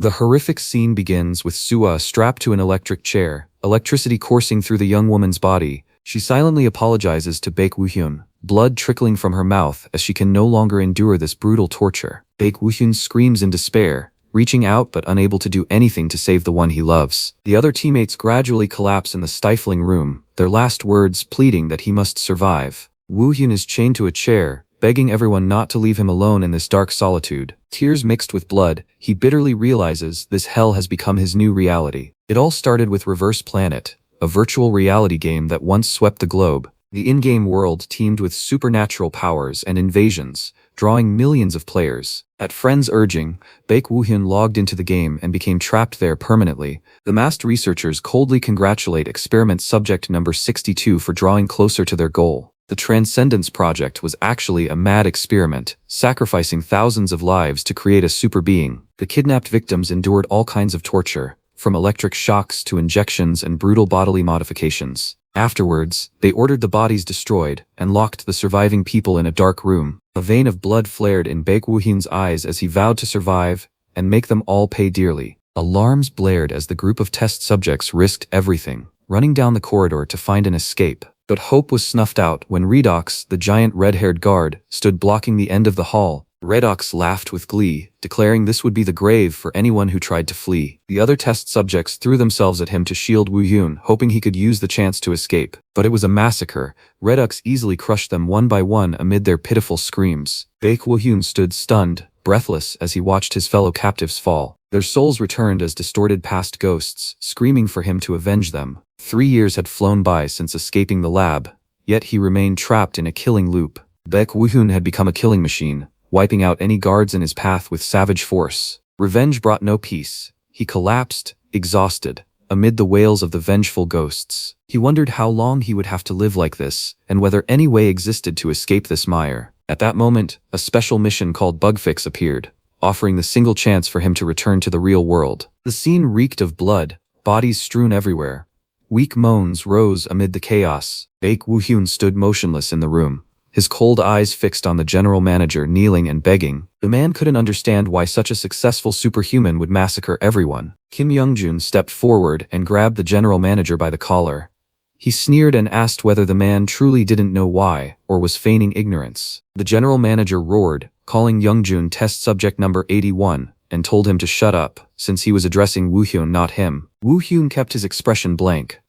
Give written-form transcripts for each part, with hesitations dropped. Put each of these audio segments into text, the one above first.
The horrific scene begins with Sua strapped to an electric chair, electricity coursing through the young woman's body. She silently apologizes to Baek Woo-hyun, blood trickling from her mouth as she can no longer endure this brutal torture. Baek Woo-hyun screams in despair, reaching out but unable to do anything to save the one he loves. The other teammates gradually collapse in the stifling room, their last words pleading that he must survive. Woo-hyun is chained to a chair, begging everyone not to leave him alone in this dark solitude. Tears mixed with blood, he bitterly realizes this hell has become his new reality. It all started with Reverse Planet, a virtual reality game that once swept the globe. The in-game world teemed with supernatural powers and invasions, drawing millions of players. At friends' urging, Baek Woo-hyun logged into the game and became trapped there permanently. The masked researchers coldly congratulate experiment subject number 62 for drawing closer to their goal. The Transcendence Project was actually a mad experiment, sacrificing thousands of lives to create a super being. The kidnapped victims endured all kinds of torture, from electric shocks to injections and brutal bodily modifications. Afterwards, they ordered the bodies destroyed and locked the surviving people in a dark room. A vein of blood flared in Baek Woo-hyun's eyes as he vowed to survive and make them all pay dearly. Alarms blared as the group of test subjects risked everything, running down the corridor to find an escape. But hope was snuffed out when Redox, the giant red-haired guard, stood blocking the end of the hall. Redox laughed with glee, declaring this would be the grave for anyone who tried to flee. The other test subjects threw themselves at him to shield Woo-hyun, hoping he could use the chance to escape. But it was a massacre. Redox easily crushed them one by one amid their pitiful screams. Baek Woo-hyun stood stunned, breathless as he watched his fellow captives fall. Their souls returned as distorted past ghosts, screaming for him to avenge them. 3 years had flown by since escaping the lab, yet he remained trapped in a killing loop. Baek Woo-hyun had become a killing machine, wiping out any guards in his path with savage force. Revenge brought no peace. He collapsed, exhausted, amid the wails of the vengeful ghosts. He wondered how long he would have to live like this, and whether any way existed to escape this mire. At that moment, a special mission called Bugfix appeared, offering the single chance for him to return to the real world. The scene reeked of blood, bodies strewn everywhere. Weak moans rose amid the chaos. Baek Woo-hyun stood motionless in the room, his cold eyes fixed on the general manager kneeling and begging. The man couldn't understand why such a successful superhuman would massacre everyone. Kim Young-jun stepped forward and grabbed the general manager by the collar. He sneered and asked whether the man truly didn't know why, or was feigning ignorance. The general manager roared, calling Young-jun test subject number 81, and told him to shut up, since he was addressing Woo-hyun, not him. Woo-hyun kept his expression blank.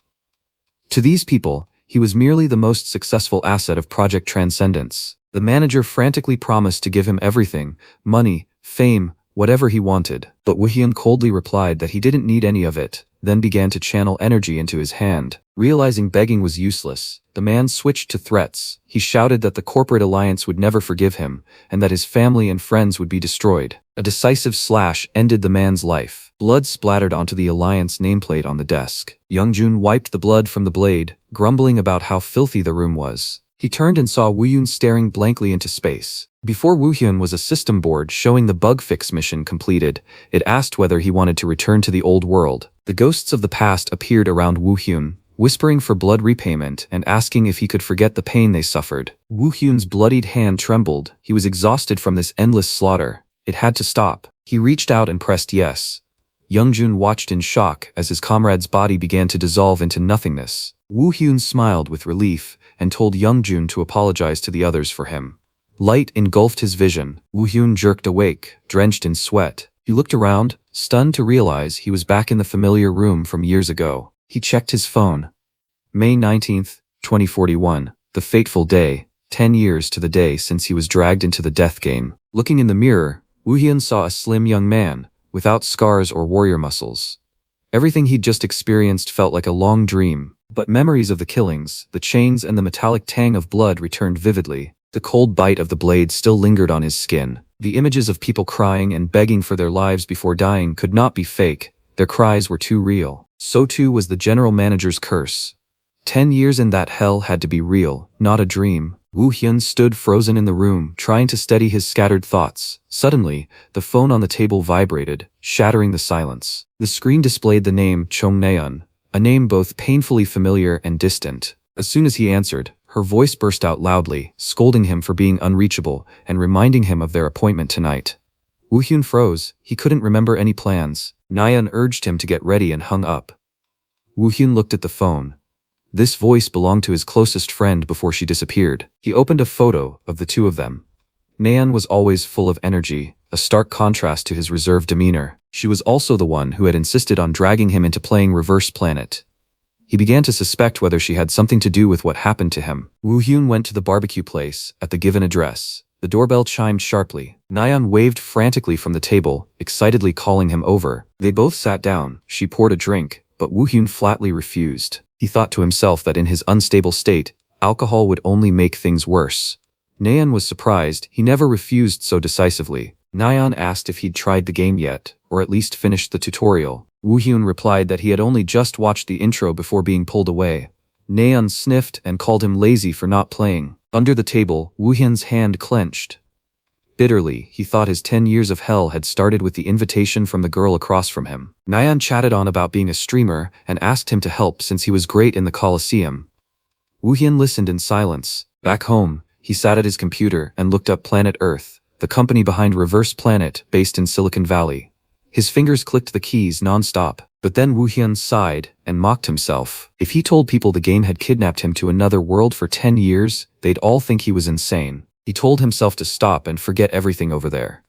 To these people, he was merely the most successful asset of Project Transcendence. The manager frantically promised to give him everything, money, fame, whatever he wanted. But Woo-hyun coldly replied that he didn't need any of it, then began to channel energy into his hand. Realizing begging was useless, the man switched to threats. He shouted that the corporate alliance would never forgive him, and that his family and friends would be destroyed. A decisive slash ended the man's life. Blood splattered onto the alliance nameplate on the desk. Young-jun wiped the blood from the blade, grumbling about how filthy the room was. He turned and saw Woo-hyun staring blankly into space. Before Woo-hyun was a system board showing the bug fix mission completed. It asked whether he wanted to return to the old world. The ghosts of the past appeared around Woo-hyun, whispering for blood repayment and asking if he could forget the pain they suffered. Woo-hyun's bloodied hand trembled. He was exhausted from this endless slaughter. It had to stop. He reached out and pressed yes. Young-jun watched in shock as his comrade's body began to dissolve into nothingness. Woo-hyun smiled with relief and told Young-jun to apologize to the others for him. Light engulfed his vision. Woo-hyun jerked awake, drenched in sweat. He looked around, stunned to realize he was back in the familiar room from years ago. He checked his phone. May 19th, 2041, the fateful day, 10 years to the day since he was dragged into the death game. Looking in the mirror, Woo-hyun saw a slim young man, without scars or warrior muscles. Everything he'd just experienced felt like a long dream, but memories of the killings, the chains and the metallic tang of blood returned vividly. The cold bite of the blade still lingered on his skin. The images of people crying and begging for their lives before dying could not be fake. Their cries were too real. So too was the general manager's curse. 10 years in that hell had to be real, not a dream. Woo-hyun stood frozen in the room, trying to steady his scattered thoughts. Suddenly, the phone on the table vibrated, shattering the silence. The screen displayed the name Chong-naeun, a name both painfully familiar and distant. As soon as he answered, her voice burst out loudly, scolding him for being unreachable and reminding him of their appointment tonight. Woo Hyun froze. He couldn't remember any plans. Nayeon urged him to get ready and hung up. Woo Hyun looked at the phone. This voice belonged to his closest friend before she disappeared. He opened a photo of the two of them. Nayeon was always full of energy, a stark contrast to his reserved demeanor. She was also the one who had insisted on dragging him into playing Reverse Planet. He began to suspect whether she had something to do with what happened to him. Woo Hyun went to the barbecue place at the given address. The doorbell chimed sharply. Nayeon waved frantically from the table, excitedly calling him over. They both sat down. She poured a drink, but Woo Hyun flatly refused. He thought to himself that in his unstable state, alcohol would only make things worse. Nayeon was surprised. He never refused so decisively. Nayeon asked if he'd tried the game yet, or at least finished the tutorial. Woo Hyun replied that he had only just watched the intro before being pulled away. Nayeon sniffed and called him lazy for not playing. Under the table, Woo Hyun's hand clenched. Bitterly, he thought his 10 years of hell had started with the invitation from the girl across from him. Nayeon chatted on about being a streamer and asked him to help since he was great in the Coliseum. Woo Hyun listened in silence. Back home, he sat at his computer and looked up Planet Earth, the company behind Reverse Planet based in Silicon Valley. His fingers clicked the keys non-stop, but then Woo Hyun sighed and mocked himself. If he told people the game had kidnapped him to another world for 10 years, they'd all think he was insane. He told himself to stop and forget everything over there.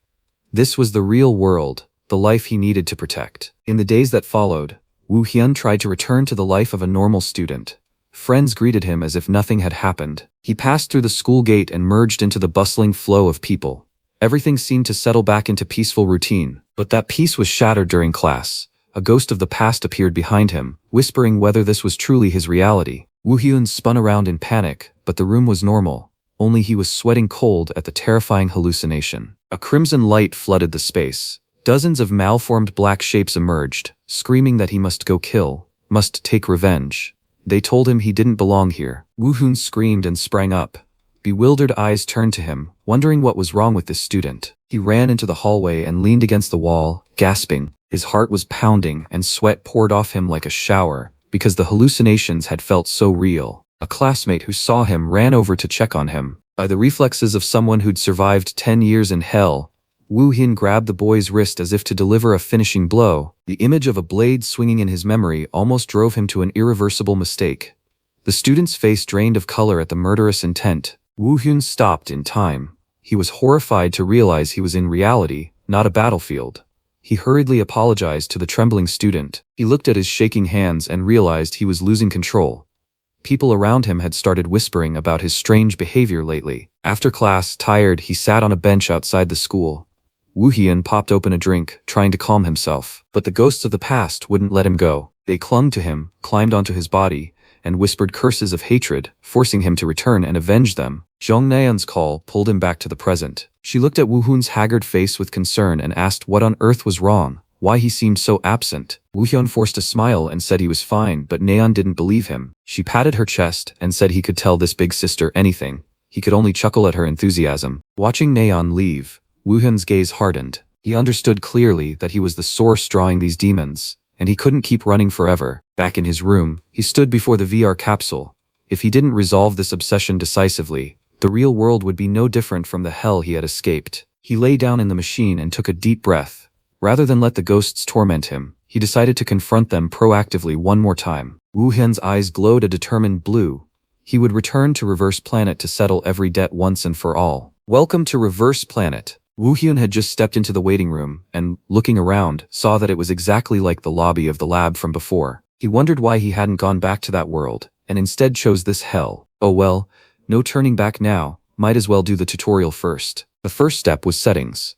This was the real world, the life he needed to protect. In the days that followed, Woo Hyun tried to return to the life of a normal student. Friends greeted him as if nothing had happened. He passed through the school gate and merged into the bustling flow of people. Everything seemed to settle back into peaceful routine, but that peace was shattered during class. A ghost of the past appeared behind him, whispering whether this was truly his reality. Woo Hyun spun around in panic, but the room was normal. Only he was sweating cold at the terrifying hallucination. A crimson light flooded the space. Dozens of malformed black shapes emerged, screaming that he must go kill, must take revenge. They told him he didn't belong here. Woo Hyun screamed and sprang up. Bewildered eyes turned to him, wondering what was wrong with this student. He ran into the hallway and leaned against the wall, gasping. His heart was pounding and sweat poured off him like a shower, because the hallucinations had felt so real. A classmate who saw him ran over to check on him. By the reflexes of someone who'd survived 10 years in hell, Woo Hyun grabbed the boy's wrist as if to deliver a finishing blow. The image of a blade swinging in his memory almost drove him to an irreversible mistake. The student's face drained of color at the murderous intent. Woo Hyun stopped in time. He was horrified to realize he was in reality, not a battlefield. He hurriedly apologized to the trembling student. He looked at his shaking hands and realized he was losing control. People around him had started whispering about his strange behavior lately. After class, tired, he sat on a bench outside the school. Woo Hyun popped open a drink, trying to calm himself. But the ghosts of the past wouldn't let him go. They clung to him, climbed onto his body, and whispered curses of hatred, forcing him to return and avenge them. Jong Nayeon's call pulled him back to the present. She looked at Woo Hyun's haggard face with concern and asked what on earth was wrong, why he seemed so absent. Woo Hyun forced a smile and said he was fine, but Nayeon didn't believe him. She patted her chest and said he could tell this big sister anything. He could only chuckle at her enthusiasm. Watching Nayeon leave, Woo Hyun's gaze hardened. He understood clearly that he was the source drawing these demons, and he couldn't keep running forever. Back in his room, he stood before the VR capsule. If he didn't resolve this obsession decisively, the real world would be no different from the hell he had escaped. He lay down in the machine and took a deep breath. Rather than let the ghosts torment him, he decided to confront them proactively one more time. Woo Hyun's eyes glowed a determined blue. He would return to Reverse Planet to settle every debt once and for all. Welcome to Reverse Planet. Woo Hyun had just stepped into the waiting room and, looking around, saw that it was exactly like the lobby of the lab from before. He wondered why he hadn't gone back to that world, and instead chose this hell. Oh well, no turning back now, might as well do the tutorial first. The first step was settings.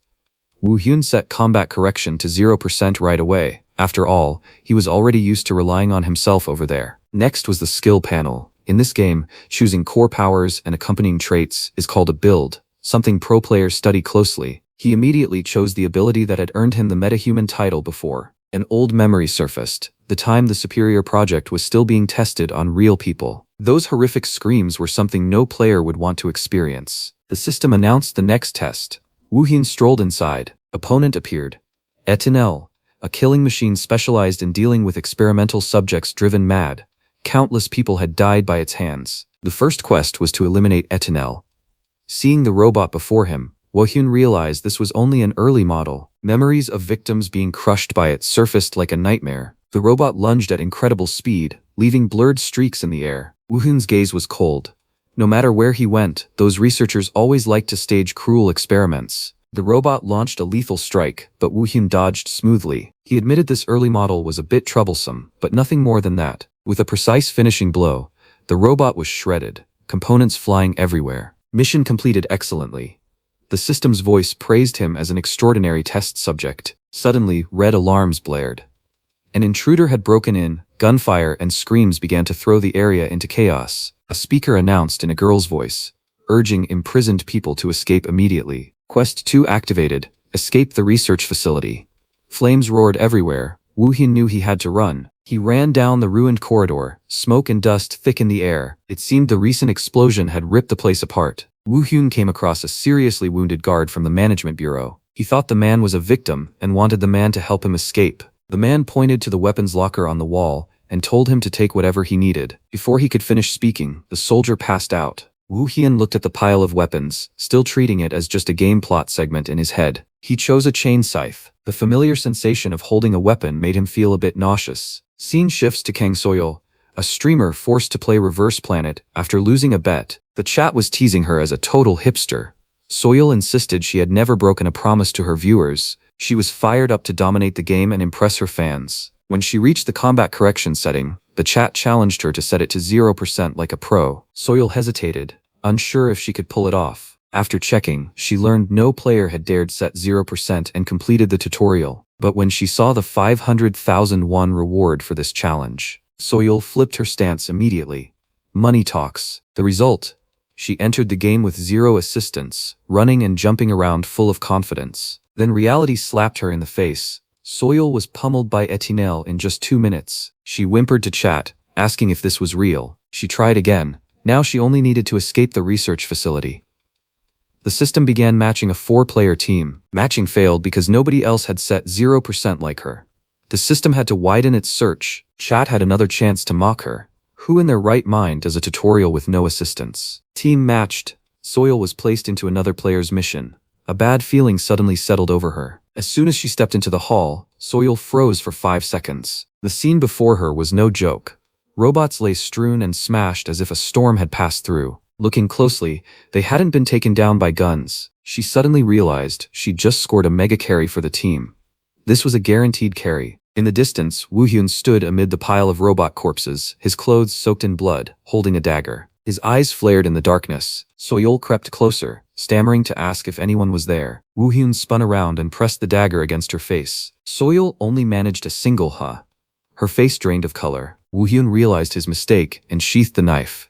Woo Hyun set combat correction to 0% right away. After all, he was already used to relying on himself over there. Next was the skill panel. In this game, choosing core powers and accompanying traits is called a build, something pro players study closely. He immediately chose the ability that had earned him the metahuman title before. An old memory surfaced, the time the Superior Project was still being tested on real people. Those horrific screams were something no player would want to experience. The system announced the next test. Woo Hyun strolled inside. Opponent appeared. Etinel, a killing machine specialized in dealing with experimental subjects driven mad. Countless people had died by its hands. The first quest was to eliminate Etinel. Seeing the robot before him, Woo-hyun realized this was only an early model. Memories of victims being crushed by it surfaced like a nightmare. The robot lunged at incredible speed, leaving blurred streaks in the air. Woo-hyun's gaze was cold. No matter where he went, those researchers always liked to stage cruel experiments. The robot launched a lethal strike, but Woo-hyun dodged smoothly. He admitted this early model was a bit troublesome, but nothing more than that. With a precise finishing blow, the robot was shredded, components flying everywhere. Mission completed excellently. The system's voice praised him as an extraordinary test subject. Suddenly, red alarms blared. An intruder had broken in, gunfire and screams began to throw the area into chaos. A speaker announced in a girl's voice, urging imprisoned people to escape immediately. Quest 2 activated. Escape the research facility. Flames roared everywhere. Woo-hyun knew he had to run. He ran down the ruined corridor. Smoke and dust thick in the air. It seemed the recent explosion had ripped the place apart. Woo-hyun came across a seriously wounded guard from the management bureau. He thought the man was a victim and wanted the man to help him escape. The man pointed to the weapons locker on the wall and told him to take whatever he needed. Before he could finish speaking, the soldier passed out. Woo-hyun looked at the pile of weapons, still treating it as just a game plot segment in his head. He chose a chain scythe. The familiar sensation of holding a weapon made him feel a bit nauseous. Scene shifts to Kang Soyeol, a streamer forced to play Reverse Planet after losing a bet. The chat was teasing her as a total hipster. Soyeol insisted she had never broken a promise to her viewers. She was fired up to dominate the game and impress her fans. When she reached the combat correction setting, the chat challenged her to set it to 0% like a pro. Soyeol hesitated, unsure if she could pull it off. After checking, she learned no player had dared set 0% and completed the tutorial. But when she saw the 500,000 won reward for this challenge, Soyeol flipped her stance immediately. Money talks. The result? She entered the game with zero assistance, running and jumping around full of confidence. Then reality slapped her in the face. Soyeol was pummeled by Etinel in just 2 minutes. She whimpered to chat, asking if this was real. She tried again. Now she only needed to escape the research facility. The system began matching a 4-player team. Matching failed because nobody else had set 0% like her. The system had to widen its search. Chat had another chance to mock her. Who in their right mind does a tutorial with no assistance? Team matched. Soyeol was placed into another player's mission. A bad feeling suddenly settled over her. As soon as she stepped into the hall, Soyeol froze for 5 seconds. The scene before her was no joke. Robots lay strewn and smashed as if a storm had passed through. Looking closely, they hadn't been taken down by guns. She suddenly realized she'd just scored a mega carry for the team. This was a guaranteed carry. In the distance, Woo-hyun stood amid the pile of robot corpses, his clothes soaked in blood, holding a dagger. His eyes flared in the darkness. Soyeol crept closer, stammering to ask if anyone was there. Woo-hyun spun around and pressed the dagger against her face. Soyeol only managed a single huh. Her face drained of color. Woo-hyun realized his mistake and sheathed the knife.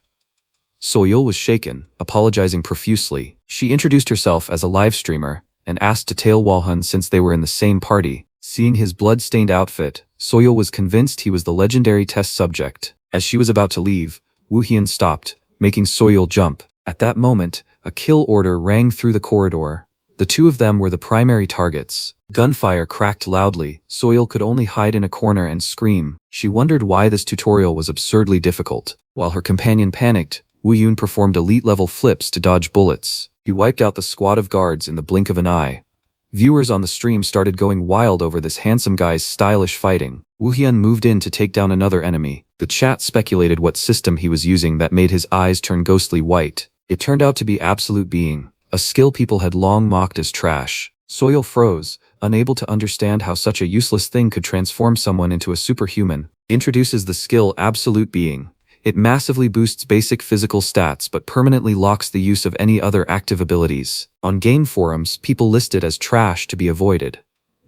Soyeol was shaken, apologizing profusely. She introduced herself as a live streamer and asked to tail Woo-hyun since they were in the same party. Seeing his blood-stained outfit, Soyeol was convinced he was the legendary test subject. As she was about to leave, Woo-hyun stopped, making Soyeol jump. At that moment, a kill order rang through the corridor. The two of them were the primary targets. Gunfire cracked loudly. Soyeol could only hide in a corner and scream. She wondered why this tutorial was absurdly difficult. While her companion panicked, Woo-hyun performed elite-level flips to dodge bullets. He wiped out the squad of guards in the blink of an eye. Viewers on the stream started going wild over this handsome guy's stylish fighting. Woo-hyun moved in to take down another enemy. The chat speculated what system he was using that made his eyes turn ghostly white. It turned out to be Absolute Being, a skill people had long mocked as trash. Soyeol froze, unable to understand how such a useless thing could transform someone into a superhuman. Introduces the skill Absolute Being. It massively boosts basic physical stats but permanently locks the use of any other active abilities. On game forums, people list it as trash to be avoided.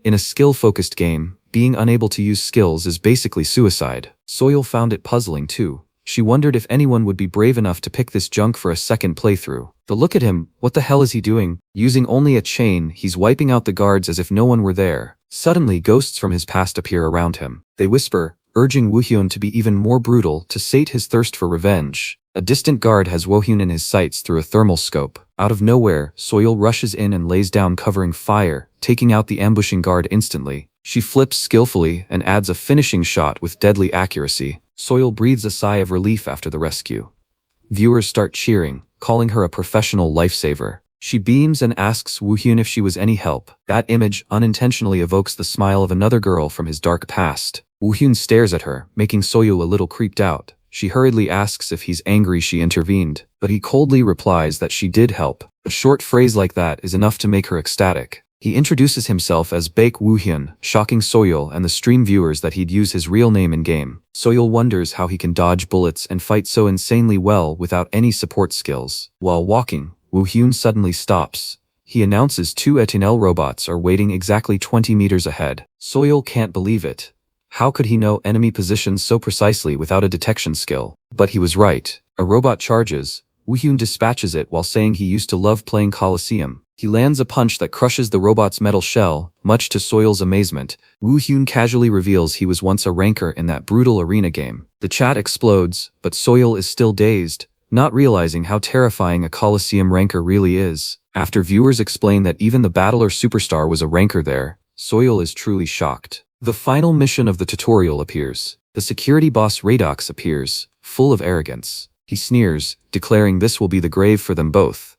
In a skill-focused game, being unable to use skills is basically suicide. Soyeol found it puzzling too. She wondered if anyone would be brave enough to pick this junk for a second playthrough. The look at him, what the hell is he doing? Using only a chain, he's wiping out the guards as if no one were there. Suddenly, ghosts from his past appear around him. They whisper, urging Woo-hyun to be even more brutal to sate his thirst for revenge. A distant guard has Woo-hyun in his sights through a thermal scope. Out of nowhere, Soyeol rushes in and lays down covering fire, taking out the ambushing guard instantly. She flips skillfully and adds a finishing shot with deadly accuracy. Soyeol breathes a sigh of relief after the rescue. Viewers start cheering, calling her a professional lifesaver. She beams and asks Woo-hyun if she was any help. That image unintentionally evokes the smile of another girl from his dark past. Woo-hyun stares at her, making Soyul a little creeped out. She hurriedly asks if he's angry she intervened, but he coldly replies that she did help. A short phrase like that is enough to make her ecstatic. He introduces himself as Baek Woo-hyun, shocking Soyul and the stream viewers that he'd use his real name in-game. Soyul wonders how he can dodge bullets and fight so insanely well without any support skills. While walking, Woo-hyun suddenly stops. He announces 2 Etinel robots are waiting exactly 20 meters ahead. Soyul can't believe it. How could he know enemy positions so precisely without a detection skill? But he was right. A robot charges. Woo-hyun dispatches it while saying he used to love playing Colosseum. He lands a punch that crushes the robot's metal shell. Much to Soyul's amazement, Woo-hyun casually reveals he was once a ranker in that brutal arena game. The chat explodes, but Soyul is still dazed, not realizing how terrifying a Colosseum ranker really is. After viewers explain that even the battler superstar was a ranker there, Soyul is truly shocked. The final mission of the tutorial appears. The security boss Radox appears, full of arrogance. He sneers, declaring this will be the grave for them both.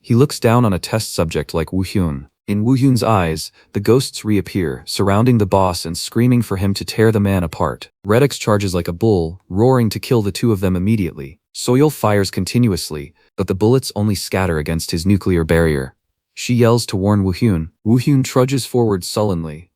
He looks down on a test subject like Woo-hyun. In Woo-hyun's eyes, the ghosts reappear, surrounding the boss and screaming for him to tear the man apart. Radox charges like a bull, roaring to kill the two of them immediately. Soyul fires continuously, but the bullets only scatter against his nuclear barrier. She yells to warn Woo-hyun. Woo-hyun trudges forward sullenly.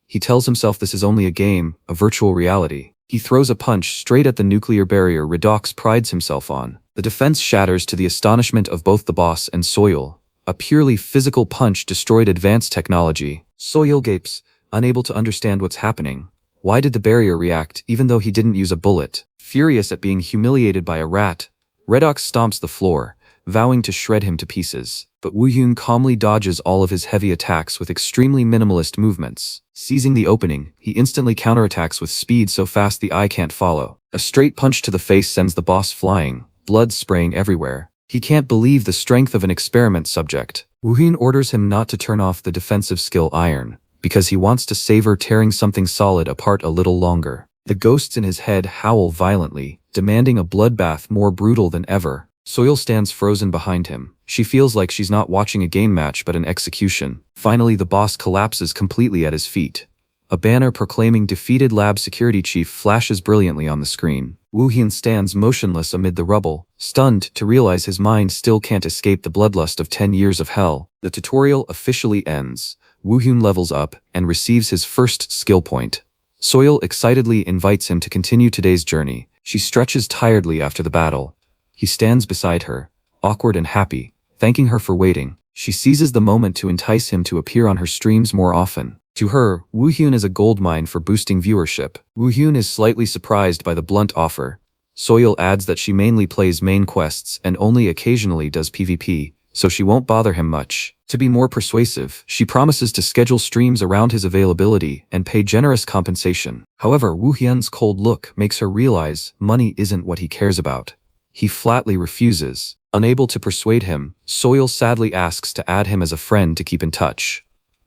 He tells himself this is only a game, a virtual reality. He throws a punch straight at the nuclear barrier Radox prides himself on. The defense shatters to the astonishment of both the boss and Soyul. A purely physical punch destroyed advanced technology. Soyul gapes, unable to understand what's happening. Why did the barrier react even though he didn't use a bullet? Furious at being humiliated by a rat, Radox stomps the floor, vowing to shred him to pieces. But Woo-hyun calmly dodges all of his heavy attacks with extremely minimalist movements. Seizing the opening, he instantly counterattacks with speed so fast the eye can't follow. A straight punch to the face sends the boss flying, blood spraying everywhere. He can't believe the strength of an experiment subject. Woo-hyun orders him not to turn off the defensive skill iron, because he wants to savor tearing something solid apart a little longer. The ghosts in his head howl violently, demanding a bloodbath more brutal than ever. Soyul stands frozen behind him. She feels like she's not watching a game match but an execution. Finally, the boss collapses completely at his feet. A banner proclaiming defeated lab security chief flashes brilliantly on the screen. Woo-hyun stands motionless amid the rubble, stunned to realize his mind still can't escape the bloodlust of 10 years of hell. The tutorial officially ends. Woo-hyun levels up and receives his first skill point. Soyul excitedly invites him to continue today's journey. She stretches tiredly after the battle. He stands beside her, awkward and happy, thanking her for waiting. She seizes the moment to entice him to appear on her streams more often. To her, Woo-hyun is a goldmine for boosting viewership. Woo-hyun is slightly surprised by the blunt offer. Soyul adds that she mainly plays main quests and only occasionally does PvP, so she won't bother him much. To be more persuasive, she promises to schedule streams around his availability and pay generous compensation. However, Woo-hyun's cold look makes her realize money isn't what he cares about. He flatly refuses. Unable to persuade him, Soyul sadly asks to add him as a friend to keep in touch.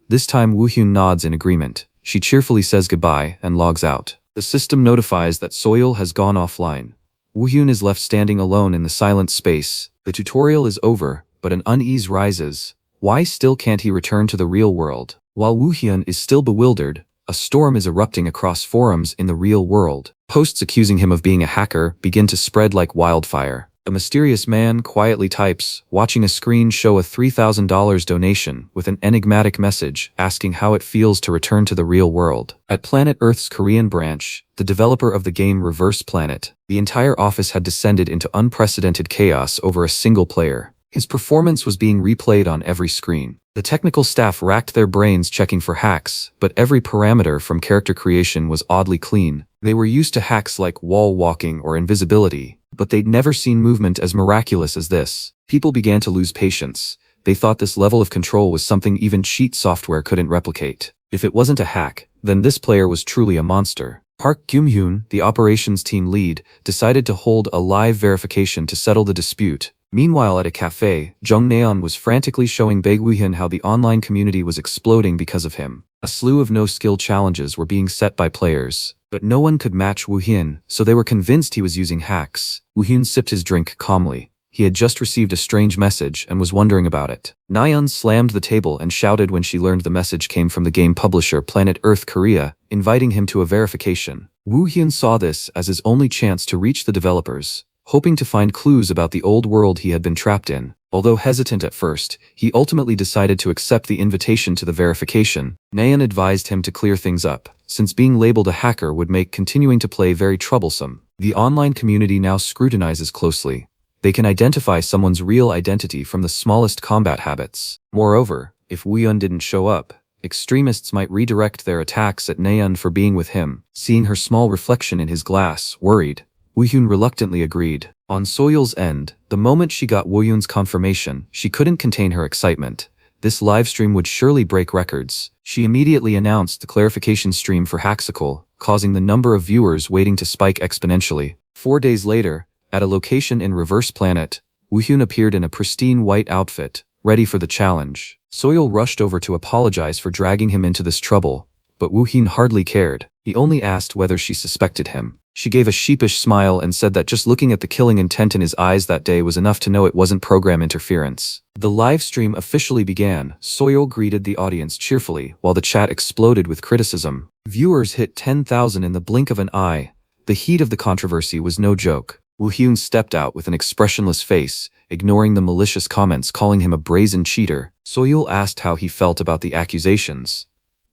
This time Woo-hyun nods in agreement. She cheerfully says goodbye and logs out. The system notifies that Soyul has gone offline. Woo-hyun is left standing alone in the silent space. The tutorial is over, but an unease rises. Why still can't he return to the real world? While Woo-hyun is still bewildered, a storm is erupting across forums in the real world. Posts accusing him of being a hacker begin to spread like wildfire. A mysterious man quietly types, watching a screen show a $3,000 donation with an enigmatic message asking how it feels to return to the real world. At Planet Earth's Korean branch, the developer of the game Reverse Planet, the entire office had descended into unprecedented chaos over a single player. His performance was being replayed on every screen. The technical staff racked their brains checking for hacks, but every parameter from character creation was oddly clean. They were used to hacks like wall walking or invisibility, but they'd never seen movement as miraculous as this. People began to lose patience. They thought this level of control was something even cheat software couldn't replicate. If it wasn't a hack, then this player was truly a monster. Park Gyum-hyun, the operations team lead, decided to hold a live verification to settle the dispute. Meanwhile, at a cafe, Jung Naeon was frantically showing Baek Woo-hyun how the online community was exploding because of him. A slew of no-skill challenges were being set by players, but no one could match Woo-hyun, so they were convinced he was using hacks. Woo-hyun sipped his drink calmly. He had just received a strange message and was wondering about it. Nayeon slammed the table and shouted when she learned the message came from the game publisher Planet Earth Korea, inviting him to a verification. Woo Hyun saw this as his only chance to reach the developers, hoping to find clues about the old world he had been trapped in. Although hesitant at first, he ultimately decided to accept the invitation to the verification. Nayeon advised him to clear things up, since being labeled a hacker would make continuing to play very troublesome. The online community now scrutinizes closely. They can identify someone's real identity from the smallest combat habits. Moreover, if Woo-hyun didn't show up, extremists might redirect their attacks at Nayeon for being with him. Seeing her small reflection in his glass, worried, Woo-hyun reluctantly agreed. On Soyul's end, the moment she got Woo-hyun's confirmation, she couldn't contain her excitement. This livestream would surely break records. She immediately announced the clarification stream for Haxical, causing the number of viewers waiting to spike exponentially. 4 days later, at a location in Reverse Planet, Woo-hyun appeared in a pristine white outfit, ready for the challenge. Soyul rushed over to apologize for dragging him into this trouble, but Woo-hyun hardly cared. He only asked whether she suspected him. She gave a sheepish smile and said that just looking at the killing intent in his eyes that day was enough to know it wasn't program interference. The live stream officially began. Soyul greeted the audience cheerfully, while the chat exploded with criticism. Viewers hit 10,000 in the blink of an eye. The heat of the controversy was no joke. Woo-hyun stepped out with an expressionless face, ignoring the malicious comments calling him a brazen cheater. Soyul asked how he felt about the accusations.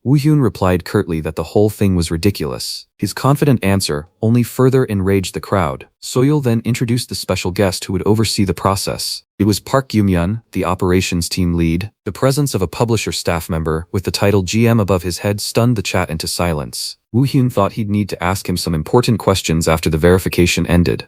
Woo-hyun replied curtly that the whole thing was ridiculous. His confident answer only further enraged the crowd. Soyul then introduced the special guest who would oversee the process. It was Park Gyum-yeon, the operations team lead. The presence of a publisher staff member with the title GM above his head stunned the chat into silence. Woo-hyun thought he'd need to ask him some important questions after the verification ended.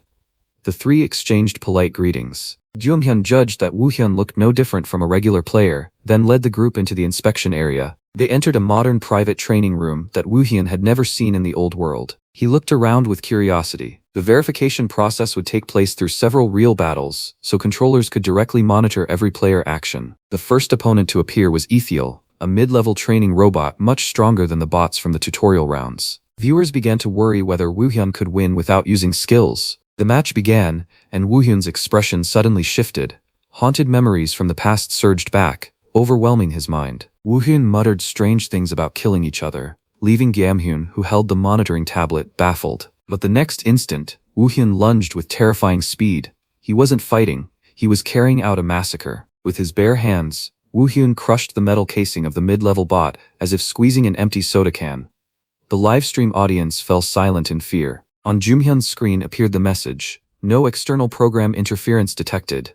The three exchanged polite greetings. Gyum-hyun judged that Woo-hyun looked no different from a regular player, then led the group into the inspection area. They entered a modern private training room that Woo-hyun had never seen in the old world. He looked around with curiosity. The verification process would take place through several real battles, so controllers could directly monitor every player action. The first opponent to appear was Ethiel, a mid-level training robot much stronger than the bots from the tutorial rounds. Viewers began to worry whether Woo-hyun could win without using skills. The match began, and Woo-hyun's expression suddenly shifted. Haunted memories from the past surged back, overwhelming his mind. Woo-hyun muttered strange things about killing each other, leaving Gyum-hyun, who held the monitoring tablet, baffled. But the next instant, Woo-hyun lunged with terrifying speed. He wasn't fighting, he was carrying out a massacre. With his bare hands, Woo-hyun crushed the metal casing of the mid-level bot as if squeezing an empty soda can. The livestream audience fell silent in fear. On Gyum-hyun's screen appeared the message, "No external program interference detected."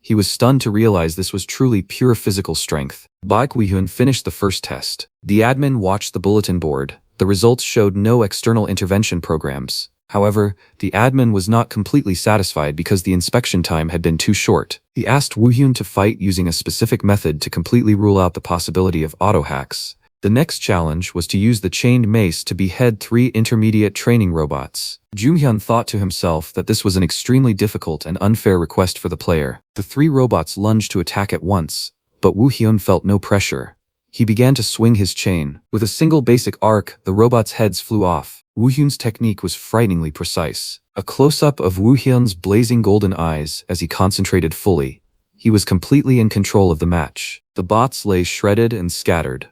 He was stunned to realize this was truly pure physical strength. Baek Woo-hyun finished the first test. The admin watched the bulletin board. The results showed no external intervention programs. However, the admin was not completely satisfied because the inspection time had been too short. He asked Woo-hyun to fight using a specific method to completely rule out the possibility of auto-hacks. The next challenge was to use the chained mace to behead 3 intermediate training robots. Gyum-hyun thought to himself that this was an extremely difficult and unfair request for the player. The 3 robots lunged to attack at once, but Woo-hyun felt no pressure. He began to swing his chain. With a single basic arc, the robots' heads flew off. Woo-hyun's technique was frighteningly precise. A close-up of Woo-hyun's blazing golden eyes as he concentrated fully. He was completely in control of the match. The bots lay shredded and scattered.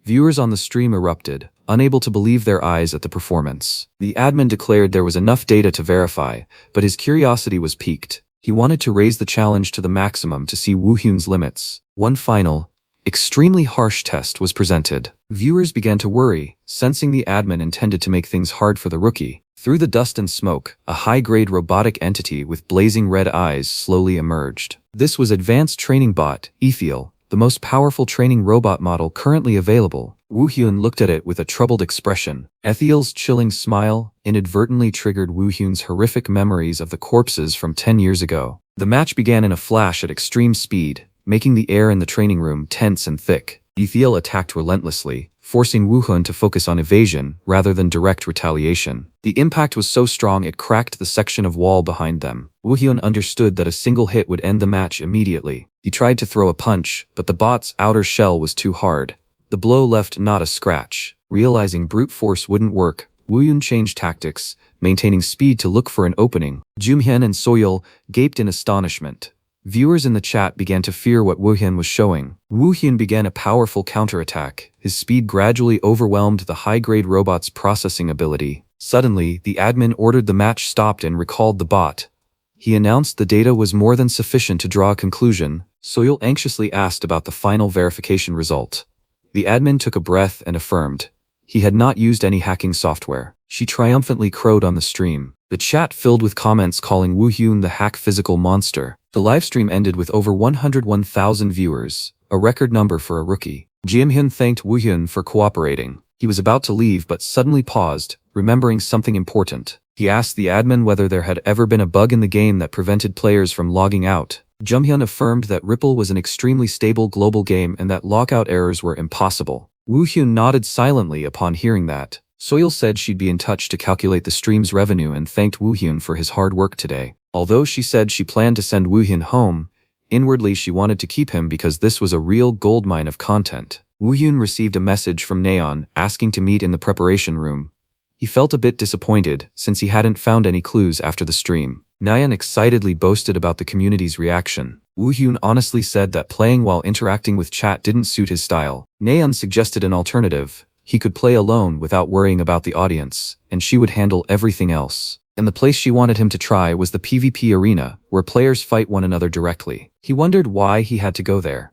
Viewers on the stream erupted, unable to believe their eyes at the performance. The admin declared there was enough data to verify, but his curiosity was piqued. He wanted to raise the challenge to the maximum to see Woo-hyun's limits. One final, extremely harsh test was presented. Viewers began to worry, sensing the admin intended to make things hard for the rookie. Through the dust and smoke, a high-grade robotic entity with blazing red eyes slowly emerged. This was Advanced Training Bot, Ethiel, the most powerful training robot model currently available. Woo-hyun looked at it with a troubled expression. Ethiel's chilling smile inadvertently triggered Woo-hyun's horrific memories of the corpses from 10 years ago. The match began in a flash at extreme speed, making the air in the training room tense and thick. Ethiel attacked relentlessly, forcing Woo-hyun to focus on evasion rather than direct retaliation. The impact was so strong it cracked the section of wall behind them. Woo-hyun understood that a single hit would end the match immediately. He tried to throw a punch, but the bot's outer shell was too hard. The blow left not a scratch. Realizing brute force wouldn't work, Woohyun changed tactics, maintaining speed to look for an opening. Jumhyun and Soyeol gaped in astonishment. Viewers in the chat began to fear what Woohyun was showing. Woohyun began a powerful counterattack. His speed gradually overwhelmed the high-grade robot's processing ability. Suddenly, the admin ordered the match stopped and recalled the bot. He announced the data was more than sufficient to draw a conclusion. Soyeol anxiously asked about the final verification result. The admin took a breath and affirmed. He had not used any hacking software. She triumphantly crowed on the stream. The chat filled with comments calling Woohyun the hack physical monster. The livestream ended with over 101,000 viewers, a record number for a rookie. Jimhyun thanked Woohyun for cooperating. He was about to leave but suddenly paused, remembering something important. He asked the admin whether there had ever been a bug in the game that prevented players from logging out. Jumhyun affirmed that Ripple was an extremely stable global game and that lockout errors were impossible. Woohyun nodded silently upon hearing that. Soyeol said she'd be in touch to calculate the stream's revenue and thanked Woohyun for his hard work today. Although she said she planned to send Woohyun home, inwardly she wanted to keep him because this was a real goldmine of content. Woohyun received a message from Nayeon asking to meet in the preparation room. He felt a bit disappointed since he hadn't found any clues after the stream. Nayeon excitedly boasted about the community's reaction. Woohyun honestly said that playing while interacting with chat didn't suit his style. Nayeon suggested an alternative. He could play alone without worrying about the audience, and she would handle everything else. And the place she wanted him to try was the PvP arena, where players fight one another directly. He wondered why he had to go there.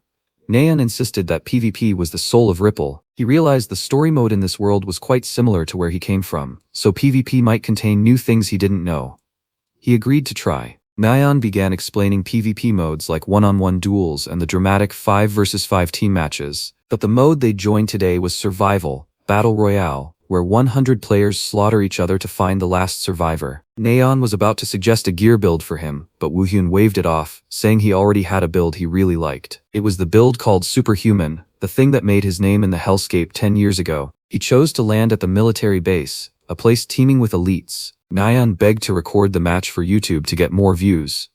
Nayeon insisted that PvP was the soul of Ripple. He realized the story mode in this world was quite similar to where he came from, so PvP might contain new things he didn't know. He agreed to try. Nayeon began explaining PvP modes like one-on-one duels and the dramatic 5 versus 5 team matches, but the mode they joined today was Survival, Battle Royale, where 100 players slaughter each other to find the last survivor. Nayeon was about to suggest a gear build for him, but Woohyun waved it off, saying he already had a build he really liked. It was the build called Superhuman, the thing that made his name in the hellscape 10 years ago. He chose to land at the military base, a place teeming with elites. Nayeon begged to record the match for YouTube to get more views.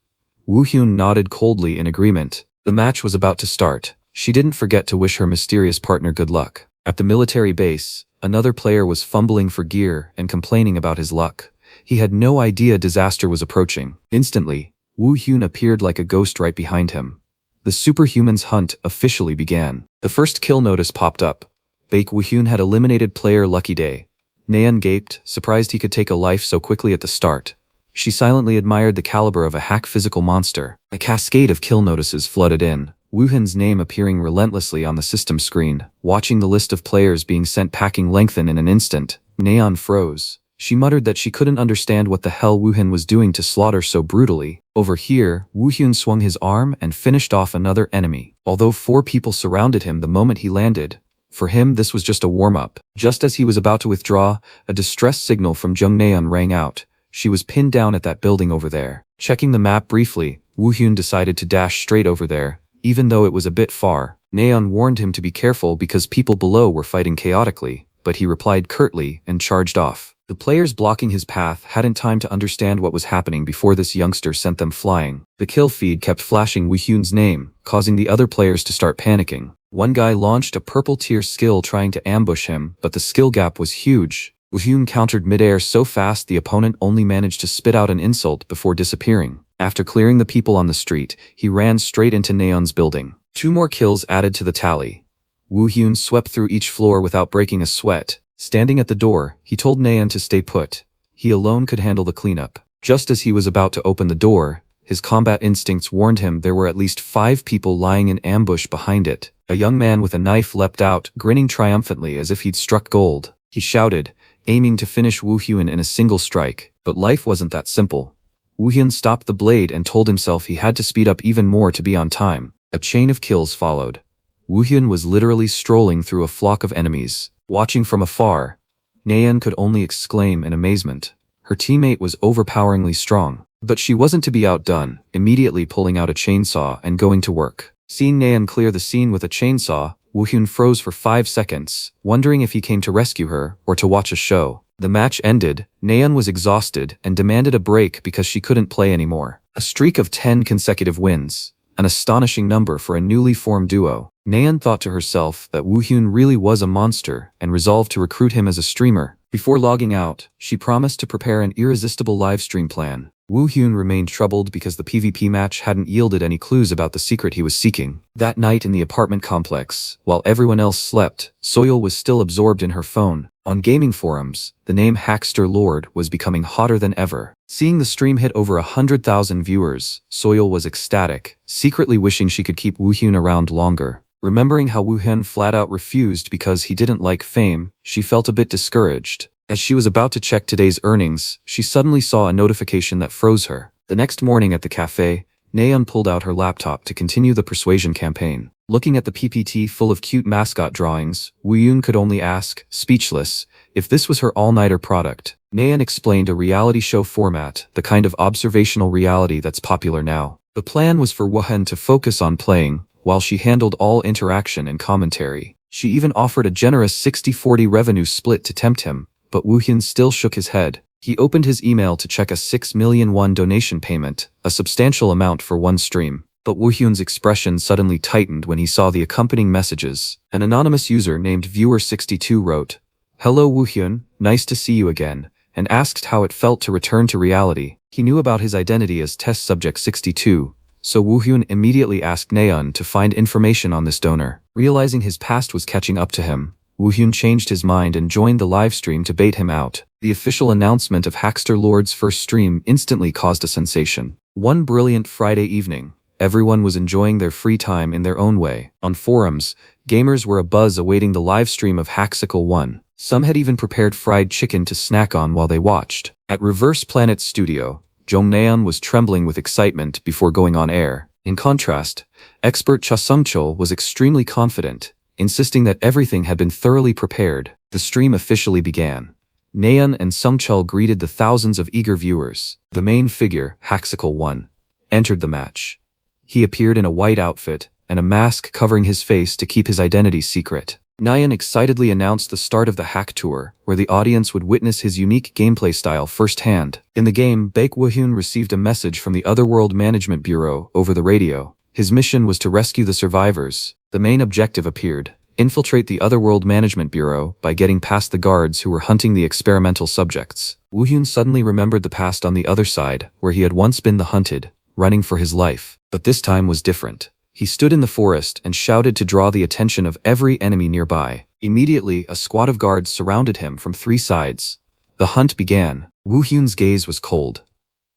Woohyun nodded coldly in agreement. The match was about to start. She didn't forget to wish her mysterious partner good luck. At the military base, another player was fumbling for gear and complaining about his luck. He had no idea disaster was approaching. Instantly, Woohyun appeared like a ghost right behind him. The superhuman's hunt officially began. The first kill notice popped up. Baek Woohyun had eliminated player Lucky Day. Nayeon gaped, surprised he could take a life so quickly at the start. She silently admired the caliber of a hack physical monster. A cascade of kill notices flooded in, Woohyun's name appearing relentlessly on the system screen. Watching the list of players being sent packing lengthen in an instant, Nayeon froze. She muttered that she couldn't understand what the hell Woohyun was doing to slaughter so brutally. Over here, Woohyun swung his arm and finished off another enemy. Although 4 people surrounded him the moment he landed, for him this was just a warm-up. Just as he was about to withdraw, a distress signal from Jung Nayeon rang out. She was pinned down at that building over there. Checking the map briefly, Woohyun decided to dash straight over there, even though it was a bit far. Nayeon warned him to be careful because people below were fighting chaotically, but he replied curtly and charged off. The players blocking his path hadn't time to understand what was happening before this youngster sent them flying. The kill feed kept flashing Woohyun's name, causing the other players to start panicking. One guy launched a purple tier skill trying to ambush him, but the skill gap was huge. Woohyun countered midair so fast the opponent only managed to spit out an insult before disappearing. After clearing the people on the street, he ran straight into Nayeon's building. 2 more kills added to the tally. Woohyun swept through each floor without breaking a sweat. Standing at the door, he told Nayeon to stay put. He alone could handle the cleanup. Just as he was about to open the door, his combat instincts warned him there were at least 5 people lying in ambush behind it. A young man with a knife leapt out, grinning triumphantly as if he'd struck gold. He shouted, aiming to finish Woohyun in a single strike. But life wasn't that simple. Woohyun stopped the blade and told himself he had to speed up even more to be on time. A chain of kills followed. Woohyun was literally strolling through a flock of enemies. Watching from afar, Nayeon could only exclaim in amazement. Her teammate was overpoweringly strong. But she wasn't to be outdone, immediately pulling out a chainsaw and going to work. Seeing Nayeon clear the scene with a chainsaw, Woohyun froze for 5 seconds, wondering if he came to rescue her or to watch a show. The match ended, Nayeon was exhausted and demanded a break because she couldn't play anymore. A streak of 10 consecutive wins, an astonishing number for a newly formed duo. Nayeon thought to herself that Woohyun really was a monster and resolved to recruit him as a streamer. Before logging out, she promised to prepare an irresistible livestream plan. Woo-hyun remained troubled because the PvP match hadn't yielded any clues about the secret he was seeking. That night in the apartment complex, while everyone else slept, Soyeol was still absorbed in her phone. On gaming forums, the name Hackster Lord was becoming hotter than ever. Seeing the stream hit over 100,000 viewers, Soyeol was ecstatic, secretly wishing she could keep Woo-hyun around longer. Remembering how Woo-hyun flat out refused because he didn't like fame, she felt a bit discouraged. As she was about to check today's earnings, she suddenly saw a notification that froze her. The next morning at the cafe, Naeun pulled out her laptop to continue the persuasion campaign. Looking at the PPT full of cute mascot drawings, Woo-hyun could only ask, speechless, if this was her all-nighter product. Naeun explained a reality show format, the kind of observational reality that's popular now. The plan was for Woo-hyun to focus on playing, while she handled all interaction and commentary. She even offered a generous 60-40 revenue split to tempt him, but Woo-hyun still shook his head. He opened his email to check a 6 million won donation payment, a substantial amount for one stream. But Woo-hyun's expression suddenly tightened when he saw the accompanying messages. An anonymous user named Viewer62 wrote, "Hello Woo-hyun, nice to see you again," and asked how it felt to return to reality. He knew about his identity as test subject 62. So Woo-hyun immediately asked Naeun to find information on this donor. Realizing his past was catching up to him, Woo-hyun changed his mind and joined the livestream to bait him out. The official announcement of Hackster Lord's first stream instantly caused a sensation. One brilliant Friday evening, everyone was enjoying their free time in their own way. On forums, gamers were abuzz awaiting the livestream of Hacksicle 1. Some had even prepared fried chicken to snack on while they watched. At Reverse Planet Studio, Jongnaeun was trembling with excitement before going on air. In contrast, expert Cha Sung-chul was extremely confident, insisting that everything had been thoroughly prepared. The stream officially began. Naeun and Sung-chul greeted the thousands of eager viewers. The main figure, Hacksicle 1, entered the match. He appeared in a white outfit and a mask covering his face to keep his identity secret. Naeun excitedly announced the start of the hack tour, where the audience would witness his unique gameplay style firsthand. In the game, Baek Woo-hyun received a message from the Otherworld Management Bureau over the radio. His mission was to rescue the survivors. The main objective appeared: infiltrate the Otherworld Management Bureau by getting past the guards who were hunting the experimental subjects. Woo-hyun suddenly remembered the past on the other side, where he had once been the hunted, running for his life. But this time was different. He stood in the forest and shouted to draw the attention of every enemy nearby. Immediately, a squad of guards surrounded him from three sides. The hunt began. Woo-hyun's gaze was cold.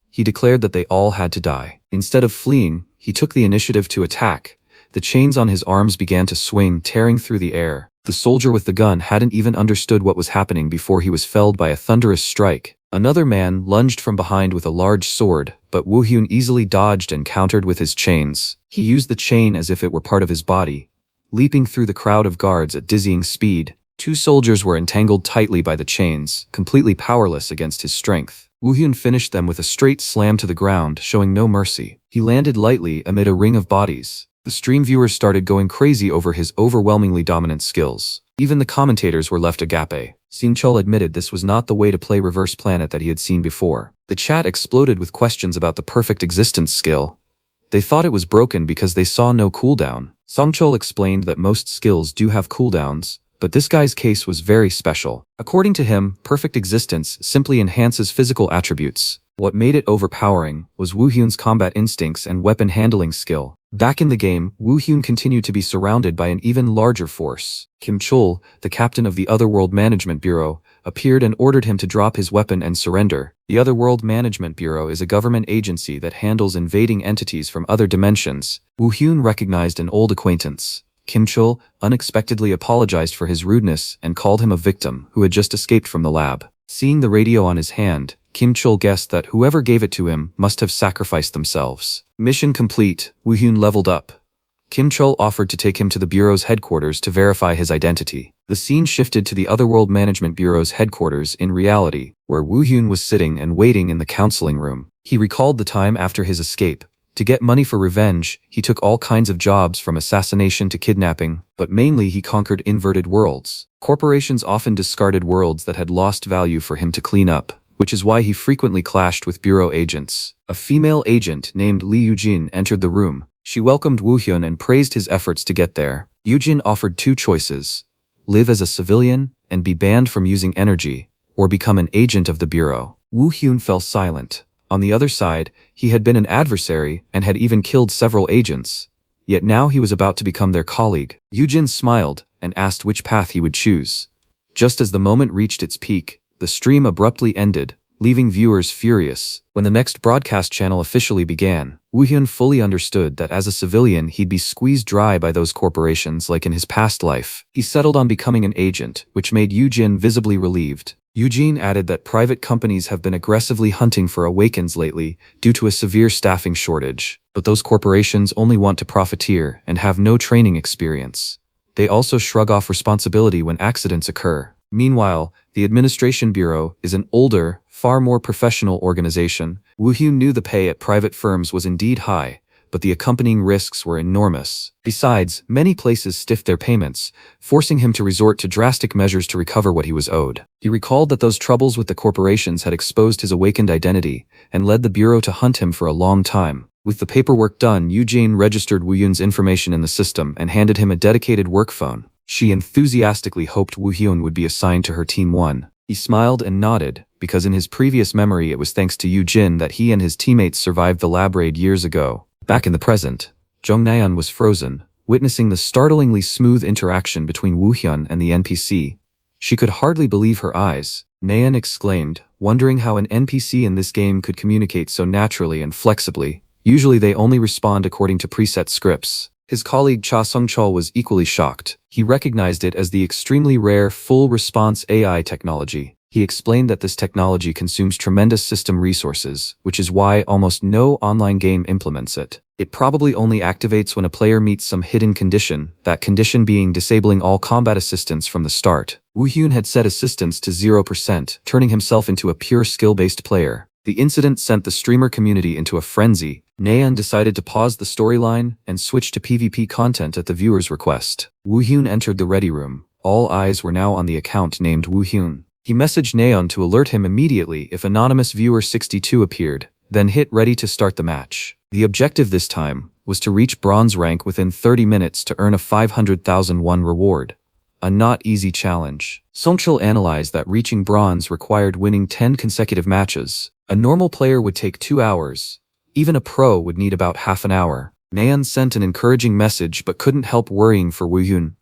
He declared that they all had to die. Instead of fleeing, he took the initiative to attack. The chains on his arms began to swing, tearing through the air. The soldier with the gun hadn't even understood what was happening before he was felled by a thunderous strike. Another man lunged from behind with a large sword, but Woo-hyun easily dodged and countered with his chains. He used the chain as if it were part of his body. Leaping through the crowd of guards at dizzying speed, two soldiers were entangled tightly by the chains, completely powerless against his strength. Woo-hyun finished them with a straight slam to the ground, showing no mercy. He landed lightly amid a ring of bodies. The stream viewers started going crazy over his overwhelmingly dominant skills. Even the commentators were left agape. Sung-chul admitted this was not the way to play Reverse Planet that he had seen before. The chat exploded with questions about the perfect existence skill. They thought it was broken because they saw no cooldown. Sung-chul explained that most skills do have cooldowns, but this guy's case was very special. According to him, perfect existence simply enhances physical attributes. What made it overpowering was Woo-hyun's combat instincts and weapon handling skill. Back in the game, Woo-hyun continued to be surrounded by an even larger force. Kim Chul, the captain of the Otherworld Management Bureau, appeared and ordered him to drop his weapon and surrender. The Otherworld Management Bureau is a government agency that handles invading entities from other dimensions. Woo-hyun recognized an old acquaintance. Kim Chul unexpectedly apologized for his rudeness and called him a victim who had just escaped from the lab. Seeing the radio on his hand, Kim Chul guessed that whoever gave it to him must have sacrificed themselves. Mission complete, Woo-hyun leveled up. Kim Chul offered to take him to the Bureau's headquarters to verify his identity. The scene shifted to the Otherworld Management Bureau's headquarters in reality, where Woo-hyun was sitting and waiting in the counseling room. He recalled the time after his escape. To get money for revenge, he took all kinds of jobs from assassination to kidnapping, but mainly he conquered inverted worlds. Corporations often discarded worlds that had lost value for him to clean up, which is why he frequently clashed with Bureau agents. A female agent named Lee Yujin entered the room. She welcomed Woo-hyun and praised his efforts to get there. Yujin offered two choices: live as a civilian and be banned from using energy, or become an agent of the Bureau. Woo Hyun fell silent. On the other side, he had been an adversary and had even killed several agents. Yet now he was about to become their colleague. Yujin smiled and asked which path he would choose. Just as the moment reached its peak, the stream abruptly ended, leaving viewers furious. When the next broadcast channel officially began, Woo Hyun fully understood that as a civilian he'd be squeezed dry by those corporations like in his past life. He settled on becoming an agent, which made Yujin visibly relieved. Eugene added that private companies have been aggressively hunting for awakens lately due to a severe staffing shortage, but those corporations only want to profiteer and have no training experience. They also shrug off responsibility when accidents occur. Meanwhile, the Administration Bureau is an older, far more professional organization. Woo Hyun knew the pay at private firms was indeed high, but the accompanying risks were enormous. Besides, many places stiffed their payments, forcing him to resort to drastic measures to recover what he was owed. He recalled that those troubles with the corporations had exposed his awakened identity and led the Bureau to hunt him for a long time. With the paperwork done, Eugene registered Woo Hyun's information in the system and handed him a dedicated work phone. She enthusiastically hoped Woo Hyun would be assigned to her Team 1. He smiled and nodded, because in his previous memory it was thanks to Eugene that he and his teammates survived the lab raid years ago. Back in the present, Jung Nayeon was frozen, witnessing the startlingly smooth interaction between Woo Hyun and the NPC. She could hardly believe her eyes. Nayeon exclaimed, wondering how an NPC in this game could communicate so naturally and flexibly. Usually they only respond according to preset scripts. His colleague Cha Sung-chul was equally shocked. He recognized it as the extremely rare full-response AI technology. He explained that this technology consumes tremendous system resources, which is why almost no online game implements it. It probably only activates when a player meets some hidden condition, that condition being disabling all combat assistance from the start. Woo Hyun had set assistance to 0%, turning himself into a pure skill-based player. The incident sent the streamer community into a frenzy. Nayeon decided to pause the storyline and switch to PvP content at the viewer's request. Woo Hyun entered the ready room. All eyes were now on the account named Woo Hyun. He messaged Nayeon to alert him immediately if anonymous viewer 62 appeared, then hit ready to start the match. The objective this time was to reach bronze rank within 30 minutes to earn a 500,000 won reward. A not easy challenge. Sungchul analyzed that reaching bronze required winning 10 consecutive matches. A normal player would take 2 hours. Even a pro would need about half an hour. Nayeon sent an encouraging message but couldn't help worrying for Woo Hyun.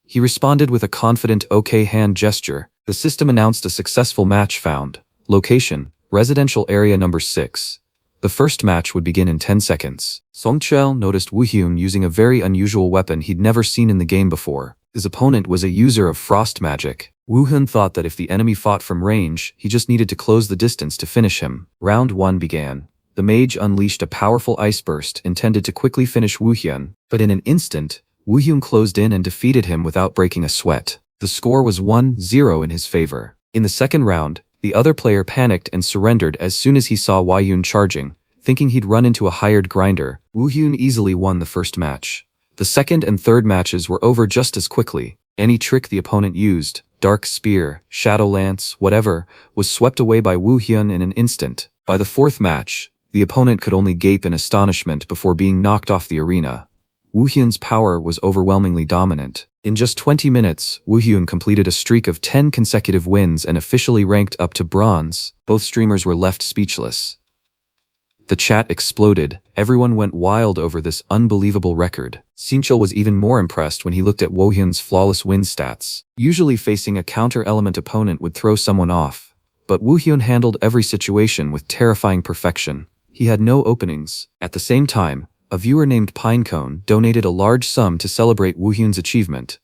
He responded with a confident OK hand gesture. The system announced a successful match found. Location, residential area number 6. The first match would begin in 10 seconds. Sungchul noticed Woo Hyun using a very unusual weapon he'd never seen in the game before. His opponent was a user of frost magic. Woo Hyun thought that if the enemy fought from range, he just needed to close the distance to finish him. Round 1 began. The mage unleashed a powerful ice burst intended to quickly finish Woo Hyun, but in an instant, Woo Hyun closed in and defeated him without breaking a sweat. The score was 1-0 in his favor. In the second round, the other player panicked and surrendered as soon as he saw Woo Hyun charging. Thinking he'd run into a hired grinder, Woo Hyun easily won the first match. The second and third matches were over just as quickly. Any trick the opponent used, dark spear, shadow lance, whatever, was swept away by Woo Hyun in an instant. By the fourth match, the opponent could only gape in astonishment before being knocked off the arena. Woo Hyun's power was overwhelmingly dominant. In just 20 minutes, Woo Hyun completed a streak of 10 consecutive wins and officially ranked up to bronze. Both streamers were left speechless. The chat exploded. Everyone went wild over this unbelievable record. Sinchul was even more impressed when he looked at Woo Hyun's flawless win stats. Usually facing a counter-element opponent would throw someone off, but Woo Hyun handled every situation with terrifying perfection. He had no openings. At the same time, a viewer named Pinecone donated a large sum to celebrate Woo Hyun's achievement.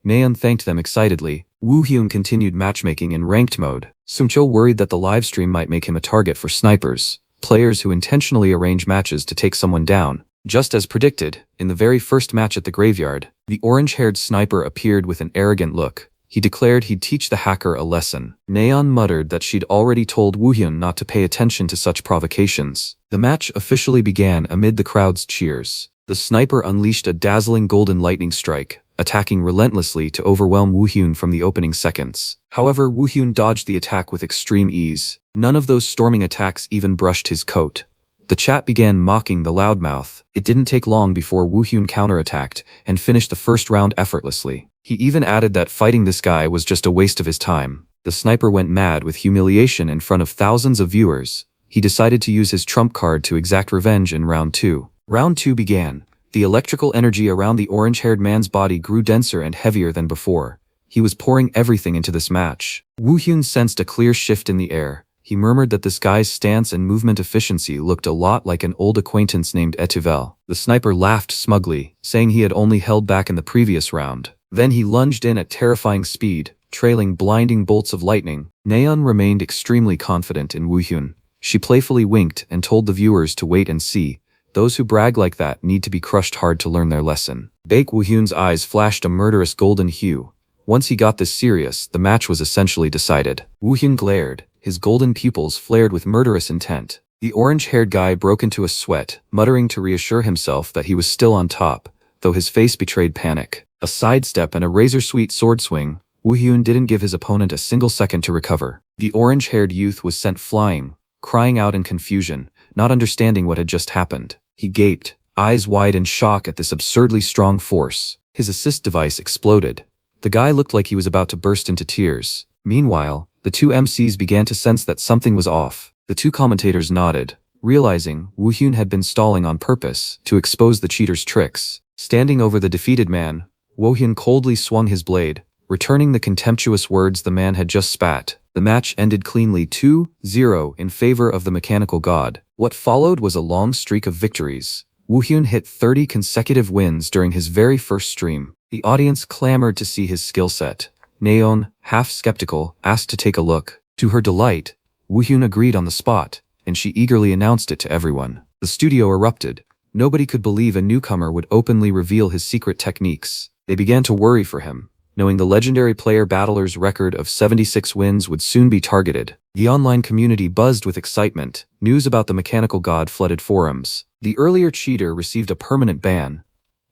Nayeon thanked them excitedly. Woo Hyun continued matchmaking in ranked mode. Sungchul worried that the livestream might make him a target for snipers, players who intentionally arrange matches to take someone down. Just as predicted, in the very first match at the graveyard, the orange-haired sniper appeared with an arrogant look. He declared he'd teach the hacker a lesson. Nayeon muttered that she'd already told Woo Hyun not to pay attention to such provocations. The match officially began amid the crowd's cheers. The sniper unleashed a dazzling golden lightning strike, attacking relentlessly to overwhelm Woo Hyun from the opening seconds. However, Woo Hyun dodged the attack with extreme ease. None of those storming attacks even brushed his coat. The chat began mocking the loudmouth. It didn't take long before Woo Hyun counterattacked and finished the first round effortlessly. He even added that fighting this guy was just a waste of his time. The sniper went mad with humiliation in front of thousands of viewers. He decided to use his trump card to exact revenge in round 2. Round 2 began. The electrical energy around the orange-haired man's body grew denser and heavier than before. He was pouring everything into this match. Woo Hyun sensed a clear shift in the air. He murmured that this guy's stance and movement efficiency looked a lot like an old acquaintance named Etivel. The sniper laughed smugly, saying he had only held back in the previous round. Then he lunged in at terrifying speed, trailing blinding bolts of lightning. Naeun remained extremely confident in Woo Hyun. She playfully winked and told the viewers to wait and see. Those who brag like that need to be crushed hard to learn their lesson. Baek Woo Hyun's eyes flashed a murderous golden hue. Once he got this serious, the match was essentially decided. Woo Hyun glared. His golden pupils flared with murderous intent. The orange-haired guy broke into a sweat, muttering to reassure himself that he was still on top, though his face betrayed panic. A sidestep and a razor-sweet sword swing, Woo Hyun didn't give his opponent a single second to recover. The orange-haired youth was sent flying, crying out in confusion, not understanding what had just happened. He gaped, eyes wide in shock at this absurdly strong force. His assist device exploded. The guy looked like he was about to burst into tears. Meanwhile, the two MCs began to sense that something was off. The two commentators nodded, realizing Woo Hyun had been stalling on purpose to expose the cheater's tricks. Standing over the defeated man, Woo Hyun coldly swung his blade, returning the contemptuous words the man had just spat. The match ended cleanly 2-0 in favor of the mechanical god. What followed was a long streak of victories. Woo Hyun hit 30 consecutive wins during his very first stream. The audience clamored to see his skill set. Naeun, half skeptical, asked to take a look. To her delight, Woo Hyun agreed on the spot, and she eagerly announced it to everyone. The studio erupted. Nobody could believe a newcomer would openly reveal his secret techniques. They began to worry for him, knowing the legendary player battler's record of 76 wins would soon be targeted. The online community buzzed with excitement. News about the mechanical god flooded forums. The earlier cheater received a permanent ban.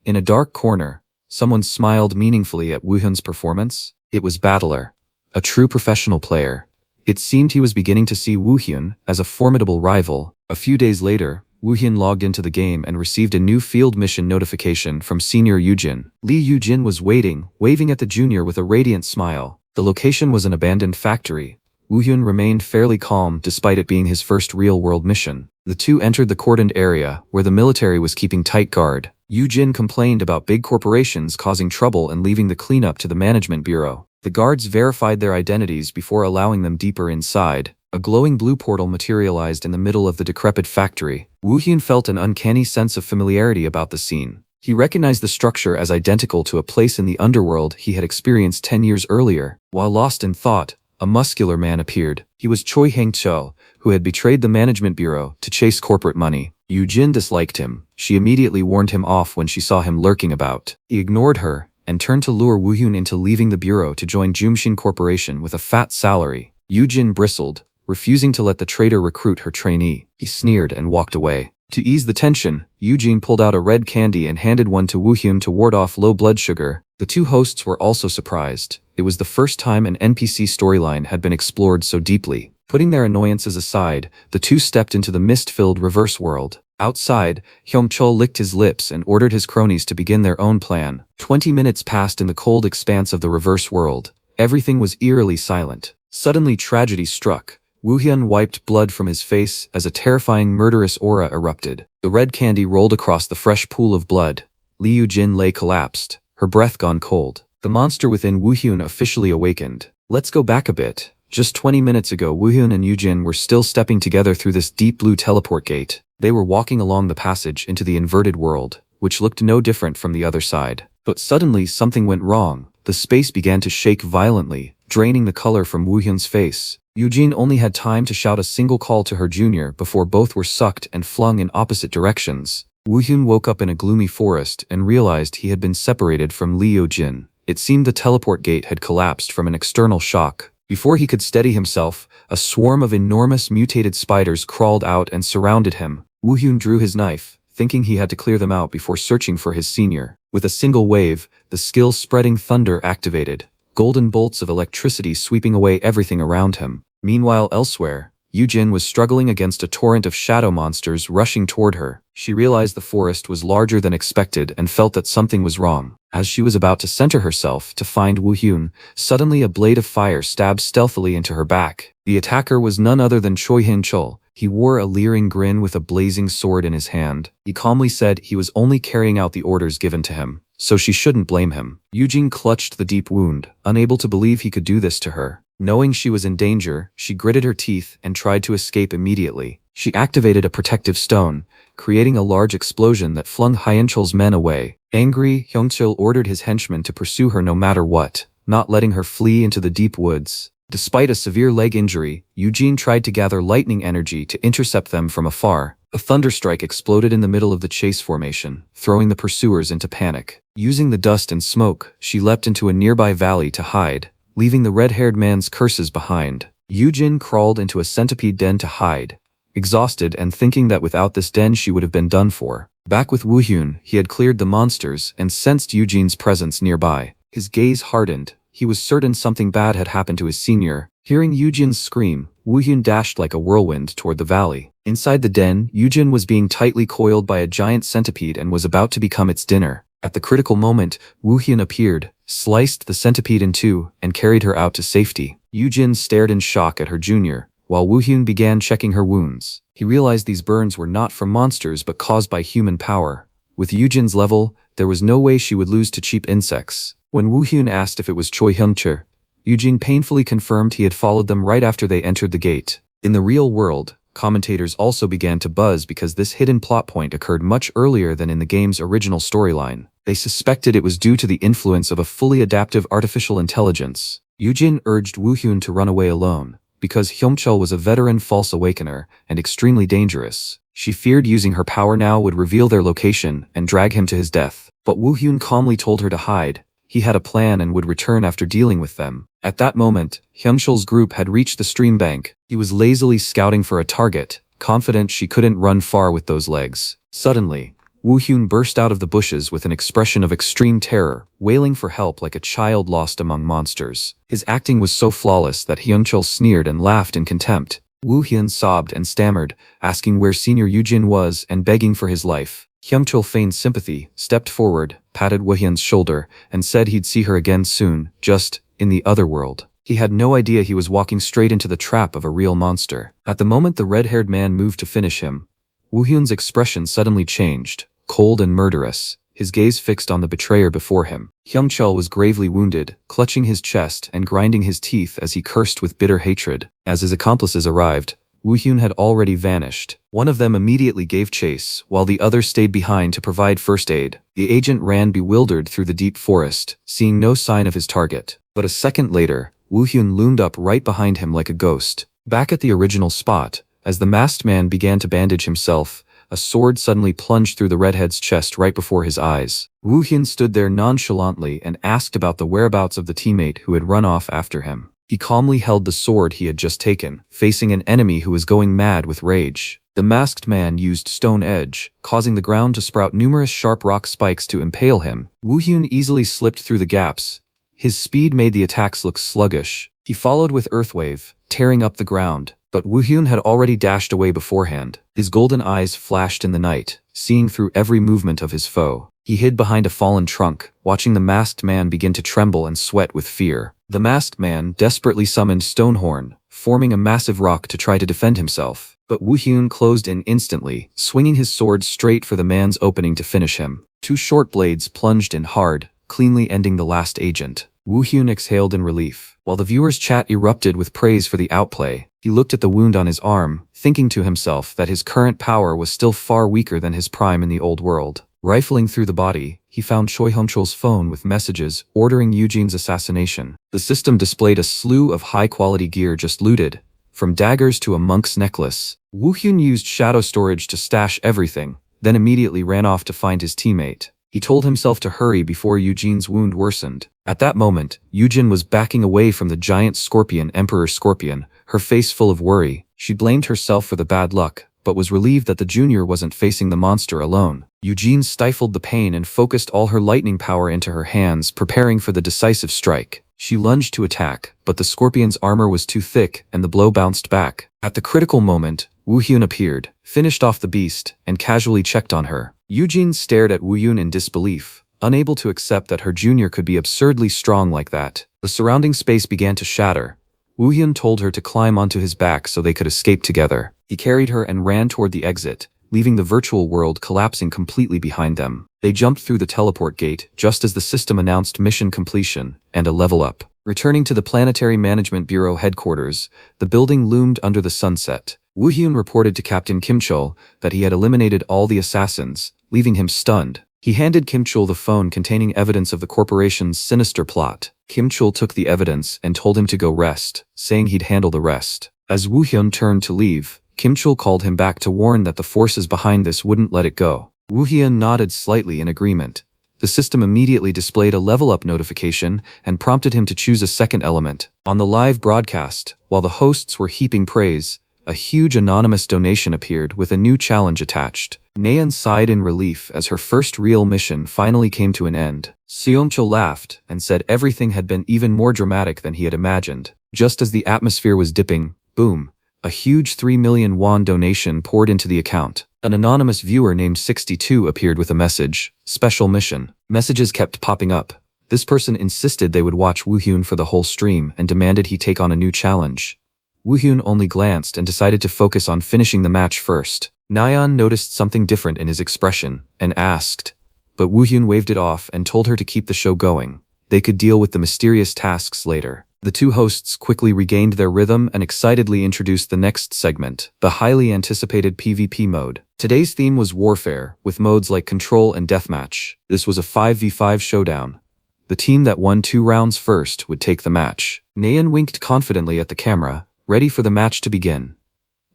In a dark corner, someone smiled meaningfully at Woo Hyun's performance. It was Battler, a true professional player. It seemed he was beginning to see Woo Hyun as a formidable rival. A few days later, Woo Hyun logged into the game and received a new field mission notification from Senior Yoojin. Lee Yoojin was waiting, waving at the junior with a radiant smile. The location was an abandoned factory. Woo Hyun remained fairly calm despite it being his first real-world mission. The two entered the cordoned area, where the military was keeping tight guard. Yoojin complained about big corporations causing trouble and leaving the cleanup to the management bureau. The guards verified their identities before allowing them deeper inside. A glowing blue portal materialized in the middle of the decrepit factory. Woo Hyun felt an uncanny sense of familiarity about the scene. He recognized the structure as identical to a place in the underworld he had experienced 10 years earlier. While lost in thought, a muscular man appeared. He was Choi Hang-cho, who had betrayed the management bureau to chase corporate money. Yoojin disliked him. She immediately warned him off when she saw him lurking about. He ignored her and turned to lure Woo Hyun into leaving the bureau to join Jumshin Corporation with a fat salary. Yoojin bristled, refusing to let the traitor recruit her trainee. He sneered and walked away. To ease the tension, Yoojin pulled out a red candy and handed one to Woo Hyun to ward off low blood sugar. The two hosts were also surprised. It was the first time an NPC storyline had been explored so deeply. Putting their annoyances aside, the two stepped into the mist-filled reverse world. Outside, Hyung-chul licked his lips and ordered his cronies to begin their own plan. 20 minutes passed in the cold expanse of the reverse world. Everything was eerily silent. Suddenly tragedy struck. Woo Hyun wiped blood from his face as a terrifying murderous aura erupted. The red candy rolled across the fresh pool of blood. Lee Yoo-jin lay collapsed, her breath gone cold. The monster within Woo Hyun officially awakened. Let's go back a bit. Just 20 minutes ago, Woo Hyun and Yoojin were still stepping together through this deep blue teleport gate. They were walking along the passage into the inverted world, which looked no different from the other side. But suddenly something went wrong. The space began to shake violently, draining the color from Woo Hyun's face. Yoojin only had time to shout a single call to her junior before both were sucked and flung in opposite directions. Woo Hyun woke up in a gloomy forest and realized he had been separated from Lee Yoojin. It seemed the teleport gate had collapsed from an external shock. Before he could steady himself, a swarm of enormous mutated spiders crawled out and surrounded him. Woo Hyun drew his knife, thinking he had to clear them out before searching for his senior. With a single wave, the skill-spreading thunder activated, golden bolts of electricity sweeping away everything around him. Meanwhile elsewhere, Yujin was struggling against a torrent of shadow monsters rushing toward her. She realized the forest was larger than expected and felt that something was wrong. As she was about to center herself to find Woohyun, suddenly a blade of fire stabbed stealthily into her back. The attacker was none other than Choi Hin-chul. He wore a leering grin with a blazing sword in his hand. He calmly said he was only carrying out the orders given to him, so she shouldn't blame him. Yujin clutched the deep wound, unable to believe he could do this to her. Knowing she was in danger, she gritted her teeth and tried to escape immediately. She activated a protective stone, creating a large explosion that flung Hyunchul's men away. Angry, Hyunchul ordered his henchmen to pursue her no matter what, not letting her flee into the deep woods. Despite a severe leg injury, Eugene tried to gather lightning energy to intercept them from afar. A thunderstrike exploded in the middle of the chase formation, throwing the pursuers into panic. Using the dust and smoke, she leapt into a nearby valley to hide, leaving the red-haired man's curses behind. Eugene crawled into a centipede den to hide, exhausted and thinking that without this den she would have been done for. Back with Woohyun, he had cleared the monsters and sensed Eugene's presence nearby. His gaze hardened. He was certain something bad had happened to his senior. Hearing Eugene's scream, Woohyun dashed like a whirlwind toward the valley. Inside the den, Eugene was being tightly coiled by a giant centipede and was about to become its dinner. At the critical moment, Woohyun appeared, sliced the centipede in two, and carried her out to safety. Eugene stared in shock at her junior, while Woohyun began checking her wounds. He realized these burns were not from monsters but caused by human power. With Eugene's level, there was no way she would lose to cheap insects. When Woohyun asked if it was Choi Hyung-chul, Eugene painfully confirmed he had followed them right after they entered the gate. In the real world, commentators also began to buzz because this hidden plot point occurred much earlier than in the game's original storyline. They suspected it was due to the influence of a fully adaptive artificial intelligence. Eugene urged Woohyun to run away alone, because Hyung-chul was a veteran false awakener and extremely dangerous. She feared using her power now would reveal their location and drag him to his death. But Woohyun calmly told her to hide. He had a plan and would return after dealing with them. At that moment, Hyung-chul's group had reached the stream bank. He was lazily scouting for a target, confident she couldn't run far with those legs. Suddenly, Woohyun burst out of the bushes with an expression of extreme terror, wailing for help like a child lost among monsters. His acting was so flawless that Hyung-chul sneered and laughed in contempt. Woohyun sobbed and stammered, asking where Senior Eugene was and begging for his life. Hyung-chul feigned sympathy, stepped forward, patted Woohyun's shoulder, and said he'd see her again soon, just in the other world. He had no idea he was walking straight into the trap of a real monster. At the moment the red-haired man moved to finish him, Woohyun's expression suddenly changed, cold and murderous, his gaze fixed on the betrayer before him. Hyung-chul was gravely wounded, clutching his chest and grinding his teeth as he cursed with bitter hatred. As his accomplices arrived, Woohyun had already vanished. One of them immediately gave chase, while the other stayed behind to provide first aid. The agent ran bewildered through the deep forest, seeing no sign of his target. But a second later, Woohyun loomed up right behind him like a ghost. Back at the original spot, as the masked man began to bandage himself, a sword suddenly plunged through the redhead's chest right before his eyes. Woohyun stood there nonchalantly and asked about the whereabouts of the teammate who had run off after him. He calmly held the sword he had just taken, facing an enemy who was going mad with rage. The masked man used stone edge, causing the ground to sprout numerous sharp rock spikes to impale him. Woohyun easily slipped through the gaps. His speed made the attacks look sluggish. He followed with Earthwave, tearing up the ground, but Woohyun had already dashed away beforehand. His golden eyes flashed in the night, seeing through every movement of his foe. He hid behind a fallen trunk, watching the masked man begin to tremble and sweat with fear. The masked man desperately summoned Stonehorn, forming a massive rock to try to defend himself. But Woohyun closed in instantly, swinging his sword straight for the man's opening to finish him. Two short blades plunged in hard, cleanly ending the last agent. Woohyun exhaled in relief. While the viewers' chat erupted with praise for the outplay, he looked at the wound on his arm, thinking to himself that his current power was still far weaker than his prime in the old world. Rifling through the body, he found Choi Hyung-chul's phone with messages ordering Eugene's assassination. The system displayed a slew of high-quality gear just looted, from daggers to a monk's necklace. Woohyun used shadow storage to stash everything, then immediately ran off to find his teammate. He told himself to hurry before Eugene's wound worsened. At that moment, Eugene was backing away from the giant scorpion, Emperor Scorpion, her face full of worry. She blamed herself for the bad luck, but was relieved that the junior wasn't facing the monster alone. Eugene stifled the pain and focused all her lightning power into her hands, preparing for the decisive strike. She lunged to attack, but the scorpion's armor was too thick and the blow bounced back. At the critical moment, Woo Hyun appeared, finished off the beast, and casually checked on her. Eugene stared at Woo Hyun in disbelief, unable to accept that her junior could be absurdly strong like that. The surrounding space began to shatter. Woo Hyun told her to climb onto his back so they could escape together. He carried her and ran toward the exit, leaving the virtual world collapsing completely behind them. They jumped through the teleport gate just as the system announced mission completion and a level up. Returning to the Planetary Management Bureau headquarters, the building loomed under the sunset. Woo Hyun reported to Captain Kim Chul that he had eliminated all the assassins, leaving him stunned. He handed Kim Chul the phone containing evidence of the corporation's sinister plot. Kim Chul took the evidence and told him to go rest, saying he'd handle the rest. As Woo Hyun turned to leave, Kim Chul called him back to warn that the forces behind this wouldn't let it go. Woo Hyun nodded slightly in agreement. The system immediately displayed a level-up notification and prompted him to choose a second element. On the live broadcast, while the hosts were heaping praise, a huge anonymous donation appeared with a new challenge attached. Nayeon sighed in relief as her first real mission finally came to an end. Seong-chul laughed and said everything had been even more dramatic than he had imagined. Just as the atmosphere was dipping, boom, a huge 3 million won donation poured into the account. An anonymous viewer named 62 appeared with a message, "Special mission." Messages kept popping up. This person insisted they would watch Woo Hyun for the whole stream and demanded he take on a new challenge. Woo Hyun only glanced and decided to focus on finishing the match first. Nayeon noticed something different in his expression and asked, but Woo Hyun waved it off and told her to keep the show going. They could deal with the mysterious tasks later. The two hosts quickly regained their rhythm and excitedly introduced the next segment, the highly anticipated PvP mode. Today's theme was warfare, with modes like control and deathmatch. This was a 5v5 showdown. The team that won 2 rounds first would take the match. Nayeon winked confidently at the camera, ready for the match to begin.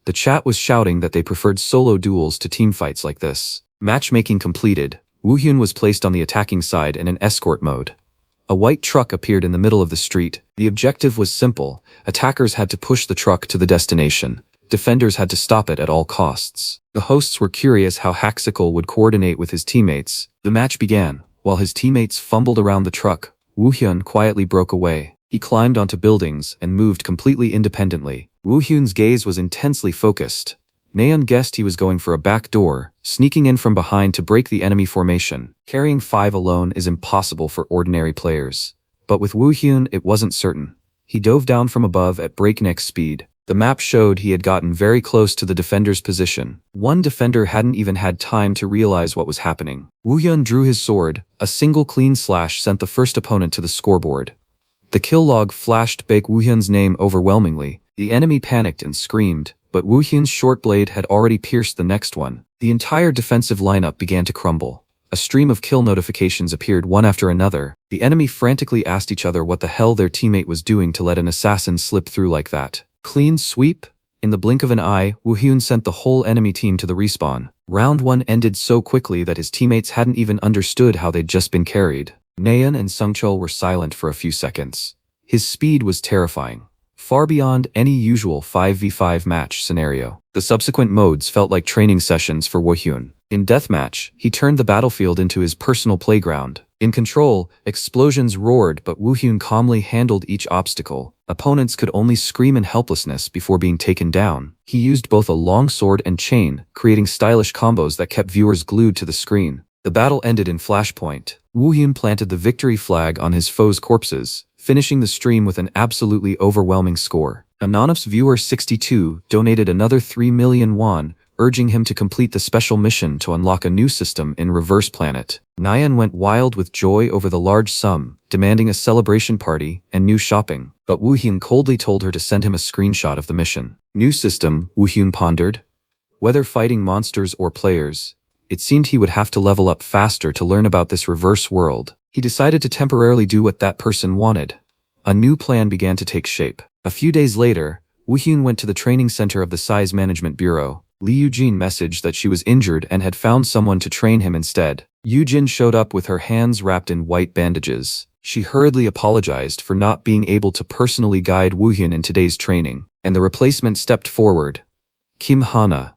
The chat was shouting that they preferred solo duels to teamfights like this. Matchmaking completed, Woo Hyun was placed on the attacking side in an escort mode. A white truck appeared in the middle of the street. The objective was simple. Attackers had to push the truck to the destination. Defenders had to stop it at all costs. The hosts were curious how Haxical would coordinate with his teammates. The match began. While his teammates fumbled around the truck, Woo Hyun quietly broke away. He climbed onto buildings and moved completely independently. Woo Hyun's gaze was intensely focused. Nayeon guessed he was going for a back door, sneaking in from behind to break the enemy formation. Carrying 5 alone is impossible for ordinary players. But with Woo Hyun, it wasn't certain. He dove down from above at breakneck speed. The map showed he had gotten very close to the defender's position. One defender hadn't even had time to realize what was happening. Woo Hyun drew his sword. A single clean slash sent the first opponent to the scoreboard. The kill log flashed Baek Woo Hyun's name overwhelmingly. The enemy panicked and screamed, but Woo Hyun's short blade had already pierced the next one. The entire defensive lineup began to crumble. A stream of kill notifications appeared one after another. The enemy frantically asked each other what the hell their teammate was doing to let an assassin slip through like that. Clean sweep? In the blink of an eye, Woo Hyun sent the whole enemy team to the respawn. Round 1 ended so quickly that his teammates hadn't even understood how they'd just been carried. Nayeon and Seong-chul were silent for a few seconds. His speed was terrifying, far beyond any usual 5v5 match scenario. The subsequent modes felt like training sessions for Woo Hyun. In deathmatch, he turned the battlefield into his personal playground. In control, explosions roared, but Woo Hyun calmly handled each obstacle. Opponents could only scream in helplessness before being taken down. He used both a long sword and chain, creating stylish combos that kept viewers glued to the screen. The battle ended in flashpoint. Woo Hyun planted the victory flag on his foes' corpses, finishing the stream with an absolutely overwhelming score. Anonymous viewer 62 donated another 3 million won, urging him to complete the special mission to unlock a new system in Reverse Planet. Nayeon went wild with joy over the large sum, demanding a celebration party and new shopping, but Woo Hyun coldly told her to send him a screenshot of the mission. New system, Woo Hyun pondered. Whether fighting monsters or players, it seemed he would have to level up faster to learn about this reverse world. He decided to temporarily do what that person wanted. A new plan began to take shape. A few days later, Woo Hyun went to the training center of the Size Management Bureau. Lee Eugene messaged that she was injured and had found someone to train him instead. Eugene showed up with her hands wrapped in white bandages. She hurriedly apologized for not being able to personally guide Woo Hyun in today's training, and the replacement stepped forward. Kim Hana,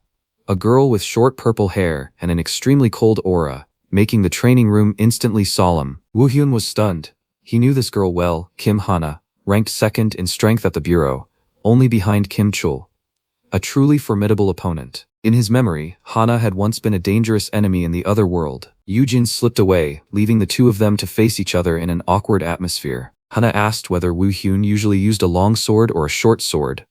a girl with short purple hair and an extremely cold aura, making the training room instantly solemn. Woo Hyun was stunned. He knew this girl well, Kim Hana, ranked second in strength at the bureau, only behind Kim Chul, a truly formidable opponent. In his memory, Hana had once been a dangerous enemy in the other world. Yujin slipped away, leaving the two of them to face each other in an awkward atmosphere. Hana asked whether Woo Hyun usually used a long sword or a short sword.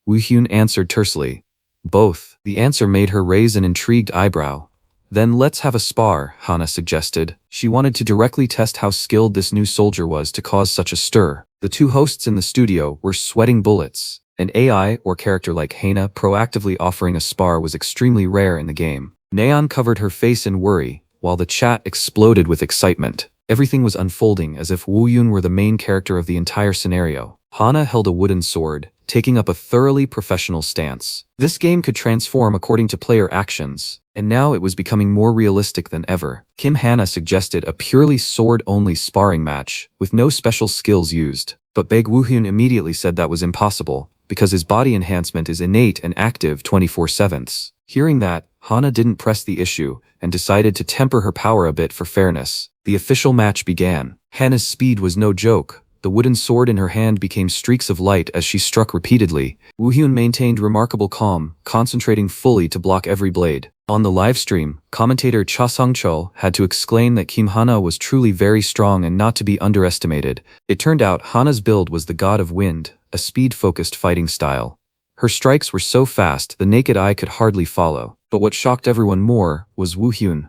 Woo Hyun answered tersely, "Both." The answer made her raise an intrigued eyebrow. "Then let's have a spar," Hana suggested. She wanted to directly test how skilled this new soldier was to cause such a stir. The two hosts in the studio were sweating bullets. An AI or character like Hana proactively offering a spar was extremely rare in the game. Neon covered her face in worry, while the chat exploded with excitement. Everything was unfolding as if Woo Hyun were the main character of the entire scenario. Hana held a wooden sword, taking up a thoroughly professional stance. This game could transform according to player actions, and now it was becoming more realistic than ever. Kim Hana suggested a purely sword-only sparring match, with no special skills used. But Baek Woo Hyun immediately said that was impossible, because his body enhancement is innate and active 24/7. Hearing that, Hana didn't press the issue, and decided to temper her power a bit for fairness. The official match began. Hana's speed was no joke. The wooden sword in her hand became streaks of light as she struck repeatedly. Woo Hyun maintained remarkable calm, concentrating fully to block every blade. On the livestream, commentator Cha Sung-chul had to exclaim that Kim Hana was truly very strong and not to be underestimated. It turned out Hana's build was the God of Wind, a speed-focused fighting style. Her strikes were so fast the naked eye could hardly follow. But what shocked everyone more was Woo Hyun.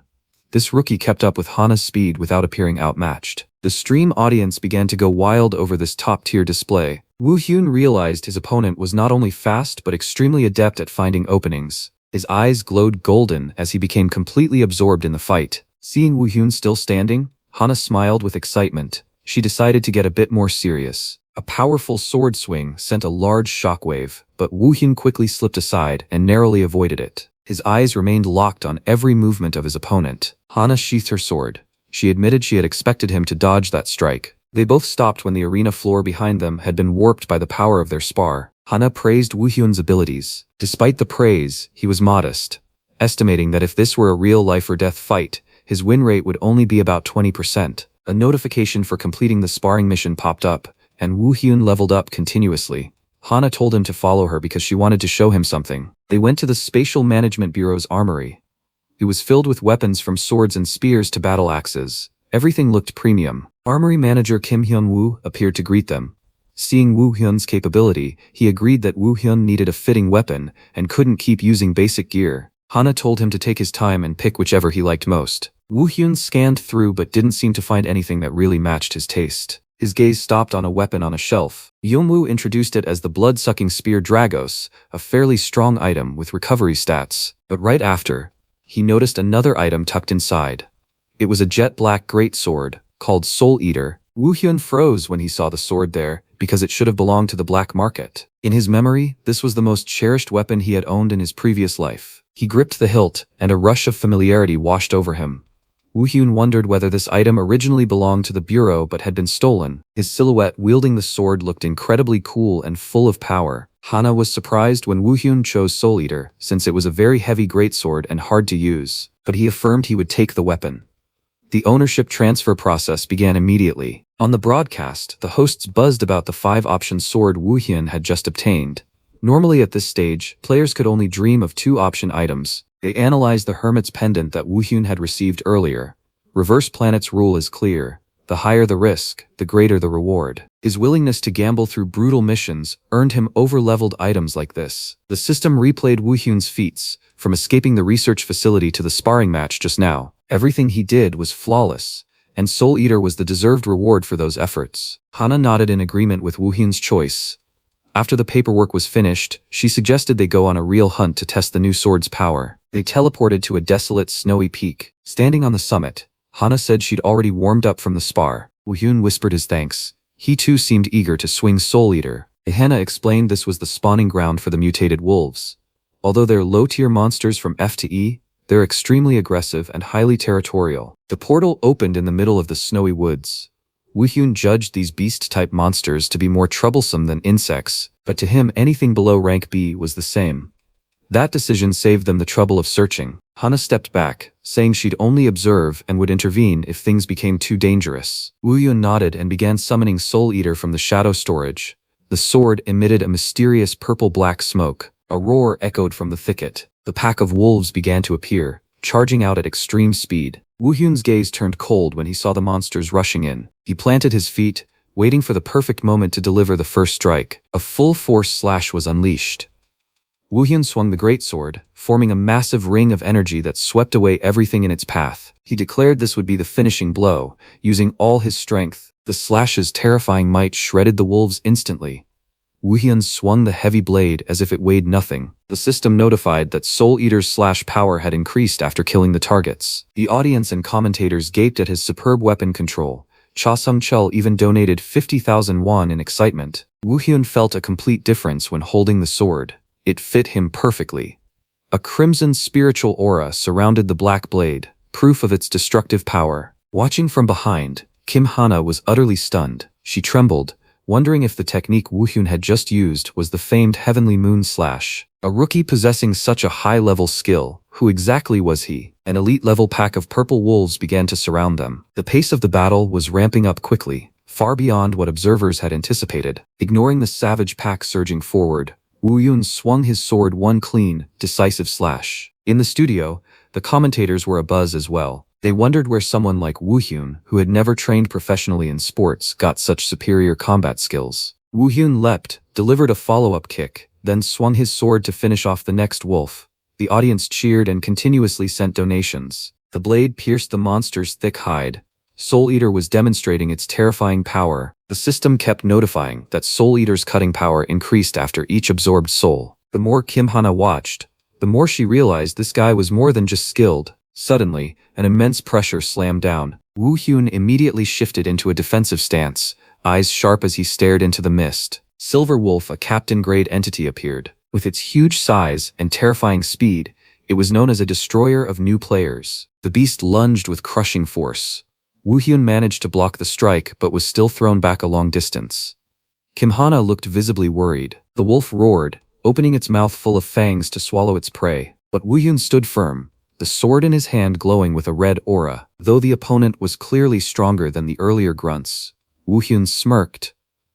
This rookie kept up with Hana's speed without appearing outmatched. The stream audience began to go wild over this top-tier display. Woo Hyun realized his opponent was not only fast but extremely adept at finding openings. His eyes glowed golden as he became completely absorbed in the fight. Seeing Woo Hyun still standing, Hana smiled with excitement. She decided to get a bit more serious. A powerful sword swing sent a large shockwave, but Woo Hyun quickly slipped aside and narrowly avoided it. His eyes remained locked on every movement of his opponent. Hana sheathed her sword. She admitted she had expected him to dodge that strike. They both stopped when the arena floor behind them had been warped by the power of their spar. Hana praised Woo Hyun's abilities. Despite the praise, he was modest, estimating that if this were a real life-or-death fight, his win rate would only be about 20%. A notification for completing the sparring mission popped up, and Woo Hyun leveled up continuously. Hana told him to follow her because she wanted to show him something. They went to the Spatial Management Bureau's armory. It was filled with weapons from swords and spears to battle axes. Everything looked premium. Armory manager Kim Hyun-woo appeared to greet them. Seeing Woo Hyun's capability, he agreed that Woo Hyun needed a fitting weapon and couldn't keep using basic gear. Hana told him to take his time and pick whichever he liked most. Woo Hyun scanned through but didn't seem to find anything that really matched his taste. His gaze stopped on a weapon on a shelf. Yeonwoo introduced it as the blood-sucking spear Dragos, a fairly strong item with recovery stats. But right after, he noticed another item tucked inside. It was a jet-black greatsword, called Soul Eater. Woo Hyun froze when he saw the sword there, because it should have belonged to the black market. In his memory, this was the most cherished weapon he had owned in his previous life. He gripped the hilt, and a rush of familiarity washed over him. Woo Hyun wondered whether this item originally belonged to the bureau but had been stolen. His silhouette wielding the sword looked incredibly cool and full of power. Hana was surprised when Woo Hyun chose Soul Eater, since it was a very heavy greatsword and hard to use, but he affirmed he would take the weapon. The ownership transfer process began immediately. On the broadcast, the hosts buzzed about the 5-option sword Woo Hyun had just obtained. Normally at this stage, players could only dream of 2-option items. They analyzed the Hermit's pendant that Woo Hyun had received earlier. Reverse Planet's rule is clear. The higher the risk, the greater the reward. His willingness to gamble through brutal missions earned him over-leveled items like this. The system replayed Woo Hyun's feats, from escaping the research facility to the sparring match just now. Everything he did was flawless, and Soul Eater was the deserved reward for those efforts. Hana nodded in agreement with Woo Hyun's choice. After the paperwork was finished, she suggested they go on a real hunt to test the new sword's power. They teleported to a desolate, snowy peak. Standing on the summit, Hana said she'd already warmed up from the spar. Woo Hyun whispered his thanks. He too seemed eager to swing Soul Eater. Hana explained this was the spawning ground for the mutated wolves. Although they're low-tier monsters from F to E, they're extremely aggressive and highly territorial. The portal opened in the middle of the snowy woods. Woo Hyun judged these beast-type monsters to be more troublesome than insects, but to him anything below rank B was the same. That decision saved them the trouble of searching. Hana stepped back, saying she'd only observe and would intervene if things became too dangerous. Wu Yun nodded and began summoning Soul Eater from the shadow storage. The sword emitted a mysterious purple-black smoke. A roar echoed from the thicket. The pack of wolves began to appear, charging out at extreme speed. Wu Yun's gaze turned cold when he saw the monsters rushing in. He planted his feet, waiting for the perfect moment to deliver the first strike. A full-force slash was unleashed. Wu Yun swung the greatsword, forming a massive ring of energy that swept away everything in its path. He declared this would be the finishing blow, using all his strength. The slash's terrifying might shredded the wolves instantly. Wu Yun swung the heavy blade as if it weighed nothing. The system notified that Soul Eater's slash power had increased after killing the targets. The audience and commentators gaped at his superb weapon control. Cha Sung-chul even donated 50,000 won in excitement. Wu Yun felt a complete difference when holding the sword. It fit him perfectly. A crimson spiritual aura surrounded the black blade, proof of its destructive power. Watching from behind, Kim Hana was utterly stunned. She trembled, wondering if the technique Wu Yun had just used was the famed Heavenly Moon Slash. A rookie possessing such a high-level skill, who exactly was he? An elite-level pack of purple wolves began to surround them. The pace of the battle was ramping up quickly, far beyond what observers had anticipated. Ignoring the savage pack surging forward, Wu Yun swung his sword one clean, decisive slash. In the studio, the commentators were abuzz as well. They wondered where someone like Wu Yun, who had never trained professionally in sports, got such superior combat skills. Wu Yun leapt, delivered a follow-up kick, then swung his sword to finish off the next wolf. The audience cheered and continuously sent donations. The blade pierced the monster's thick hide. Soul Eater was demonstrating its terrifying power. The system kept notifying that Soul Eater's cutting power increased after each absorbed soul. The more Kim Hana watched, the more she realized this guy was more than just skilled. Suddenly, an immense pressure slammed down. Wu Yun immediately shifted into a defensive stance, eyes sharp as he stared into the mist. Silver Wolf, a captain-grade entity, appeared. With its huge size and terrifying speed, it was known as a destroyer of new players. The beast lunged with crushing force. Wu Yun managed to block the strike but was still thrown back a long distance. Kim Hana looked visibly worried. The wolf roared, opening its mouth full of fangs to swallow its prey. But Wu Yun stood firm, the sword in his hand glowing with a red aura. Though the opponent was clearly stronger than the earlier grunts, Wu Yun smirked.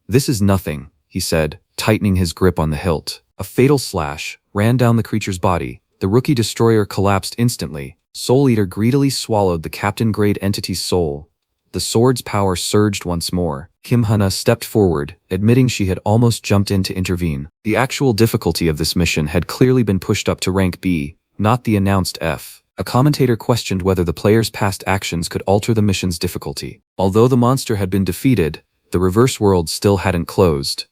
"This is nothing," he said, tightening his grip on the hilt. A fatal slash ran down the creature's body. The rookie destroyer collapsed instantly. Soul Eater greedily swallowed the captain-grade entity's soul. The sword's power surged once more. Kim Hana stepped forward, admitting she had almost jumped in to intervene. The actual difficulty of this mission had clearly been pushed up to rank B, not the announced F. A commentator questioned whether the player's past actions could alter the mission's difficulty. Although the monster had been defeated, the reverse world still hadn't closed.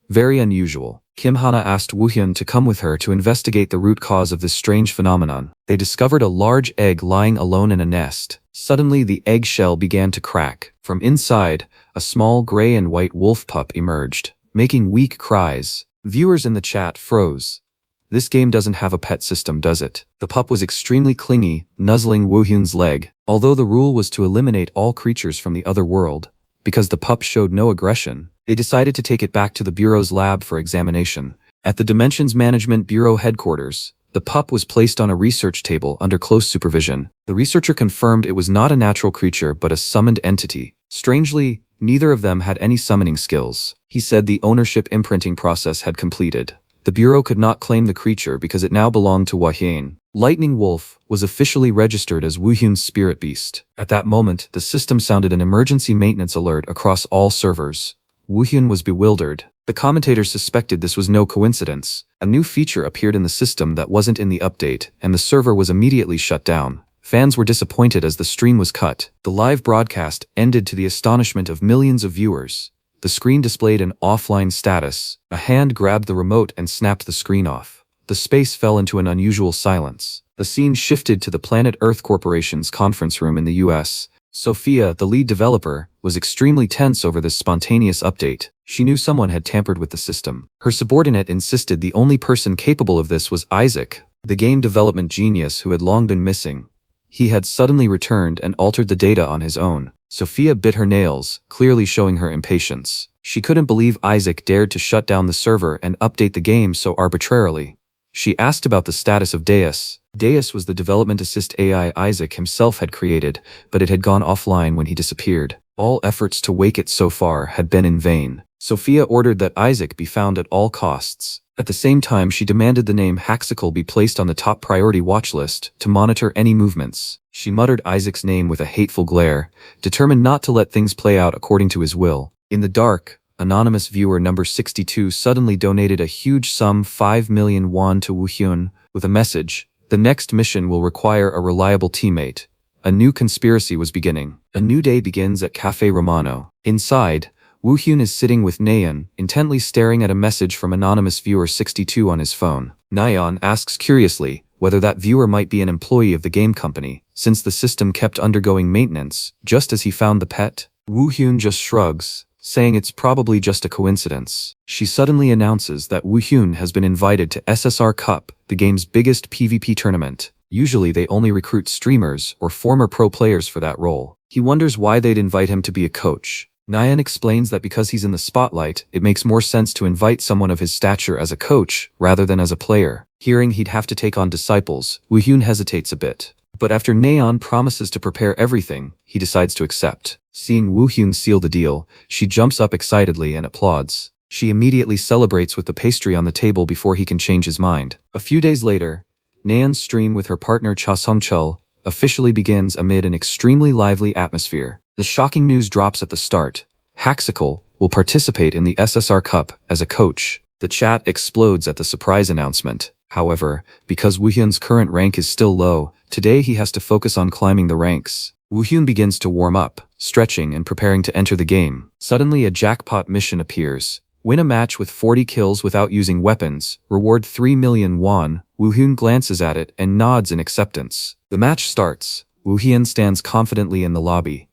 Very unusual. Kim Hana asked Wu Yun to come with her to investigate the root cause of this strange phenomenon. They discovered a large egg lying alone in a nest. Suddenly the eggshell began to crack. From inside, a small gray and white wolf pup emerged, making weak cries. Viewers in the chat froze. This game doesn't have a pet system, does it? The pup was extremely clingy, nuzzling Wu Yun's leg. Although the rule was to eliminate all creatures from the other world, because the pup showed no aggression, they decided to take it back to the Bureau's lab for examination. At the Dimensions Management Bureau headquarters, the pup was placed on a research table under close supervision. The researcher confirmed it was not a natural creature but a summoned entity. Strangely, neither of them had any summoning skills. He said the ownership imprinting process had completed. The Bureau could not claim the creature because it now belonged to Wu Yun. Lightning Wolf was officially registered as Wu Yun's spirit beast. At that moment, the system sounded an emergency maintenance alert across all servers. Wu Yun was bewildered. The commentators suspected this was no coincidence. A new feature appeared in the system that wasn't in the update, and the server was immediately shut down. Fans were disappointed as the stream was cut. The live broadcast ended to the astonishment of millions of viewers. The screen displayed an offline status. A hand grabbed the remote and snapped the screen off. The space fell into an unusual silence. The scene shifted to the Planet Earth Corporation's conference room in the US. Sophia, the lead developer, was extremely tense over this spontaneous update. She knew someone had tampered with the system. Her subordinate insisted the only person capable of this was Isaac, the game development genius who had long been missing. He had suddenly returned and altered the data on his own. Sophia bit her nails, clearly showing her impatience. She couldn't believe Isaac dared to shut down the server and update the game so arbitrarily. She asked about the status of Deus. Deus was the development assist AI Isaac himself had created, but it had gone offline when he disappeared. All efforts to wake it so far had been in vain. Sophia ordered that Isaac be found at all costs. At the same time, she demanded the name Haxical be placed on the top priority watch list to monitor any movements. She muttered Isaac's name with a hateful glare, determined not to let things play out according to his will. In the dark, anonymous viewer number 62 suddenly donated a huge sum 5 million won to Woohyun with a message: "The next mission will require a reliable teammate." A new conspiracy was beginning. A new day begins at Cafe Romano. Inside, Woohyun is sitting with Nayeon, intently staring at a message from anonymous viewer 62 on his phone. Nayeon asks curiously whether that viewer might be an employee of the game company, since the system kept undergoing maintenance just as he found the pet. Woohyun just shrugs, saying it's probably just a coincidence. She suddenly announces that Woohyun has been invited to SSR Cup, the game's biggest PvP tournament. Usually they only recruit streamers or former pro players for that role. He wonders why they'd invite him to be a coach. Nayeon explains that because he's in the spotlight, it makes more sense to invite someone of his stature as a coach rather than as a player. Hearing he'd have to take on disciples, Woohyun hesitates a bit. But after Nayeon promises to prepare everything, he decides to accept. Seeing Woohyun seal the deal, she jumps up excitedly and applauds. She immediately celebrates with the pastry on the table before he can change his mind. A few days later, Nayeon's stream with her partner Cha Sung-chul officially begins amid an extremely lively atmosphere. The shocking news drops at the start. Haxical will participate in the SSR Cup as a coach. The chat explodes at the surprise announcement. However, because Woohyun's current rank is still low, today he has to focus on climbing the ranks. Woohyun begins to warm up, stretching and preparing to enter the game. Suddenly a jackpot mission appears. Win a match with 40 kills without using weapons, reward 3 million won. Woohyun glances at it and nods in acceptance. The match starts. Woohyun stands confidently in the lobby.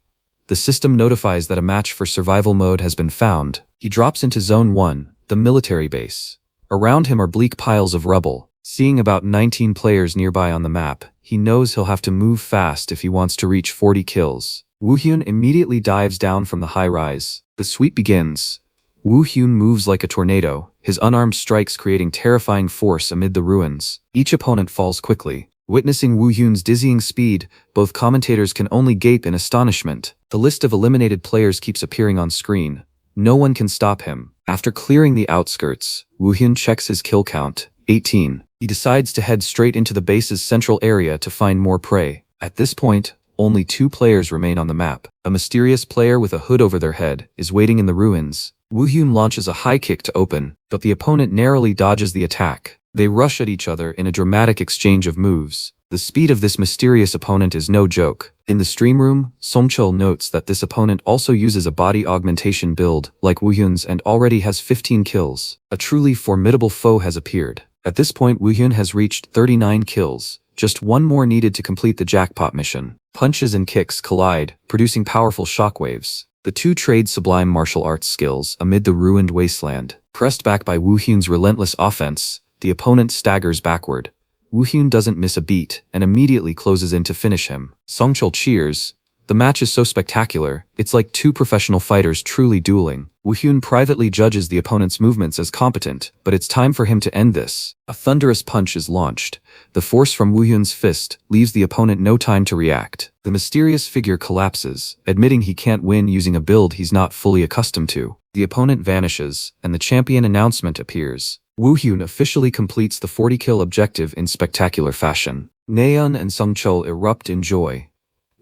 The system notifies that a match for survival mode has been found. He drops into Zone 1, the military base. Around him are bleak piles of rubble. Seeing about 19 players nearby on the map, he knows he'll have to move fast if he wants to reach 40 kills. Woohyun immediately dives down from the high rise. The sweep begins. Woohyun moves like a tornado, his unarmed strikes creating terrifying force amid the ruins. Each opponent falls quickly. Witnessing Woohyun's dizzying speed, both commentators can only gape in astonishment. The list of eliminated players keeps appearing on screen. No one can stop him. After clearing the outskirts, Woohyun checks his kill count, 18. He decides to head straight into the base's central area to find more prey. At this point, only 2 players remain on the map. A mysterious player with a hood over their head is waiting in the ruins. Woohyun launches a high kick to open, but the opponent narrowly dodges the attack. They rush at each other in a dramatic exchange of moves. The speed of this mysterious opponent is no joke. In the stream room, Song-chul notes that this opponent also uses a body augmentation build, like Woohyun's, and already has 15 kills. A truly formidable foe has appeared. At this point, Woohyun has reached 39 kills. Just one more needed to complete the jackpot mission. Punches and kicks collide, producing powerful shockwaves. The two trade sublime martial arts skills amid the ruined wasteland. Pressed back by Woohyun's relentless offense, the opponent staggers backward. Woohyun doesn't miss a beat and immediately closes in to finish him. Song-chul cheers. The match is so spectacular, it's like 2 professional fighters truly dueling. Woohyun privately judges the opponent's movements as competent, but it's time for him to end this. A thunderous punch is launched. The force from Woohyun's fist leaves the opponent no time to react. The mysterious figure collapses, admitting he can't win using a build he's not fully accustomed to. The opponent vanishes, and the champion announcement appears. Woohyun officially completes the 40-kill objective in spectacular fashion. Nayeon and Song-chul erupt in joy.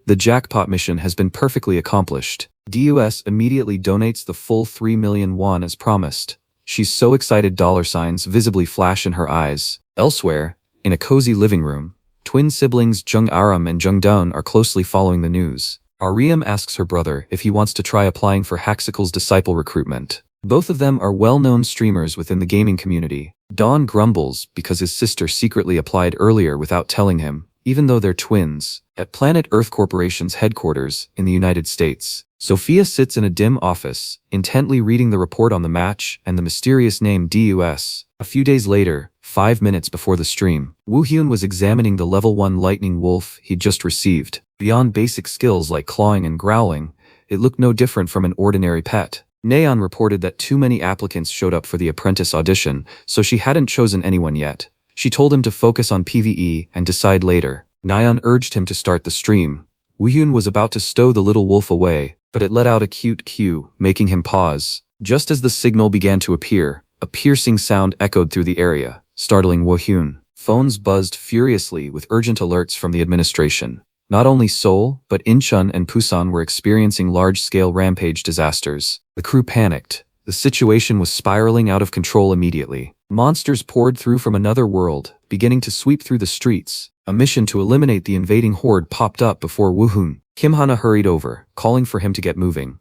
The jackpot mission has been perfectly accomplished. DUS immediately donates the full 3 million won as promised. She's so excited $signs visibly flash in her eyes. Elsewhere, in a cozy living room, twin siblings Jung Aram and Jung Dun are closely following the news. Aram asks her brother if he wants to try applying for Haxical's disciple recruitment. Both of them are well-known streamers within the gaming community. Dawn grumbles because his sister secretly applied earlier without telling him, even though they're twins, at Planet Earth Corporation's headquarters in the United States. Sophia sits in a dim office, intently reading the report on the match and the mysterious name DUS. A few days later, 5 minutes before the stream, Woohyun was examining the level 1 lightning wolf he'd just received. Beyond basic skills like clawing and growling, it looked no different from an ordinary pet. Nayeon reported that too many applicants showed up for the apprentice audition, so she hadn't chosen anyone yet. She told him to focus on PvE and decide later. Nyan urged him to start the stream. Woohyun was about to stow the little wolf away, but it let out a cute cue, making him pause. Just as the signal began to appear, a piercing sound echoed through the area, startling Woohyun. Phones buzzed furiously with urgent alerts from the administration. Not only Seoul, but Incheon and Busan were experiencing large-scale rampage disasters. The crew panicked. The situation was spiraling out of control immediately. Monsters poured through from another world, beginning to sweep through the streets. A mission to eliminate the invading horde popped up before Woohyun. Kim Hana hurried over, calling for him to get moving.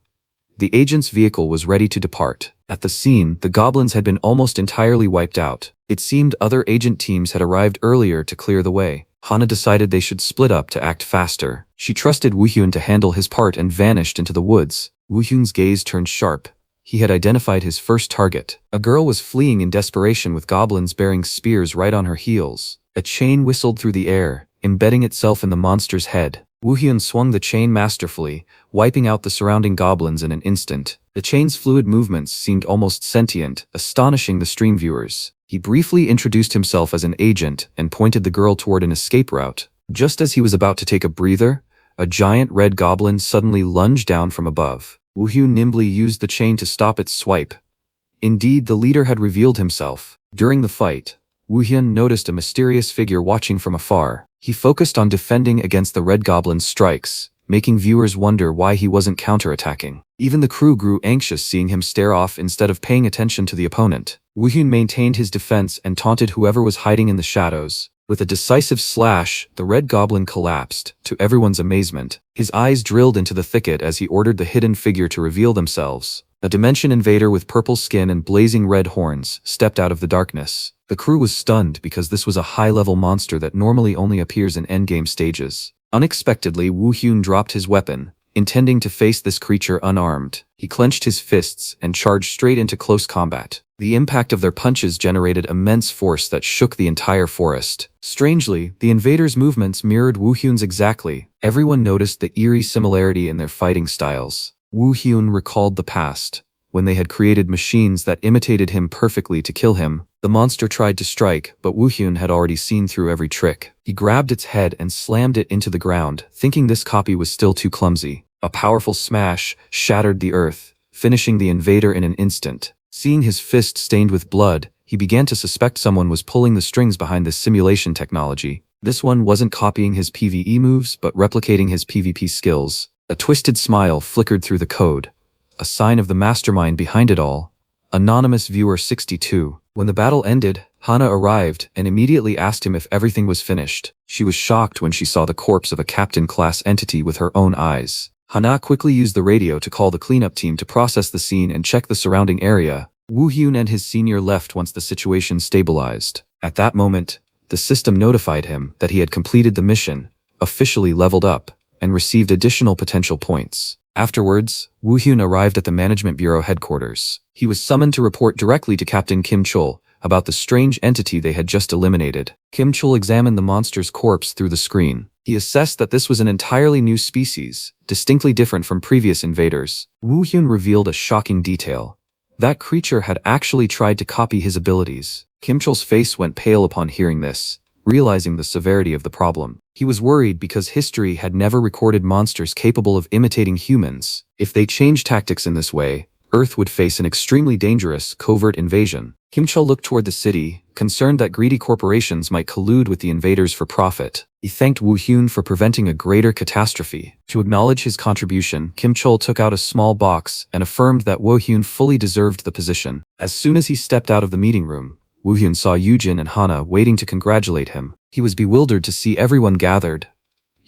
The agent's vehicle was ready to depart. At the scene, the goblins had been almost entirely wiped out. It seemed other agent teams had arrived earlier to clear the way. Hana decided they should split up to act faster. She trusted Woohyun to handle his part and vanished into the woods. Woohyun's gaze turned sharp. He had identified his first target. A girl was fleeing in desperation with goblins bearing spears right on her heels. A chain whistled through the air, embedding itself in the monster's head. Woohyun swung the chain masterfully, wiping out the surrounding goblins in an instant. The chain's fluid movements seemed almost sentient, astonishing the stream viewers. He briefly introduced himself as an agent and pointed the girl toward an escape route. Just as he was about to take a breather, a giant red goblin suddenly lunged down from above. Woohyun nimbly used the chain to stop its swipe. Indeed, the leader had revealed himself. During the fight, Woohyun noticed a mysterious figure watching from afar. He focused on defending against the red goblin's strikes, making viewers wonder why he wasn't counterattacking. Even the crew grew anxious seeing him stare off instead of paying attention to the opponent. Woohyun maintained his defense and taunted whoever was hiding in the shadows. With a decisive slash, the red goblin collapsed, to everyone's amazement. His eyes drilled into the thicket as he ordered the hidden figure to reveal themselves. A dimension invader with purple skin and blazing red horns stepped out of the darkness. The crew was stunned because this was a high-level monster that normally only appears in endgame stages. Unexpectedly, Woohyun dropped his weapon, intending to face this creature unarmed. He clenched his fists and charged straight into close combat. The impact of their punches generated immense force that shook the entire forest. Strangely, the invaders' movements mirrored Woohyun's exactly. Everyone noticed the eerie similarity in their fighting styles. Woohyun recalled the past, when they had created machines that imitated him perfectly to kill him. The monster tried to strike, but Woohyun had already seen through every trick. He grabbed its head and slammed it into the ground, thinking this copy was still too clumsy. A powerful smash shattered the earth, finishing the invader in an instant. Seeing his fist stained with blood, he began to suspect someone was pulling the strings behind this simulation technology. This one wasn't copying his PvE moves, but replicating his PvP skills. A twisted smile flickered through the code, a sign of the mastermind behind it all. Anonymous Viewer 62. When the battle ended, Hana arrived and immediately asked him if everything was finished. She was shocked when she saw the corpse of a captain-class entity with her own eyes. Hana quickly used the radio to call the cleanup team to process the scene and check the surrounding area. Woohyun and his senior left once the situation stabilized. At that moment, the system notified him that he had completed the mission, officially leveled up, and received additional potential points. Afterwards, Woohyun arrived at the Management Bureau headquarters. He was summoned to report directly to Captain Kim Chul about the strange entity they had just eliminated. Kim Chul examined the monster's corpse through the screen. He assessed that this was an entirely new species, distinctly different from previous invaders. Woohyun revealed a shocking detail. That creature had actually tried to copy his abilities. Kim Chul's face went pale upon hearing this, realizing the severity of the problem. He was worried because history had never recorded monsters capable of imitating humans. If they changed tactics in this way, Earth would face an extremely dangerous, covert invasion. Kim Chul looked toward the city, concerned that greedy corporations might collude with the invaders for profit. He thanked Woohyun for preventing a greater catastrophe. To acknowledge his contribution, Kim Chul took out a small box and affirmed that Woohyun fully deserved the position. As soon as he stepped out of the meeting room, Woohyun saw Eugene and Hana waiting to congratulate him. He was bewildered to see everyone gathered.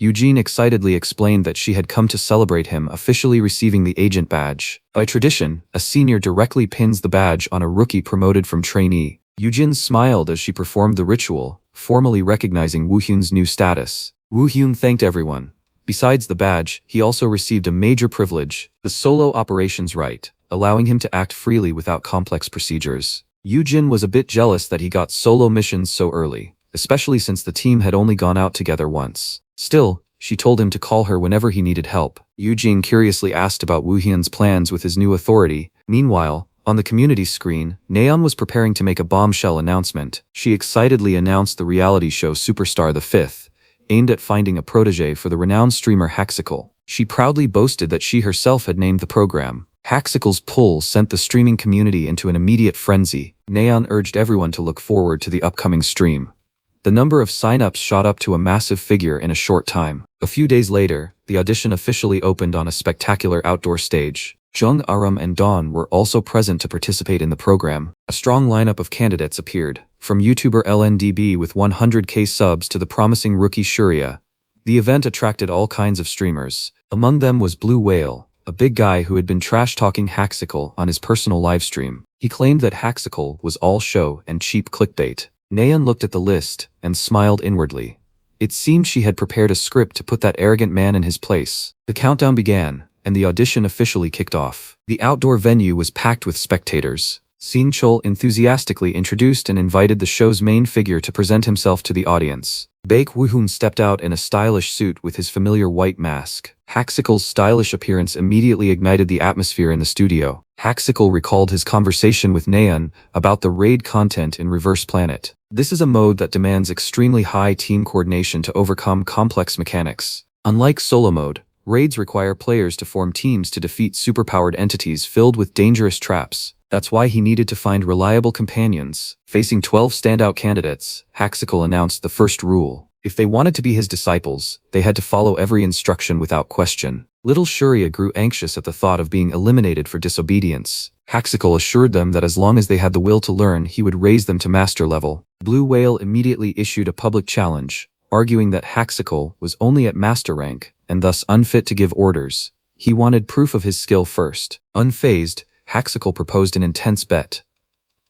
Eugene excitedly explained that she had come to celebrate him officially receiving the agent badge. By tradition, a senior directly pins the badge on a rookie promoted from trainee. Eugene smiled as she performed the ritual, formally recognizing Woohyun's new status. Woohyun thanked everyone. Besides the badge, he also received a major privilege, the solo operations right, allowing him to act freely without complex procedures. Eugene was a bit jealous that he got solo missions so early, especially since the team had only gone out together once. Still, she told him to call her whenever he needed help. Eugene curiously asked about Woohyun's plans with his new authority. Meanwhile, On the community screen, Nayeon was preparing to make a bombshell announcement. She excitedly announced the reality show Superstar the Fifth, aimed at finding a protege for the renowned streamer Haxical. She proudly boasted that she herself had named the program. Haxical's pull sent the streaming community into an immediate frenzy. Nayeon urged everyone to look forward to the upcoming stream. The number of sign-ups shot up to a massive figure in a short time. A few days later, the audition officially opened on a spectacular outdoor stage. Jung, Aram, and Dawn were also present to participate in the program. A strong lineup of candidates appeared, from YouTuber LNDB with 100k subs to the promising rookie Shuria. The event attracted all kinds of streamers. Among them was Blue Whale, a big guy who had been trash-talking Haxical on his personal livestream. He claimed that Haxical was all show and cheap clickbait. Nayeon looked at the list and smiled inwardly. It seemed she had prepared a script to put that arrogant man in his place. The countdown began, and the audition officially kicked off. The outdoor venue was packed with spectators. Sean Chol enthusiastically introduced and invited the show's main figure to present himself to the audience. Baek Woohoon stepped out in a stylish suit with his familiar white mask. Haxical's stylish appearance immediately ignited the atmosphere in the studio. Haxical recalled his conversation with Nayeon about the raid content in Reverse Planet. This is a mode that demands extremely high team coordination to overcome complex mechanics. Unlike solo mode, raids require players to form teams to defeat superpowered entities filled with dangerous traps. That's why he needed to find reliable companions. Facing 12 standout candidates, Haxical announced the first rule. If they wanted to be his disciples, they had to follow every instruction without question. Little Shuria grew anxious at the thought of being eliminated for disobedience. Haxical assured them that as long as they had the will to learn, he would raise them to master level. Blue Whale immediately issued a public challenge, arguing that Haxical was only at master rank, and thus unfit to give orders. He wanted proof of his skill first. Unfazed, Haxical proposed an intense bet.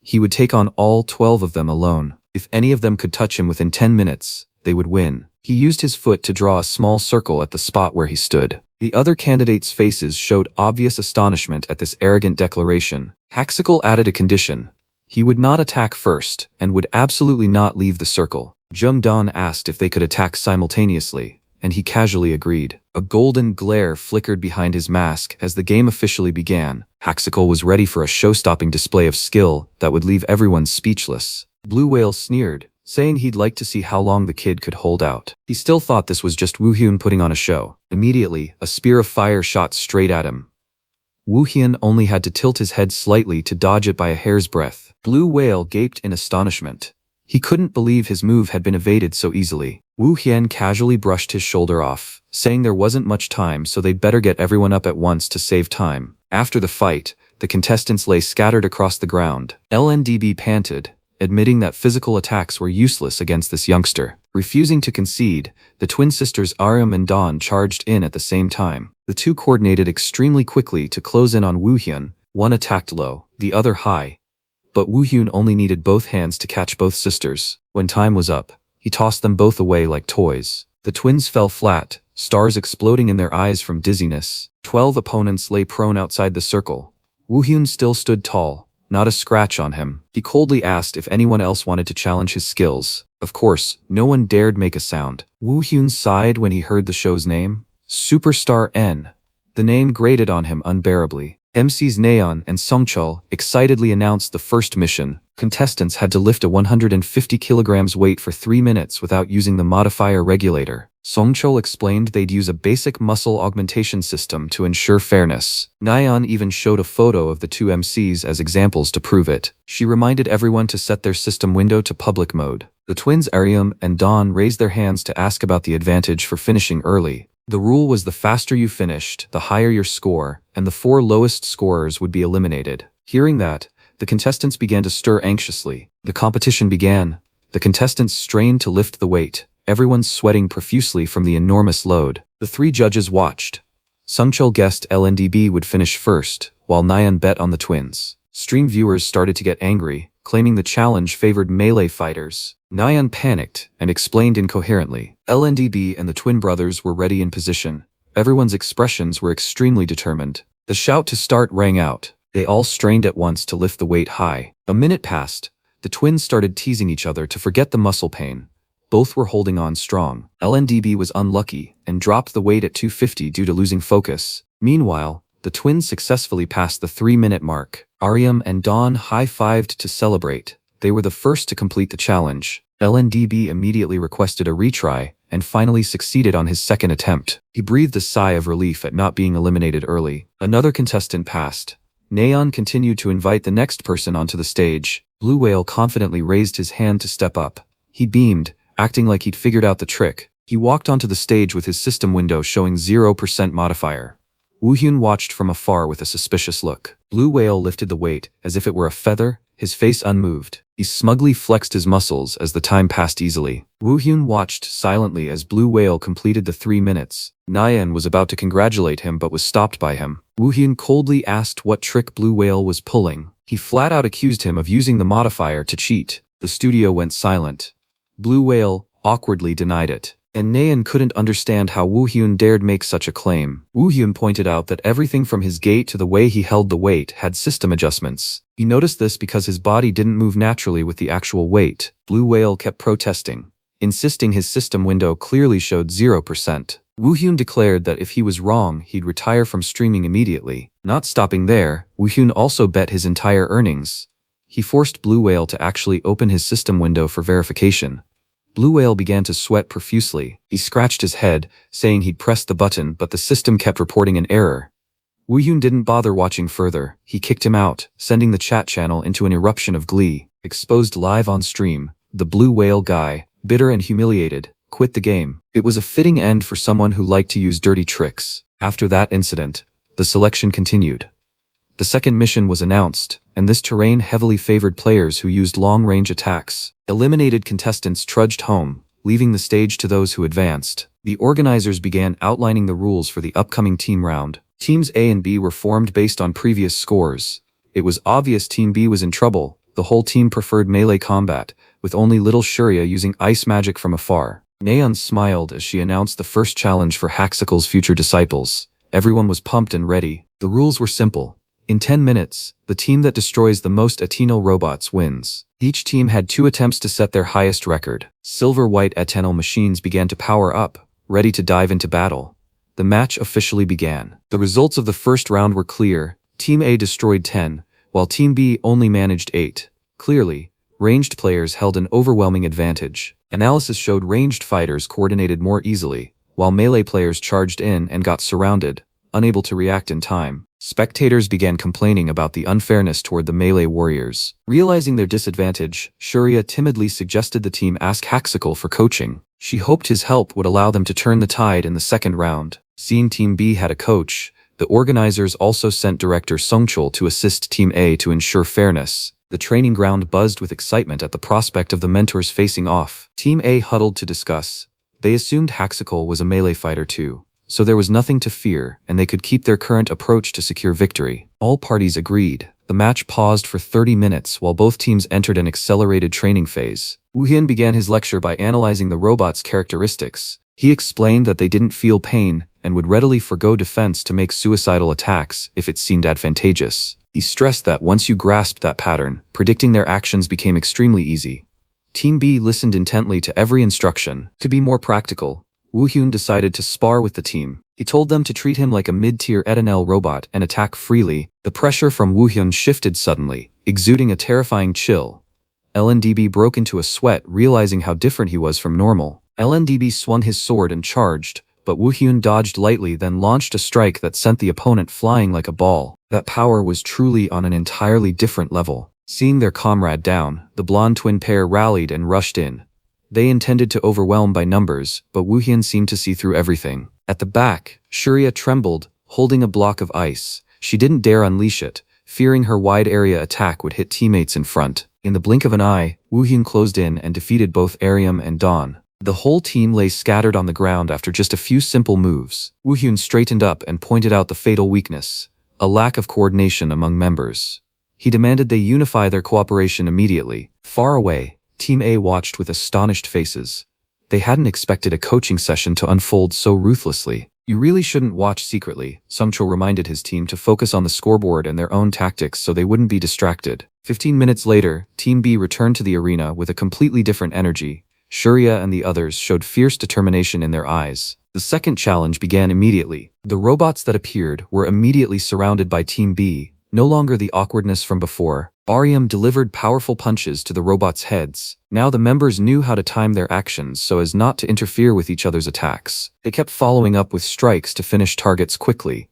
He would take on all 12 of them alone. If any of them could touch him within 10 minutes, they would win. He used his foot to draw a small circle at the spot where he stood. The other candidates' faces showed obvious astonishment at this arrogant declaration. Haxical added a condition. He would not attack first, and would absolutely not leave the circle. Jung Dan asked if they could attack simultaneously, and he casually agreed. A golden glare flickered behind his mask as the game officially began. Haxical was ready for a show-stopping display of skill that would leave everyone speechless. Blue Whale sneered, saying he'd like to see how long the kid could hold out. He still thought this was just Woohyun putting on a show. Immediately, a spear of fire shot straight at him. Woohyun only had to tilt his head slightly to dodge it by a hair's breadth. Blue Whale gaped in astonishment. He couldn't believe his move had been evaded so easily. Woohyun casually brushed his shoulder off, saying there wasn't much time so they'd better get everyone up at once to save time. After the fight, the contestants lay scattered across the ground. LNDB panted, admitting that physical attacks were useless against this youngster. Refusing to concede, the twin sisters Aram and Dawn charged in at the same time. The two coordinated extremely quickly to close in on Woohyun. One attacked low, the other high. But Woohyun only needed both hands to catch both sisters. When time was up, he tossed them both away like toys. The twins fell flat, stars exploding in their eyes from dizziness. 12 opponents lay prone outside the circle. Woohyun still stood tall, not a scratch on him. He coldly asked if anyone else wanted to challenge his skills. Of course, no one dared make a sound. Woohyun sighed when he heard the show's name. Superstar N. The name grated on him unbearably. MCs Nayeon and Sungchul excitedly announced the first mission. Contestants had to lift a 150 kilograms weight for 3 minutes without using the modifier regulator. Sungchul explained they'd use a basic muscle augmentation system to ensure fairness. Nayeon even showed a photo of the two MCs as examples to prove it. She reminded everyone to set their system window to public mode. The twins Aryum and Dawn raised their hands to ask about the advantage for finishing early. The rule was the faster you finished, the higher your score, and the 4 lowest scorers would be eliminated. Hearing that, the contestants began to stir anxiously. The competition began. The contestants strained to lift the weight, everyone sweating profusely from the enormous load. The 3 judges watched. Sungchul guessed LNDB would finish first, while Nayeon bet on the twins. Stream viewers started to get angry, claiming the challenge favored melee fighters. Nayeon panicked and explained incoherently. LNDB and the twin brothers were ready in position. Everyone's expressions were extremely determined. The shout to start rang out. They all strained at once to lift the weight high. A minute passed. The twins started teasing each other to forget the muscle pain. Both were holding on strong. LNDB was unlucky and dropped the weight at 250 due to losing focus. Meanwhile, The twins successfully passed the 3-minute mark. Aryam and Dawn high-fived to celebrate. They were the first to complete the challenge. LNDB immediately requested a retry, and finally succeeded on his second attempt. He breathed a sigh of relief at not being eliminated early. Another contestant passed. Neon continued to invite the next person onto the stage. Blue Whale confidently raised his hand to step up. He beamed, acting like he'd figured out the trick. He walked onto the stage with his system window showing 0% modifier. Woohyun watched from afar with a suspicious look. Blue Whale lifted the weight, as if it were a feather, his face unmoved. He smugly flexed his muscles as the time passed easily. Woohyun watched silently as Blue Whale completed the 3 minutes. Nyan was about to congratulate him but was stopped by him. Woohyun coldly asked what trick Blue Whale was pulling. He flat out accused him of using the modifier to cheat. The studio went silent. Blue Whale awkwardly denied it. And Nyan couldn't understand how Woohyun dared make such a claim. Woohyun pointed out that everything from his gait to the way he held the weight had system adjustments. He noticed this because his body didn't move naturally with the actual weight. Blue Whale kept protesting, insisting his system window clearly showed 0%. Woohyun declared that if he was wrong, he'd retire from streaming immediately. Not stopping there, Woohyun also bet his entire earnings. He forced Blue Whale to actually open his system window for verification. Blue Whale began to sweat profusely. He scratched his head, saying he'd pressed the button but the system kept reporting an error. Woohyun didn't bother watching further. He kicked him out, sending the chat channel into an eruption of glee. Exposed live on stream, the Blue Whale guy, bitter and humiliated, quit the game. It was a fitting end for someone who liked to use dirty tricks. After that incident, the selection continued. The second mission was announced, and this terrain heavily favored players who used long-range attacks. Eliminated contestants trudged home, leaving the stage to those who advanced. The organizers began outlining the rules for the upcoming team round. Teams A and B were formed based on previous scores. It was obvious Team B was in trouble. The whole team preferred melee combat, with only little Shurya using ice magic from afar. Neon smiled as she announced the first challenge for Haxicle's future disciples. Everyone was pumped and ready. The rules were simple. In 10 minutes, the team that destroys the most Atenal robots wins. Each team had 2 attempts to set their highest record. Silver-white Atenal machines began to power up, ready to dive into battle. The match officially began. The results of the first round were clear. Team A destroyed 10, while Team B only managed 8. Clearly, ranged players held an overwhelming advantage. Analysis showed ranged fighters coordinated more easily, while melee players charged in and got surrounded, unable to react in time. Spectators began complaining about the unfairness toward the melee warriors. Realizing their disadvantage, Shurya timidly suggested the team ask Haxicle for coaching. She hoped his help would allow them to turn the tide in the second round. Seeing Team B had a coach, the organizers also sent director Sungchul to assist Team A to ensure fairness. The training ground buzzed with excitement at the prospect of the mentors facing off. Team A huddled to discuss. They assumed Haxicle was a melee fighter too, so there was nothing to fear, and they could keep their current approach to secure victory. All parties agreed. The match paused for 30 minutes while both teams entered an accelerated training phase. Woohyun began his lecture by analyzing the robots' characteristics. He explained that they didn't feel pain and would readily forgo defense to make suicidal attacks if it seemed advantageous. He stressed that once you grasped that pattern, predicting their actions became extremely easy. Team B listened intently to every instruction. To be more practical, Woohyun decided to spar with the team. He told them to treat him like a mid-tier Etanel robot and attack freely. The pressure from Woohyun shifted suddenly, exuding a terrifying chill. LNDB broke into a sweat, realizing how different he was from normal. LNDB swung his sword and charged, but Woohyun dodged lightly, then launched a strike that sent the opponent flying like a ball. That power was truly on an entirely different level. Seeing their comrade down, the blonde twin pair rallied and rushed in. They intended to overwhelm by numbers, but Woohyun seemed to see through everything. At the back, Shurya trembled, holding a block of ice. She didn't dare unleash it, fearing her wide-area attack would hit teammates in front. In the blink of an eye, Woohyun closed in and defeated both Aryam and Dawn. The whole team lay scattered on the ground after just a few simple moves. Woohyun straightened up and pointed out the fatal weakness: a lack of coordination among members. He demanded they unify their cooperation immediately. Far away, Team A watched with astonished faces. They hadn't expected a coaching session to unfold so ruthlessly. You really shouldn't watch secretly, Sungchul reminded his team to focus on the scoreboard and their own tactics so they wouldn't be distracted. 15 minutes later, Team B returned to the arena with a completely different energy. Shurya and the others showed fierce determination in their eyes. The second challenge began immediately. The robots that appeared were immediately surrounded by Team B, no longer the awkwardness from before. Ariam delivered powerful punches to the robots' heads. Now the members knew how to time their actions so as not to interfere with each other's attacks. They kept following up with strikes to finish targets quickly.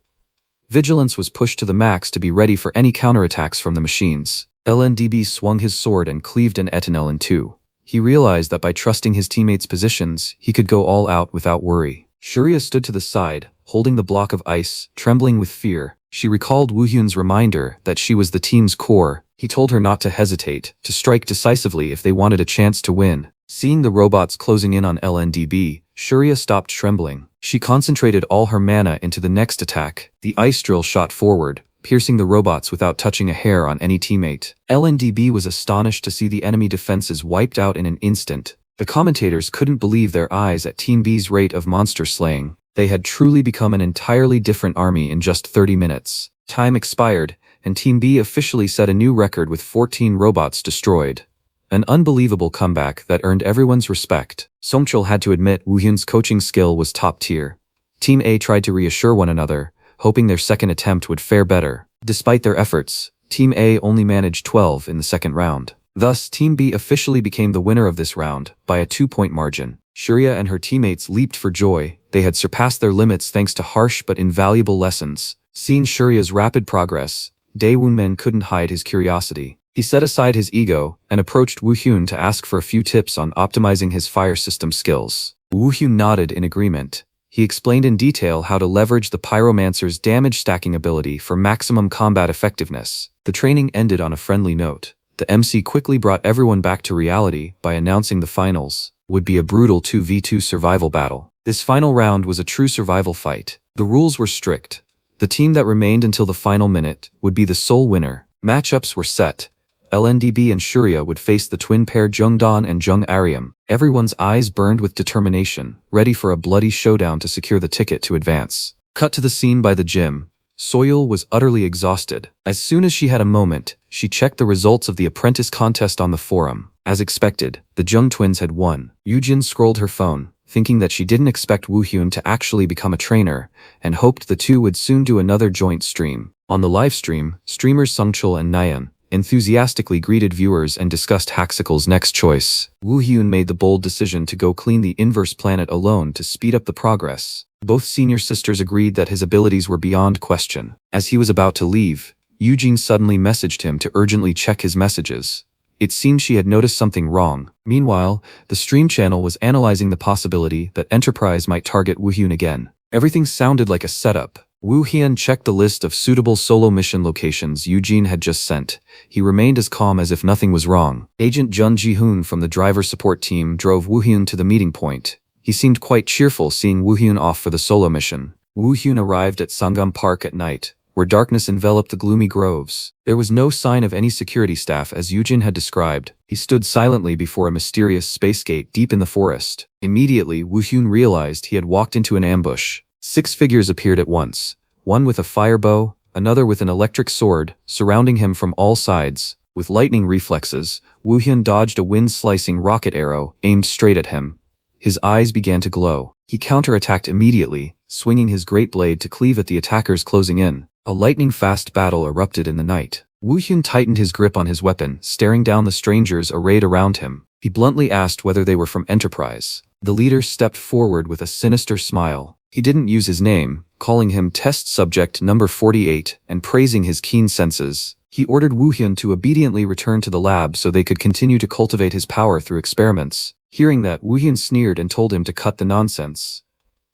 Vigilance was pushed to the max to be ready for any counterattacks from the machines. LNDB swung his sword and cleaved an Etanel in two. He realized that by trusting his teammates' positions, he could go all out without worry. Shuria stood to the side, holding the block of ice, trembling with fear. She recalled Woohyun's reminder that she was the team's core. He told her not to hesitate, to strike decisively if they wanted a chance to win. Seeing the robots closing in on LNDB, Shuria stopped trembling. She concentrated all her mana into the next attack. The ice drill shot forward, piercing the robots without touching a hair on any teammate. LNDB was astonished to see the enemy defenses wiped out in an instant. The commentators couldn't believe their eyes at Team B's rate of monster slaying. They had truly become an entirely different army in just 30 minutes. Time expired, and Team B officially set a new record with 14 robots destroyed. An unbelievable comeback that earned everyone's respect. Songchul had to admit Woohyun's coaching skill was top tier. Team A tried to reassure one another, hoping their second attempt would fare better. Despite their efforts, Team A only managed 12 in the second round. Thus, Team B officially became the winner of this round, by a 2-point margin. Shuria and her teammates leaped for joy. They had surpassed their limits thanks to harsh but invaluable lessons. Seeing Shuria's rapid progress, Daewoo-men couldn't hide his curiosity. He set aside his ego and approached Woohyun to ask for a few tips on optimizing his fire system skills. Woohyun nodded in agreement. He explained in detail how to leverage the pyromancer's damage stacking ability for maximum combat effectiveness. The training ended on a friendly note. The MC quickly brought everyone back to reality by announcing the finals would be a brutal 2v2 survival battle. This final round was a true survival fight. The rules were strict. The team that remained until the final minute would be the sole winner. Matchups were set. LNDB and Shuria would face the twin pair Jungdan and Jung Ariam. Everyone's eyes burned with determination, ready for a bloody showdown to secure the ticket to advance. Cut to the scene by the gym. Soyeol was utterly exhausted. As soon as she had a moment, she checked the results of the apprentice contest on the forum. As expected, the Jung twins had won. Yoojin scrolled her phone, thinking that she didn't expect Woohyun to actually become a trainer, and hoped the two would soon do another joint stream. On the live stream, streamers Sungchul and Nayeon enthusiastically greeted viewers and discussed Haxikal's next choice. Woohyun made the bold decision to go clean the inverse planet alone to speed up the progress. Both senior sisters agreed that his abilities were beyond question. As he was about to leave, Eugene suddenly messaged him to urgently check his messages. It seemed she had noticed something wrong. Meanwhile, the stream channel was analyzing the possibility that Enterprise might target Woohyun again. Everything sounded like a setup. Woohyun checked the list of suitable solo mission locations Eugene had just sent. He remained as calm as if nothing was wrong. Agent Jun Ji-hoon from the driver support team drove Woohyun to the meeting point. He seemed quite cheerful seeing Woohyun off for the solo mission. Woohyun arrived at Sangam Park at night, where darkness enveloped the gloomy groves. There was no sign of any security staff as Eugene had described. He stood silently before a mysterious space gate deep in the forest. Immediately, Woohyun realized he had walked into an ambush. 6 figures appeared at once, one with a fire bow, another with an electric sword, surrounding him from all sides. With lightning reflexes, Woohyun dodged a wind-slicing rocket arrow aimed straight at him. His eyes began to glow. He counterattacked immediately, swinging his great blade to cleave at the attackers closing in. A lightning-fast battle erupted in the night. Woohyun tightened his grip on his weapon, staring down the strangers arrayed around him. He bluntly asked whether they were from Enterprise. The leader stepped forward with a sinister smile. He didn't use his name, calling him Test Subject Number 48 and praising his keen senses. He ordered Woohyun to obediently return to the lab so they could continue to cultivate his power through experiments. Hearing that, Woohyun sneered and told him to cut the nonsense.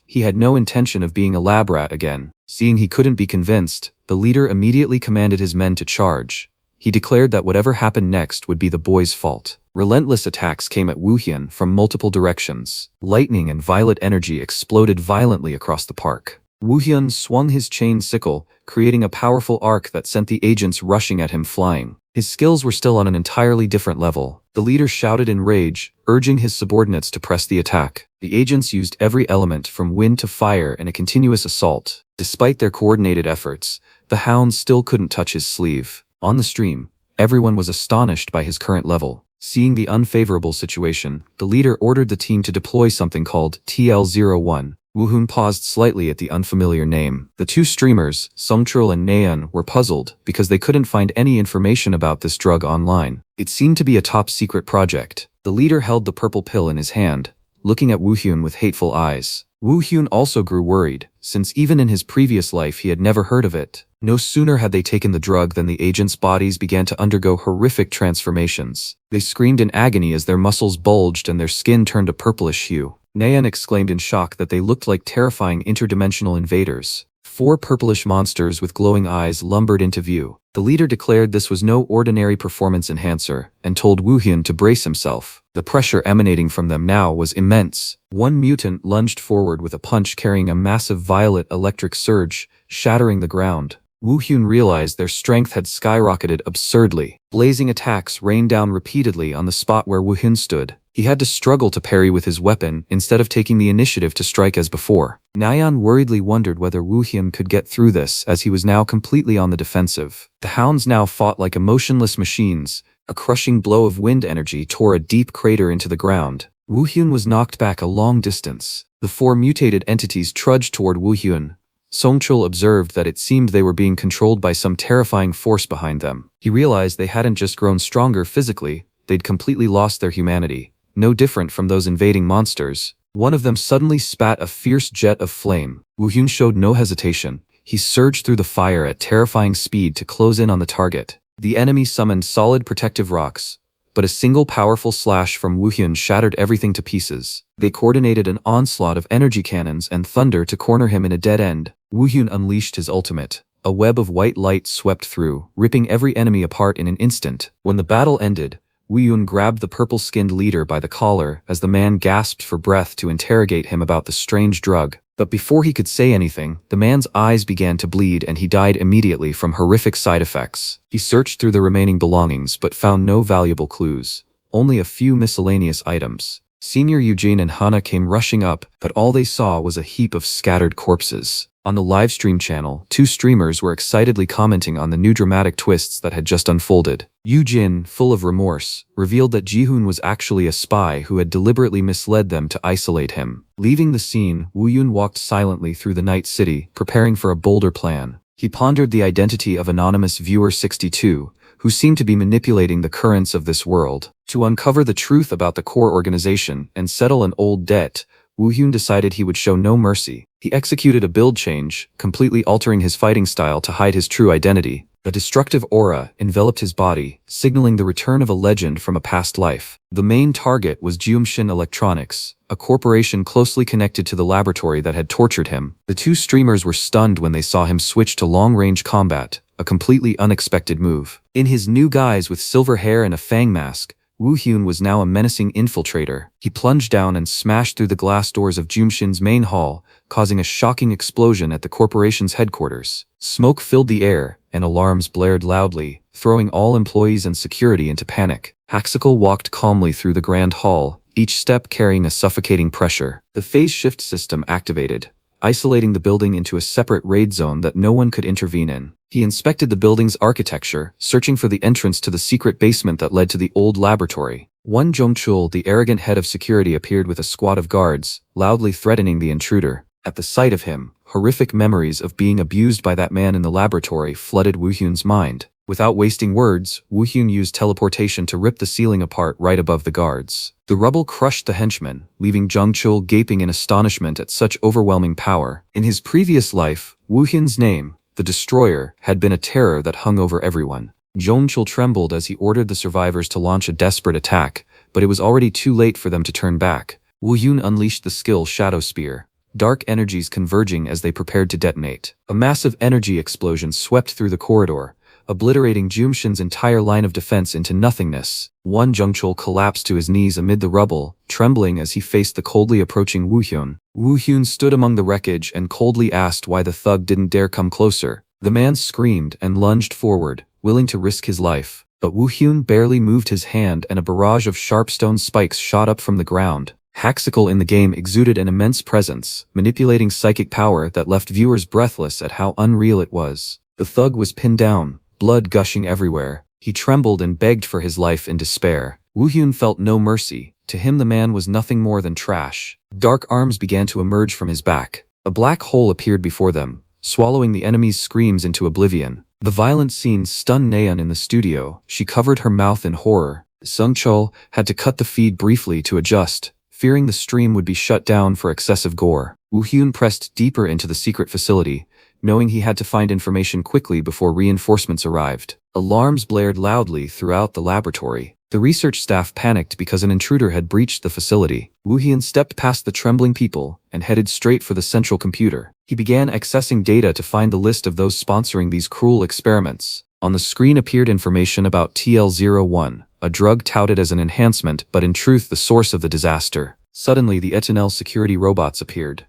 He had no intention of being a lab rat again. Seeing he couldn't be convinced, the leader immediately commanded his men to charge. He declared that whatever happened next would be the boy's fault. Relentless attacks came at Woohyun from multiple directions. Lightning and violet energy exploded violently across the park. Woohyun swung his chain sickle, creating a powerful arc that sent the agents rushing at him flying. His skills were still on an entirely different level. The leader shouted in rage, urging his subordinates to press the attack. The agents used every element from wind to fire in a continuous assault. Despite their coordinated efforts, the hound still couldn't touch his sleeve. On the stream, everyone was astonished by his current level. Seeing the unfavorable situation, the leader ordered the team to deploy something called TL-01, Woohyun paused slightly at the unfamiliar name. The two streamers, Sungchul and Naeun, were puzzled because they couldn't find any information about this drug online. It seemed to be a top-secret project. The leader held the purple pill in his hand, looking at Woohyun with hateful eyes. Woohyun also grew worried, since even in his previous life he had never heard of it. No sooner had they taken the drug than the agents' bodies began to undergo horrific transformations. They screamed in agony as their muscles bulged and their skin turned a purplish hue. Naeun exclaimed in shock that they looked like terrifying interdimensional invaders. 4 purplish monsters with glowing eyes lumbered into view. The leader declared this was no ordinary performance enhancer, and told Woohyun to brace himself. The pressure emanating from them now was immense. One mutant lunged forward with a punch carrying a massive violet electric surge, shattering the ground. Woohyun realized their strength had skyrocketed absurdly. Blazing attacks rained down repeatedly on the spot where Woohyun stood. He had to struggle to parry with his weapon instead of taking the initiative to strike as before. Naeun worriedly wondered whether Woohyun could get through this, as he was now completely on the defensive. The hounds now fought like emotionless machines. A crushing blow of wind energy tore a deep crater into the ground. Woohyun was knocked back a long distance. The 4 mutated entities trudged toward Woohyun. Songchul observed that it seemed they were being controlled by some terrifying force behind them. He realized they hadn't just grown stronger physically, they'd completely lost their humanity. No different from those invading monsters. One of them suddenly spat a fierce jet of flame. Woohyun showed no hesitation. He surged through the fire at terrifying speed to close in on the target. The enemy summoned solid protective rocks, but a single powerful slash from Woohyun shattered everything to pieces. They coordinated an onslaught of energy cannons and thunder to corner him in a dead end. Woohyun unleashed his ultimate. A web of white light swept through, ripping every enemy apart in an instant. When the battle ended, Woohyun grabbed the purple-skinned leader by the collar as the man gasped for breath to interrogate him about the strange drug. But before he could say anything, the man's eyes began to bleed and he died immediately from horrific side effects. He searched through the remaining belongings but found no valuable clues, only a few miscellaneous items. Senior Eugene and Hana came rushing up, but all they saw was a heap of scattered corpses. On the livestream channel, 2 streamers were excitedly commenting on the new dramatic twists that had just unfolded. Eugene, full of remorse, revealed that Jihoon was actually a spy who had deliberately misled them to isolate him. Leaving the scene, Woohyun walked silently through the night city, preparing for a bolder plan. He pondered the identity of anonymous viewer 62, who seemed to be manipulating the currents of this world. To uncover the truth about the core organization and settle an old debt, Woohyun decided he would show no mercy. He executed a build change, completely altering his fighting style to hide his true identity. A destructive aura enveloped his body, signaling the return of a legend from a past life. The main target was Jeumshin Electronics, a corporation closely connected to the laboratory that had tortured him. The 2 streamers were stunned when they saw him switch to long-range combat, a completely unexpected move. In his new guise with silver hair and a fang mask, Woohyun was now a menacing infiltrator. He plunged down and smashed through the glass doors of Jeumshin's main hall, causing a shocking explosion at the corporation's headquarters. Smoke filled the air, and alarms blared loudly, throwing all employees and security into panic. Haxical walked calmly through the grand hall, each step carrying a suffocating pressure. The phase shift system activated, isolating the building into a separate raid zone that no one could intervene in. He inspected the building's architecture, searching for the entrance to the secret basement that led to the old laboratory. One Jongchul, the arrogant head of security, appeared with a squad of guards, loudly threatening the intruder. At the sight of him, horrific memories of being abused by that man in the laboratory flooded Woohyun's mind. Without wasting words, Woohyun used teleportation to rip the ceiling apart right above the guards. The rubble crushed the henchmen, leaving Jongchul gaping in astonishment at such overwhelming power. In his previous life, Woohyun's name, the Destroyer, had been a terror that hung over everyone. Jongchul trembled as he ordered the survivors to launch a desperate attack, but it was already too late for them to turn back. Woohyun unleashed the skill Shadow Spear, dark energies converging as they prepared to detonate. A massive energy explosion swept through the corridor, obliterating Jeumshin's entire line of defense into nothingness. One Jongchul collapsed to his knees amid the rubble, trembling as he faced the coldly approaching Woohyun. Woohyun stood among the wreckage and coldly asked why the thug didn't dare come closer. The man screamed and lunged forward, willing to risk his life. But Woohyun barely moved his hand and a barrage of sharp stone spikes shot up from the ground. Haxical in the game exuded an immense presence, manipulating psychic power that left viewers breathless at how unreal it was. The thug was pinned down, blood gushing everywhere. He trembled and begged for his life in despair. Woohyun felt no mercy. To him the man was nothing more than trash. Dark arms began to emerge from his back. A black hole appeared before them, swallowing the enemy's screams into oblivion. The violent scene stunned Nayeon in the studio. She covered her mouth in horror. Sung-chul had to cut the feed briefly to adjust, fearing the stream would be shut down for excessive gore. Woo-hyun pressed deeper into the secret facility, knowing he had to find information quickly before reinforcements arrived. Alarms blared loudly throughout the laboratory. The research staff panicked because an intruder had breached the facility. Woo-hyun stepped past the trembling people and headed straight for the central computer. He began accessing data to find the list of those sponsoring these cruel experiments. On the screen appeared information about TL-01, a drug touted as an enhancement but in truth the source of the disaster. Suddenly the Etinel security robots appeared.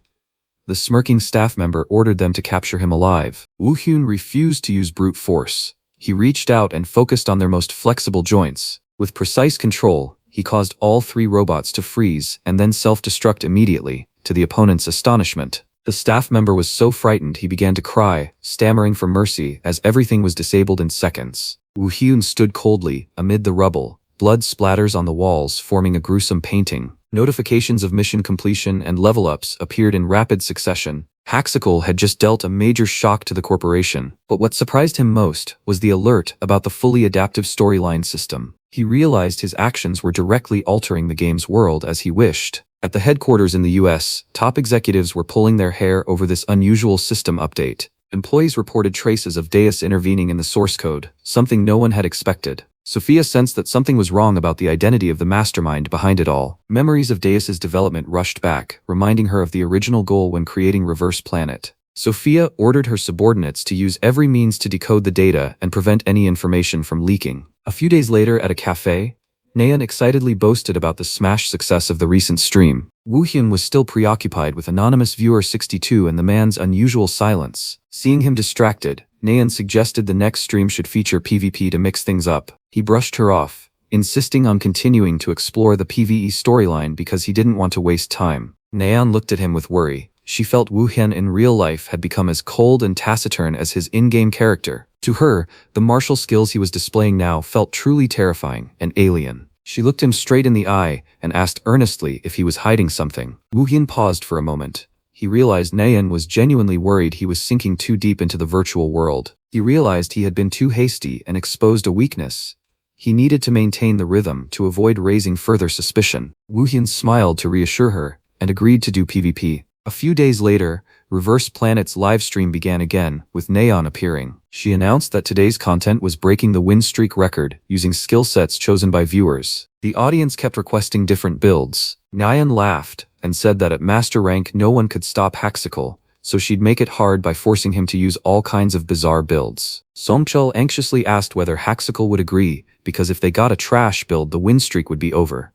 The smirking staff member ordered them to capture him alive. Woo-hyun refused to use brute force. He reached out and focused on their most flexible joints. With precise control, he caused all 3 robots to freeze and then self-destruct immediately, to the opponent's astonishment. The staff member was so frightened he began to cry, stammering for mercy as everything was disabled in seconds. Woo-hyun stood coldly, amid the rubble. Blood splatters on the walls forming a gruesome painting. Notifications of mission completion and level-ups appeared in rapid succession. Haxical had just dealt a major shock to the corporation, but what surprised him most was the alert about the fully adaptive storyline system. He realized his actions were directly altering the game's world as he wished. At the headquarters in the US, top executives were pulling their hair over this unusual system update. Employees reported traces of Deus intervening in the source code, something no one had expected. Sophia sensed that something was wrong about the identity of the mastermind behind it all. Memories of Deus's development rushed back, reminding her of the original goal when creating Reverse Planet. Sophia ordered her subordinates to use every means to decode the data and prevent any information from leaking. A few days later at a cafe, Nayeon excitedly boasted about the smash success of the recent stream. Woo-hyun was still preoccupied with Anonymous Viewer 62 and the man's unusual silence. Seeing him distracted, Nayeon suggested the next stream should feature PvP to mix things up. He brushed her off, insisting on continuing to explore the PvE storyline because he didn't want to waste time. Nayeon looked at him with worry. She felt Woo-hyun in real life had become as cold and taciturn as his in-game character. To her, the martial skills he was displaying now felt truly terrifying and alien. She looked him straight in the eye and asked earnestly if he was hiding something. Woo-hyun paused for a moment. He realized Nayeon was genuinely worried he was sinking too deep into the virtual world. He realized he had been too hasty and exposed a weakness. He needed to maintain the rhythm to avoid raising further suspicion. Woo-hyun smiled to reassure her and agreed to do PvP. A few days later, Reverse Planet's livestream began again, with Nayeon appearing. She announced that today's content was breaking the win streak record using skill sets chosen by viewers. The audience kept requesting different builds. Nayeon laughed and said that at master rank no one could stop Haxical, so she'd make it hard by forcing him to use all kinds of bizarre builds. Song-chul anxiously asked whether Haxical would agree, because if they got a trash build the win streak would be over.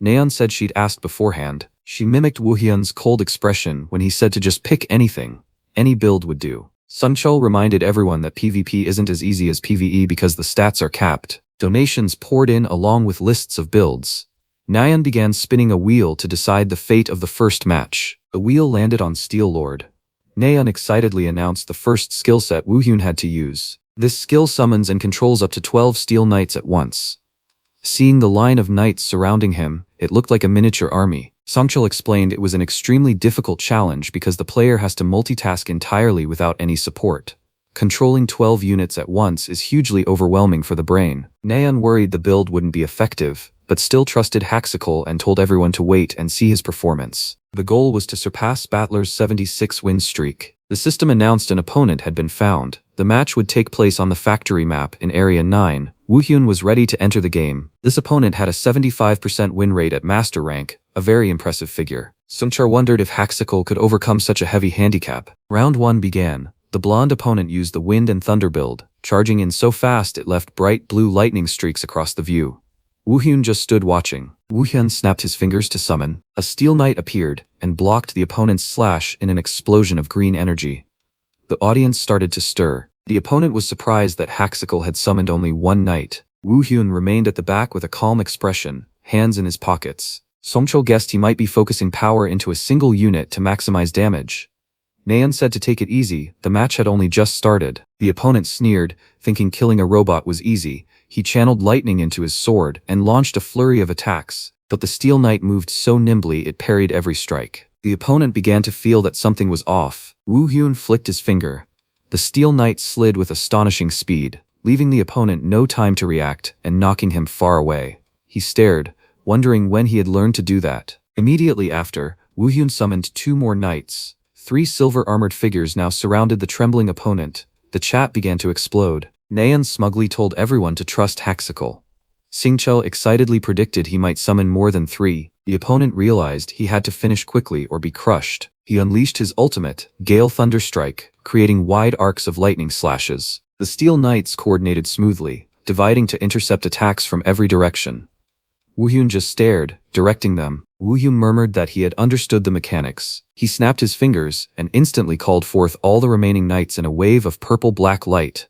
Nayeon said she'd asked beforehand. She mimicked Woo-hyun's cold expression when he said to just pick anything. Any build would do. Sung-chul reminded everyone that PvP isn't as easy as PvE because the stats are capped. Donations poured in along with lists of builds. Nayeon began spinning a wheel to decide the fate of the first match. The wheel landed on Steel Lord. Nayeon excitedly announced the first skill set Woo-hyun had to use. This skill summons and controls up to 12 Steel Knights at once. Seeing the line of knights surrounding him, it looked like a miniature army. Song-chul explained it was an extremely difficult challenge because the player has to multitask entirely without any support. Controlling 12 units at once is hugely overwhelming for the brain. Nayeon worried the build wouldn't be effective, but still trusted Haxical and told everyone to wait and see his performance. The goal was to surpass Battler's 76 win streak. The system announced an opponent had been found. The match would take place on the factory map in Area 9. Woo-hyun was ready to enter the game. This opponent had a 75% win rate at master rank, a very impressive figure. Sung-chul wondered if Haxical could overcome such a heavy handicap. Round 1 began. The blonde opponent used the Wind and Thunder build, charging in so fast it left bright blue lightning streaks across the view. Woo-hyun just stood watching. Woo-hyun snapped his fingers to summon. A Steel Knight appeared and blocked the opponent's slash in an explosion of green energy. The audience started to stir. The opponent was surprised that Haxical had summoned only one knight. Woo-hyun remained at the back with a calm expression, hands in his pockets. Song-chul guessed he might be focusing power into a single unit to maximize damage. Nayeon said to take it easy, the match had only just started. The opponent sneered, thinking killing a robot was easy. He channeled lightning into his sword and launched a flurry of attacks. but the Steel Knight moved so nimbly it parried every strike. The opponent began to feel that something was off. Woo Hyun flicked his finger. The Steel Knight slid with astonishing speed, leaving the opponent no time to react and knocking him far away. He stared, wondering when he had learned to do that. Immediately after, Woo Hyun summoned 2 more knights. 3 silver-armored figures now surrounded the trembling opponent. The chat began to explode. Naeun smugly told everyone to trust Haxical. Singchul excitedly predicted he might summon more than 3. The opponent realized he had to finish quickly or be crushed. He unleashed his ultimate, Gale Thunderstrike, creating wide arcs of lightning slashes. The Steel Knights coordinated smoothly, dividing to intercept attacks from every direction. Woo Hyun just stared, directing them. Woo Hyun murmured that he had understood the mechanics. He snapped his fingers and instantly called forth all the remaining knights in a wave of purple-black light.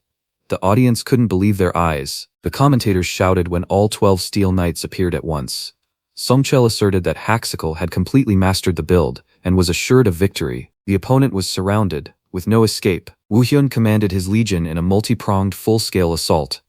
The audience couldn't believe their eyes. The commentators shouted when all 12 Steel Knights appeared at once. Songchul asserted that Haxical had completely mastered the build and was assured of victory. The opponent was surrounded, with no escape. Woo Hyun commanded his legion in a multi-pronged full-scale assault.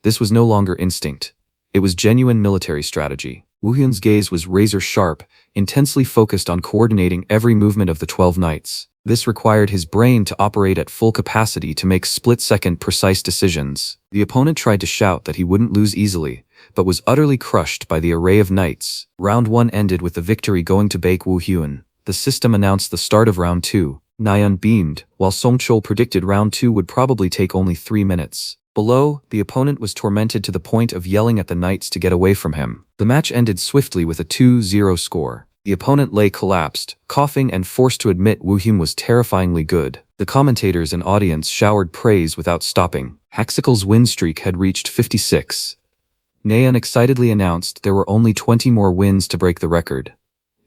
This was no longer instinct. It was genuine military strategy. Woo Hyun's gaze was razor-sharp, intensely focused on coordinating every movement of the 12 knights. This required his brain to operate at full capacity to make split-second precise decisions. The opponent tried to shout that he wouldn't lose easily, but was utterly crushed by the array of knights. Round 1 ended with the victory going to Baek Woo Hyun. The system announced the start of round 2. Naeun beamed, while Songchul predicted round 2 would probably take only 3 minutes. Below, the opponent was tormented to the point of yelling at the knights to get away from him. The match ended swiftly with a 2-0 score. The opponent lay collapsed, coughing and forced to admit Woo Hyun was terrifyingly good. The commentators and audience showered praise without stopping. Haxical's win streak had reached 56. Naeun excitedly announced there were only 20 more wins to break the record.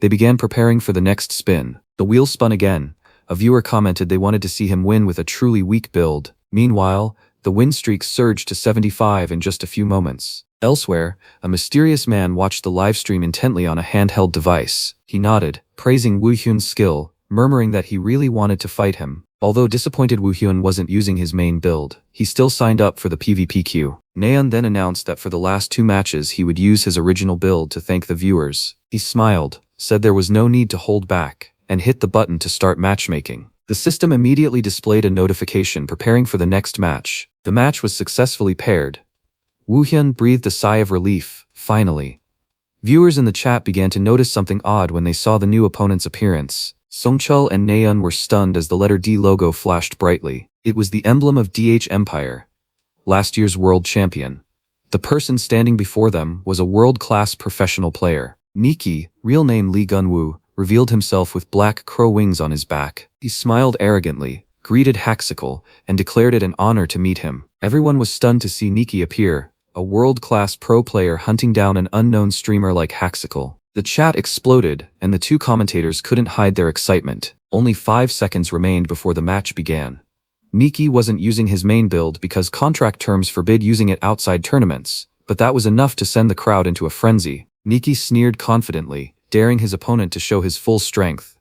They began preparing for the next spin. The wheel spun again. A viewer commented they wanted to see him win with a truly weak build. Meanwhile, the win streak surged to 75 in just a few moments. Elsewhere, a mysterious man watched the livestream intently on a handheld device. He nodded, praising Woo Hyun's skill, murmuring that he really wanted to fight him. Although disappointed Woo Hyun wasn't using his main build, he still signed up for the PvP queue. Naeun then announced that for the last 2 matches he would use his original build to thank the viewers. He smiled, said there was no need to hold back, and hit the button to start matchmaking. The system immediately displayed a notification preparing for the next match. The match was successfully paired. Woo Hyun breathed a sigh of relief, finally. Viewers in the chat began to notice something odd when they saw the new opponent's appearance. Songchul and Naeun were stunned as the letter D logo flashed brightly. It was the emblem of DH Empire, last year's world champion. The person standing before them was a world-class professional player. Nikki, real name Lee Gunwoo, revealed himself with black crow wings on his back. He smiled arrogantly, greeted Haxical, and declared it an honor to meet him. Everyone was stunned to see Nikki appear, a world-class pro player hunting down an unknown streamer like Haxical. The chat exploded, and the 2 commentators couldn't hide their excitement. Only 5 seconds remained before the match began. Nikki wasn't using his main build because contract terms forbid using it outside tournaments, but that was enough to send the crowd into a frenzy. Nikki sneered confidently, daring his opponent to show his full strength.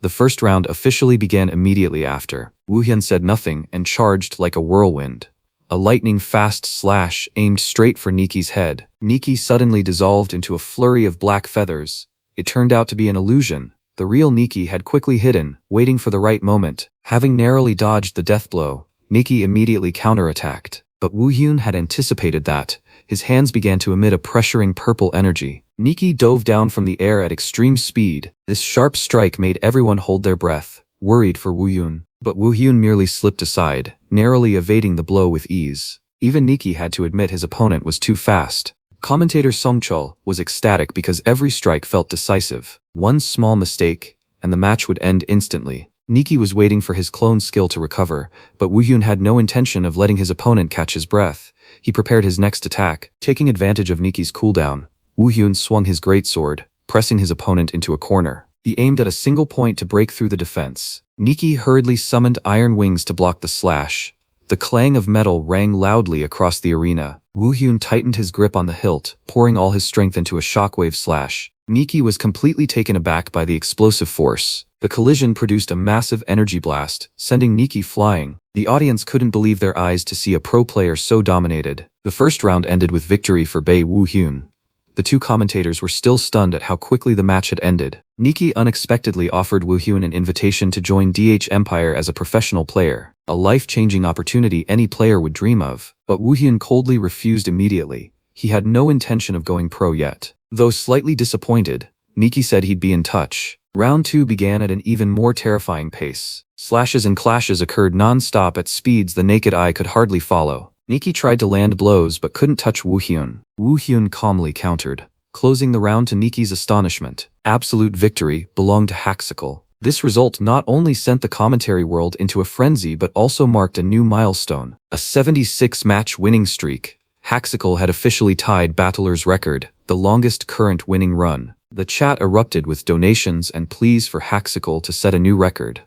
The first round officially began immediately after. Woo Hyun said nothing and charged like a whirlwind. A lightning-fast slash aimed straight for Nikki's head. Nikki suddenly dissolved into a flurry of black feathers. It turned out to be an illusion. The real Nikki had quickly hidden, waiting for the right moment. Having narrowly dodged the death blow, Nikki immediately counterattacked. But Woo Hyun had anticipated that. His hands began to emit a pressuring purple energy. Nikki dove down from the air at extreme speed. This sharp strike made everyone hold their breath, worried for Woo Hyun. But Woo Hyun merely slipped aside, narrowly evading the blow with ease. Even Nikki had to admit his opponent was too fast. Commentator Songchul was ecstatic because every strike felt decisive. One small mistake, and the match would end instantly. Nikki was waiting for his clone skill to recover, but Woo Hyun had no intention of letting his opponent catch his breath. He prepared his next attack. Taking advantage of Nikki's cooldown, Woo Hyun swung his greatsword, pressing his opponent into a corner. He aimed at a single point to break through the defense. Nikki hurriedly summoned iron wings to block the slash. The clang of metal rang loudly across the arena. Woo Hyun tightened his grip on the hilt, pouring all his strength into a shockwave slash. Nikki was completely taken aback by the explosive force. The collision produced a massive energy blast, sending Nikki flying. The audience couldn't believe their eyes to see a pro player so dominated. The first round ended with victory for Bae Woo Hyun. the two commentators were still stunned at how quickly the match had ended. Nikki unexpectedly offered Woohyun an invitation to join DH Empire as a professional player, a life-changing opportunity any player would dream of. But Woohyun coldly refused immediately. He had no intention of going pro yet. Though slightly disappointed, Nikki said he'd be in touch. Round 2 began at an even more terrifying pace. Slashes and clashes occurred non-stop at speeds the naked eye could hardly follow. Nikki tried to land blows but couldn't touch Woohyun. Woohyun calmly countered, closing the round to Nikki's astonishment. Absolute victory belonged to Haxical. This result not only sent the commentary world into a frenzy but also marked a new milestone. A 76-match winning streak. Haxical had officially tied Battler's record, the longest current winning run. The chat erupted with donations and pleas for Haxical to set a new record.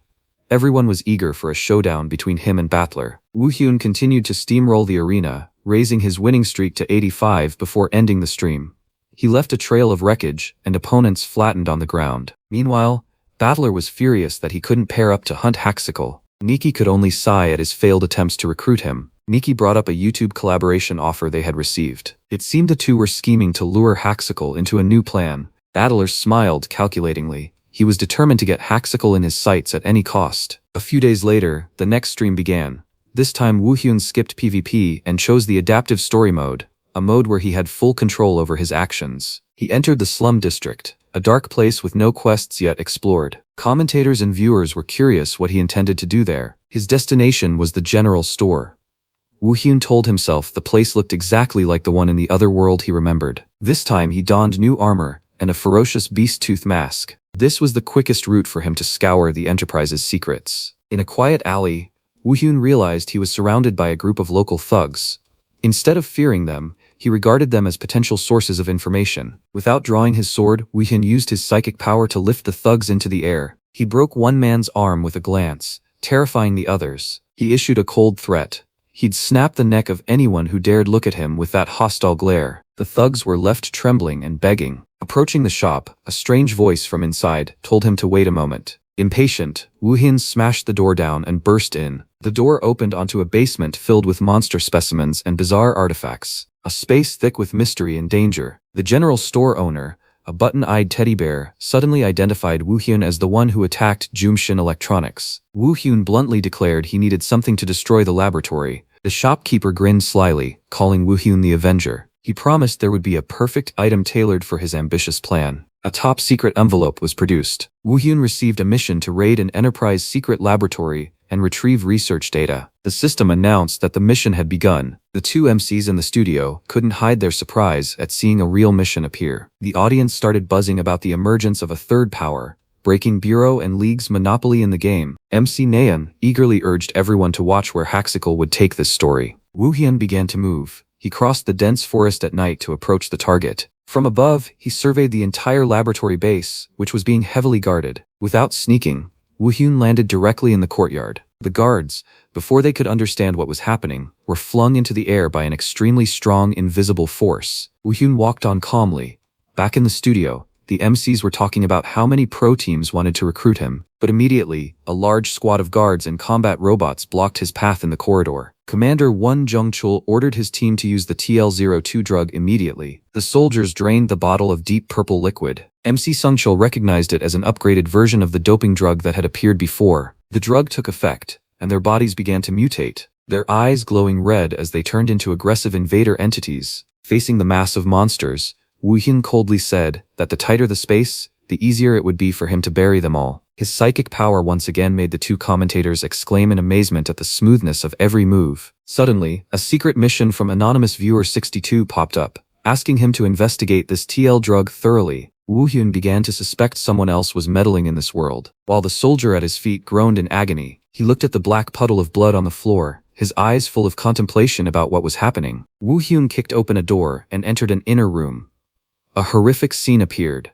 Everyone was eager for a showdown between him and Battler. Woohyun continued to steamroll the arena, raising his winning streak to 85 before ending the stream. He left a trail of wreckage, and opponents flattened on the ground. Meanwhile, Battler was furious that he couldn't pair up to hunt Haxical. Nikki could only sigh at his failed attempts to recruit him. Nikki brought up a YouTube collaboration offer they had received. It seemed the two were scheming to lure Haxical into a new plan. Battler smiled calculatingly. He was determined to get Haxical in his sights at any cost. A few days later, the next stream began. This time Woohyun skipped PvP and chose the adaptive story mode, a mode where he had full control over his actions. He entered the slum district, a dark place with no quests yet explored. Commentators and viewers were curious what he intended to do there. His destination was the general store. Woohyun told himself the place looked exactly like the one in the other world he remembered. This time he donned new armor and a ferocious beast-tooth mask. This was the quickest route for him to scour the Enterprise's secrets. In a quiet alley, Woohyun realized he was surrounded by a group of local thugs. Instead of fearing them, he regarded them as potential sources of information. Without drawing his sword, Woohyun used his psychic power to lift the thugs into the air. He broke one man's arm with a glance, terrifying the others. He issued a cold threat. He'd snap the neck of anyone who dared look at him with that hostile glare. The thugs were left trembling and begging. Approaching the shop, a strange voice from inside told him to wait a moment. Impatient, Woohyun smashed the door down and burst in. The door opened onto a basement filled with monster specimens and bizarre artifacts. A space thick with mystery and danger. The general store owner, a button-eyed teddy bear, suddenly identified Woohyun as the one who attacked Jumshin Electronics. Woohyun bluntly declared he needed something to destroy the laboratory. The shopkeeper grinned slyly, calling Woohyun the Avenger. He promised there would be a perfect item tailored for his ambitious plan. A top-secret envelope was produced. Woohyun received a mission to raid an Enterprise secret laboratory and retrieve research data. The system announced that the mission had begun. The two MCs in the studio couldn't hide their surprise at seeing a real mission appear. The audience started buzzing about the emergence of a third power, breaking Bureau and League's monopoly in the game. MC Naeun eagerly urged everyone to watch where Haxical would take this story. Woohyun began to move. He crossed the dense forest at night to approach the target. From above, he surveyed the entire laboratory base, which was being heavily guarded. Without sneaking, Woohyun landed directly in the courtyard. The guards, before they could understand what was happening, were flung into the air by an extremely strong invisible force. Woohyun walked on calmly. Back in the studio, the MCs were talking about how many pro teams wanted to recruit him, but immediately, a large squad of guards and combat robots blocked his path in the corridor. Commander Won Jung-chul ordered his team to use the TL-02 drug immediately. The soldiers drained the bottle of deep purple liquid. MC Sung-chul recognized it as an upgraded version of the doping drug that had appeared before. The drug took effect, and their bodies began to mutate, their eyes glowing red as they turned into aggressive invader entities. Facing the mass of monsters, Woohyun coldly said that the tighter the space, the easier it would be for him to bury them all. His psychic power once again made the two commentators exclaim in amazement at the smoothness of every move. Suddenly, a secret mission from anonymous viewer 62 popped up, asking him to investigate this TL drug thoroughly. Woohyun began to suspect someone else was meddling in this world. While the soldier at his feet groaned in agony, he looked at the black puddle of blood on the floor, his eyes full of contemplation about what was happening. Woohyun kicked open a door and entered an inner room. A horrific scene appeared.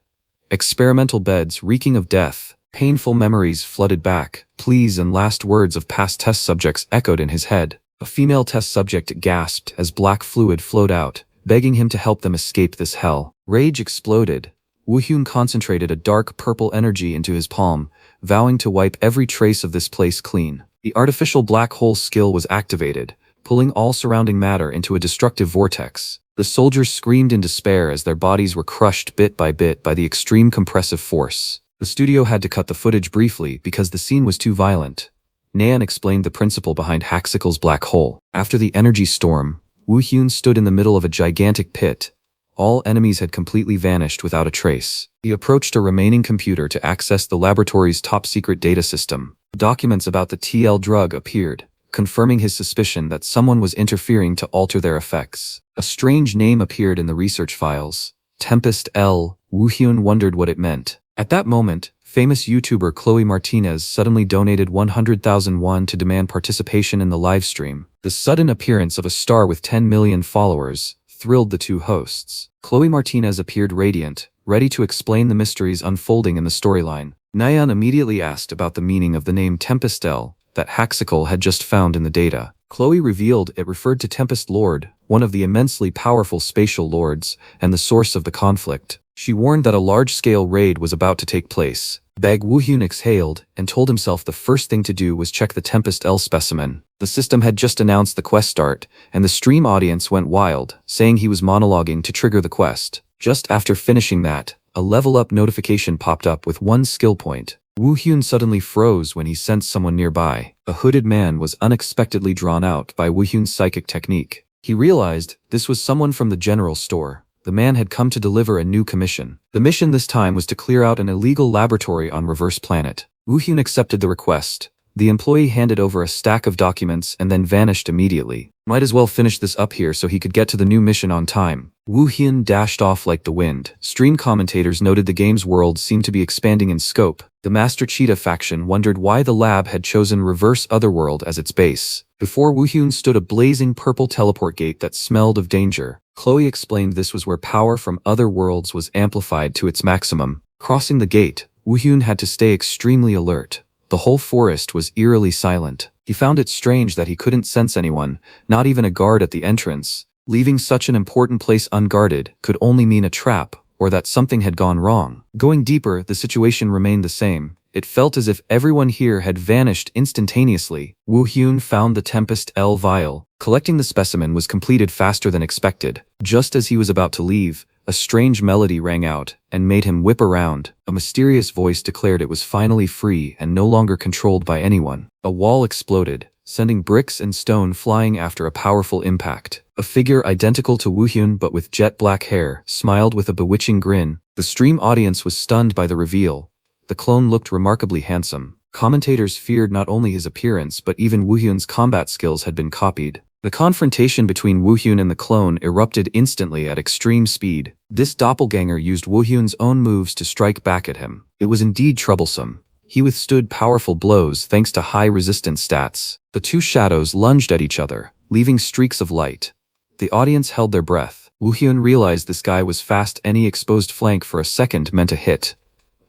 Experimental beds reeking of death. Painful memories flooded back. Pleas and last words of past test subjects echoed in his head. A female test subject gasped as black fluid flowed out, begging him to help them escape this hell. Rage exploded. Woohyun concentrated a dark purple energy into his palm, vowing to wipe every trace of this place clean. The artificial black hole skill was activated, pulling all surrounding matter into a destructive vortex. The soldiers screamed in despair as their bodies were crushed bit by bit by the extreme compressive force. The studio had to cut the footage briefly because the scene was too violent. Naeun explained the principle behind Haxicle's black hole. After the energy storm, Woo-hyun stood in the middle of a gigantic pit. All enemies had completely vanished without a trace. He approached a remaining computer to access the laboratory's top-secret data system. Documents about the TL drug appeared, confirming his suspicion that someone was interfering to alter their effects. A strange name appeared in the research files. Tempest L. Woo-hyun wondered what it meant. At that moment, famous YouTuber Chloe Martinez suddenly donated 100,000 won to demand participation in the livestream. The sudden appearance of a star with 10 million followers thrilled the two hosts. Chloe Martinez appeared radiant, ready to explain the mysteries unfolding in the storyline. Naeun immediately asked about the meaning of the name Tempest L that Haxicle had just found in the data. Chloe revealed it referred to Tempest Lord, one of the immensely powerful spatial lords, and the source of the conflict. She warned that a large-scale raid was about to take place. Woo-hyun exhaled and told himself the first thing to do was check the Tempest L specimen. The system had just announced the quest start, and the stream audience went wild, saying he was monologuing to trigger the quest. Just after finishing that, a level-up notification popped up with one skill point. Woo-hyun suddenly froze when he sensed someone nearby. A hooded man was unexpectedly drawn out by Woo-hyun's psychic technique. He realized this was someone from the general store. The man had come to deliver a new commission. The mission this time was to clear out an illegal laboratory on Reverse Planet. Woo-hyun accepted the request. The employee handed over a stack of documents and then vanished immediately. Might as well finish this up here so he could get to the new mission on time. Woo-hyun dashed off like the wind. Stream commentators noted the game's world seemed to be expanding in scope. The Master Cheetah faction wondered why the lab had chosen Reverse Otherworld as its base. Before Woo-hyun stood a blazing purple teleport gate that smelled of danger. Chloe explained this was where power from other worlds was amplified to its maximum. Crossing the gate, Woo-hyun had to stay extremely alert. The whole forest was eerily silent. He found it strange that he couldn't sense anyone, not even a guard at the entrance. Leaving such an important place unguarded could only mean a trap, or that something had gone wrong. Going deeper, the situation remained the same. It felt as if everyone here had vanished instantaneously. Woo-hyun found the Tempest L vial. Collecting the specimen was completed faster than expected. Just as he was about to leave, a strange melody rang out and made him whip around. A mysterious voice declared it was finally free and no longer controlled by anyone. A wall exploded, sending bricks and stone flying after a powerful impact. A figure identical to Woo-hyun but with jet black hair smiled with a bewitching grin. The stream audience was stunned by the reveal. The clone looked remarkably handsome. Commentators feared not only his appearance but even Woo-hyun's combat skills had been copied. The confrontation between Woo-hyun and the clone erupted instantly at extreme speed. This doppelganger used Woo-hyun's own moves to strike back at him. It was indeed troublesome. He withstood powerful blows thanks to high resistance stats. The two shadows lunged at each other, leaving streaks of light. The audience held their breath. Woo-hyun realized this guy was fast. Any exposed flank for a second meant a hit.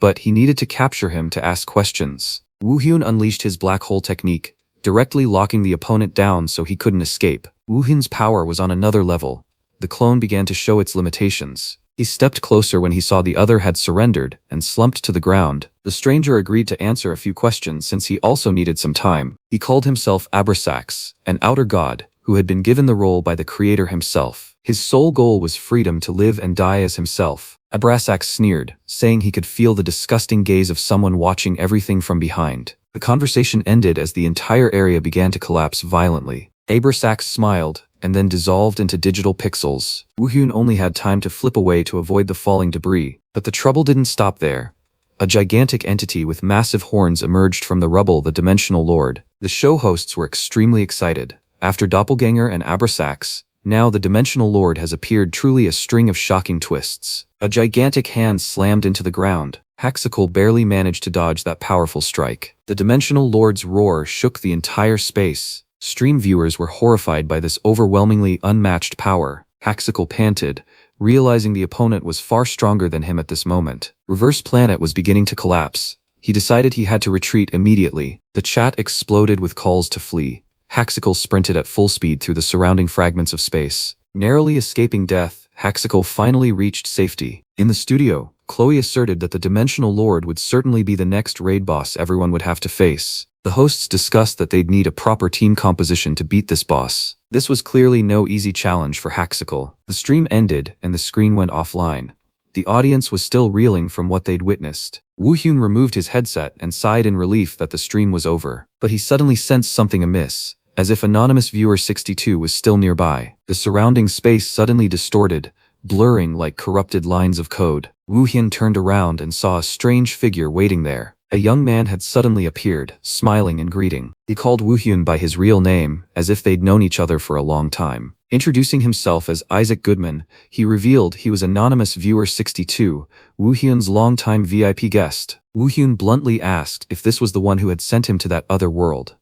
But he needed to capture him to ask questions. Woo-hyun unleashed his black hole technique, directly locking the opponent down so he couldn't escape. Woo-hyun's power was on another level. The clone began to show its limitations. He stepped closer when he saw the other had surrendered and slumped to the ground. The stranger agreed to answer a few questions since he also needed some time. He called himself Abrasax, an outer god, who had been given the role by the creator himself. His sole goal was freedom to live and die as himself. Abrasax sneered, saying he could feel the disgusting gaze of someone watching everything from behind. The conversation ended as the entire area began to collapse violently. Abrasax smiled, and then dissolved into digital pixels. Woo-hyun only had time to flip away to avoid the falling debris. But the trouble didn't stop there. A gigantic entity with massive horns emerged from the rubble, the Dimensional Lord. The show hosts were extremely excited. After Doppelganger and Abrasax, now the Dimensional Lord has appeared, truly a string of shocking twists. A gigantic hand slammed into the ground. Haxicle barely managed to dodge that powerful strike. The Dimensional Lord's roar shook the entire space. Stream viewers were horrified by this overwhelmingly unmatched power. Haxicle panted, realizing the opponent was far stronger than him at this moment. Reverse Planet was beginning to collapse. He decided he had to retreat immediately. The chat exploded with calls to flee. Haxicle sprinted at full speed through the surrounding fragments of space. Narrowly escaping death, Haxicle finally reached safety. In the studio, Chloe asserted that the Dimensional Lord would certainly be the next raid boss everyone would have to face. The hosts discussed that they'd need a proper team composition to beat this boss. This was clearly no easy challenge for Haxical. The stream ended and the screen went offline. The audience was still reeling from what they'd witnessed. Woohyun removed his headset and sighed in relief that the stream was over. But he suddenly sensed something amiss, as if anonymous viewer 62 was still nearby. The surrounding space suddenly distorted, blurring like corrupted lines of code. Woohyun turned around and saw a strange figure waiting there. A young man had suddenly appeared, smiling and greeting. He called Woohyun by his real name, as if they'd known each other for a long time. Introducing himself as Isaac Goodman, he revealed he was anonymous viewer 62, Woohyun's longtime VIP guest. Woohyun bluntly asked if this was the one who had sent him to that other world.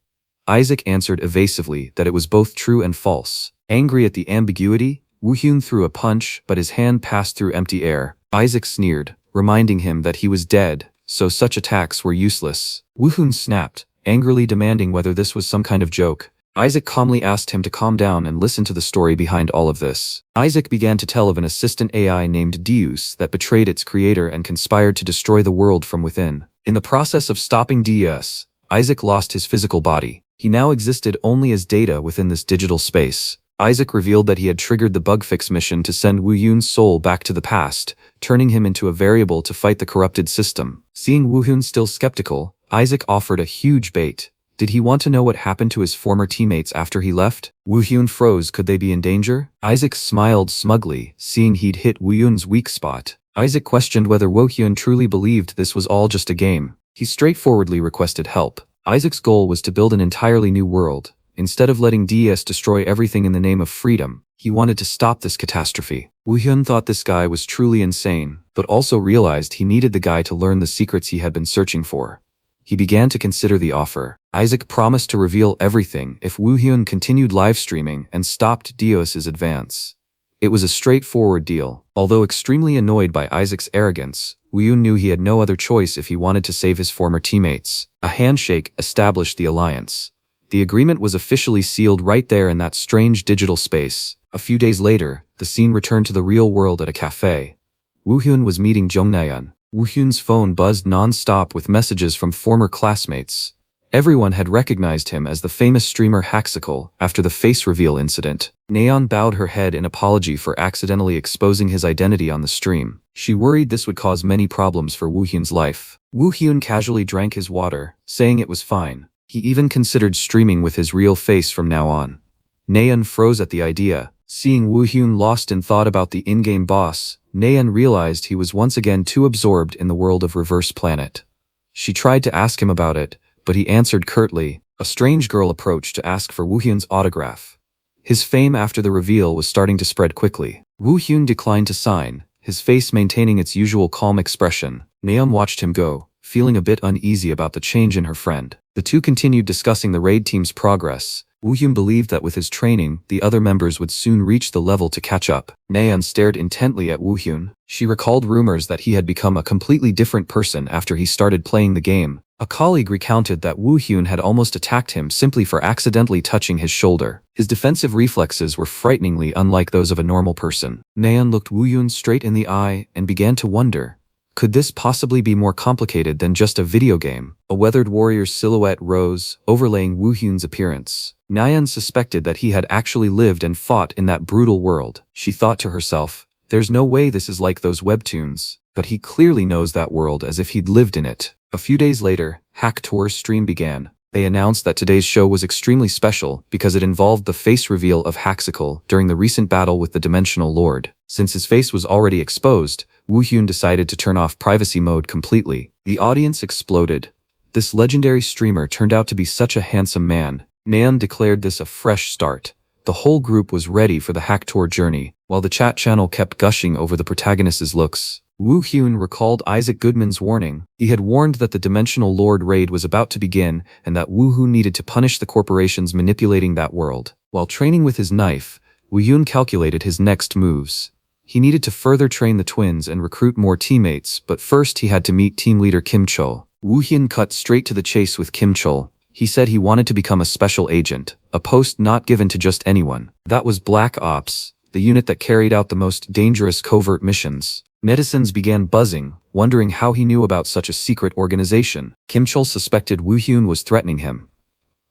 Isaac answered evasively that it was both true and false. Angry at the ambiguity, Woohyun threw a punch, but his hand passed through empty air. Isaac sneered, reminding him that he was dead, so such attacks were useless. Woohyun snapped, angrily demanding whether this was some kind of joke. Isaac calmly asked him to calm down and listen to the story behind all of this. Isaac began to tell of an assistant AI named Deus that betrayed its creator and conspired to destroy the world from within. In the process of stopping Deus, Isaac lost his physical body. He now existed only as data within this digital space. Isaac revealed that he had triggered the bug fix mission to send Woohyun's soul back to the past, turning him into a variable to fight the corrupted system. Seeing Woohyun still skeptical, Isaac offered a huge bait. Did he want to know what happened to his former teammates after he left? Woohyun froze. Could they be in danger? Isaac smiled smugly, seeing he'd hit Woohyun's weak spot. Isaac questioned whether Woohyun truly believed this was all just a game. He straightforwardly requested help. Isaac's goal was to build an entirely new world. Instead of letting DS destroy everything in the name of freedom, he wanted to stop this catastrophe. Woohyun thought this guy was truly insane, but also realized he needed the guy to learn the secrets he had been searching for. He began to consider the offer. Isaac promised to reveal everything if Woohyun continued live streaming and stopped Deus's advance. It was a straightforward deal. Although extremely annoyed by Isaac's arrogance, Woohyun knew he had no other choice if he wanted to save his former teammates. A handshake established the alliance. The agreement was officially sealed right there in that strange digital space. A few days later, the scene returned to the real world at a cafe. Woohyun was meeting Jongnaeun. Woohyun's phone buzzed non-stop with messages from former classmates. Everyone had recognized him as the famous streamer Haxical after the face reveal incident. Naeun bowed her head in apology for accidentally exposing his identity on the stream. She worried this would cause many problems for Woohyun's life. Woohyun casually drank his water, saying it was fine. He even considered streaming with his real face from now on. Naeun froze at the idea. Seeing Woohyun lost in thought about the in-game boss, Naeun realized he was once again too absorbed in the world of Reverse Planet. She tried to ask him about it, but he answered curtly. A strange girl approached to ask for Woohyun's autograph. His fame after the reveal was starting to spread quickly. Woohyun declined to sign, his face maintaining its usual calm expression. Naeun watched him go, feeling a bit uneasy about the change in her friend. The two continued discussing the raid team's progress. Woohyun believed that with his training, the other members would soon reach the level to catch up. Naeun stared intently at Woohyun. She recalled rumors that he had become a completely different person after he started playing the game. A colleague recounted that Woohyun had almost attacked him simply for accidentally touching his shoulder. His defensive reflexes were frighteningly unlike those of a normal person. Naeun looked Woohyun straight in the eye and began to wonder. Could this possibly be more complicated than just a video game? A weathered warrior's silhouette rose, overlaying Woohyun's appearance. Naeun suspected that he had actually lived and fought in that brutal world. She thought to herself, there's no way this is like those webtoons, but he clearly knows that world as if he'd lived in it. A few days later, Hacktor's stream began. They announced that today's show was extremely special because it involved the face reveal of Haxical during the recent battle with the Dimensional Lord. Since his face was already exposed, Woohyun decided to turn off privacy mode completely. The audience exploded. This legendary streamer turned out to be such a handsome man. Naeun declared this a fresh start. The whole group was ready for the Hacktor journey, while the chat channel kept gushing over the protagonist's looks. Woohyun recalled Isaac Goodman's warning. He had warned that the Dimensional Lord raid was about to begin and that Woohyun needed to punish the corporations manipulating that world. While training with his knife, Woohyun calculated his next moves. He needed to further train the twins and recruit more teammates, but first he had to meet team leader Kim Chol. Woohyun cut straight to the chase with Kim Chol. He said he wanted to become a special agent, a post not given to just anyone. That was Black Ops, the unit that carried out the most dangerous covert missions. Netizens began buzzing, wondering how he knew about such a secret organization. Kim Chul suspected Woo Hyun was threatening him.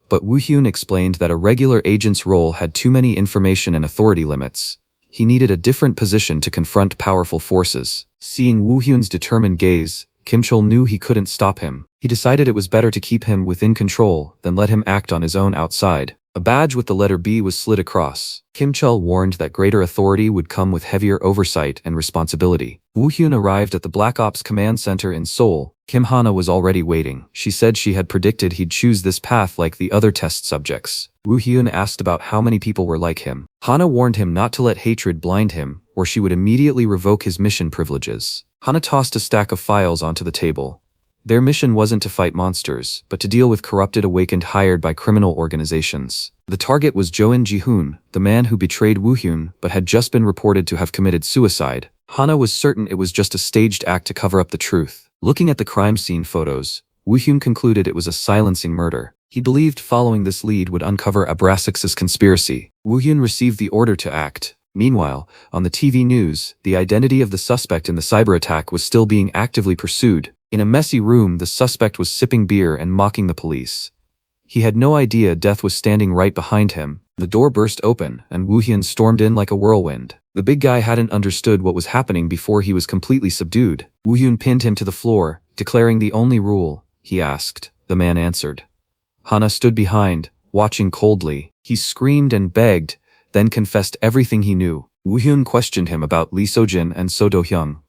But Woo Hyun explained that a regular agent's role had too many information and authority limits. He needed a different position to confront powerful forces. Seeing Woo Hyun's determined gaze, Kim Chul knew he couldn't stop him. He decided it was better to keep him within control than let him act on his own outside. A badge with the letter B was slid across. Kim Chul warned that greater authority would come with heavier oversight and responsibility. Woo Hyun arrived at the Black Ops Command Center in Seoul. Kim Hana was already waiting. She said she had predicted he'd choose this path like the other test subjects. Woo Hyun asked about how many people were like him. Hana warned him not to let hatred blind him, or she would immediately revoke his mission privileges. Hana tossed a stack of files onto the table. Their mission wasn't to fight monsters, but to deal with corrupted awakened hired by criminal organizations. The target was Join Ji-hoon, the man who betrayed Woo Hyun but had just been reported to have committed suicide. Hana was certain it was just a staged act to cover up the truth. Looking at the crime scene photos, Woo Hyun concluded it was a silencing murder. He believed following this lead would uncover Abrasix's conspiracy. Woo Hyun received the order to act. Meanwhile, on the TV news, the identity of the suspect in the cyber attack was still being actively pursued. In a messy room, the suspect was sipping beer and mocking the police. He had no idea death was standing right behind him. The door burst open, and Woo Hyun stormed in like a whirlwind. The big guy hadn't understood what was happening before he was completely subdued. Woo Hyun pinned him to the floor, declaring the only rule, he asked. The man answered. Hana stood behind, watching coldly. He screamed and begged, then confessed everything he knew. Woo Hyun questioned him about Lee Sojin and So Do-hyung.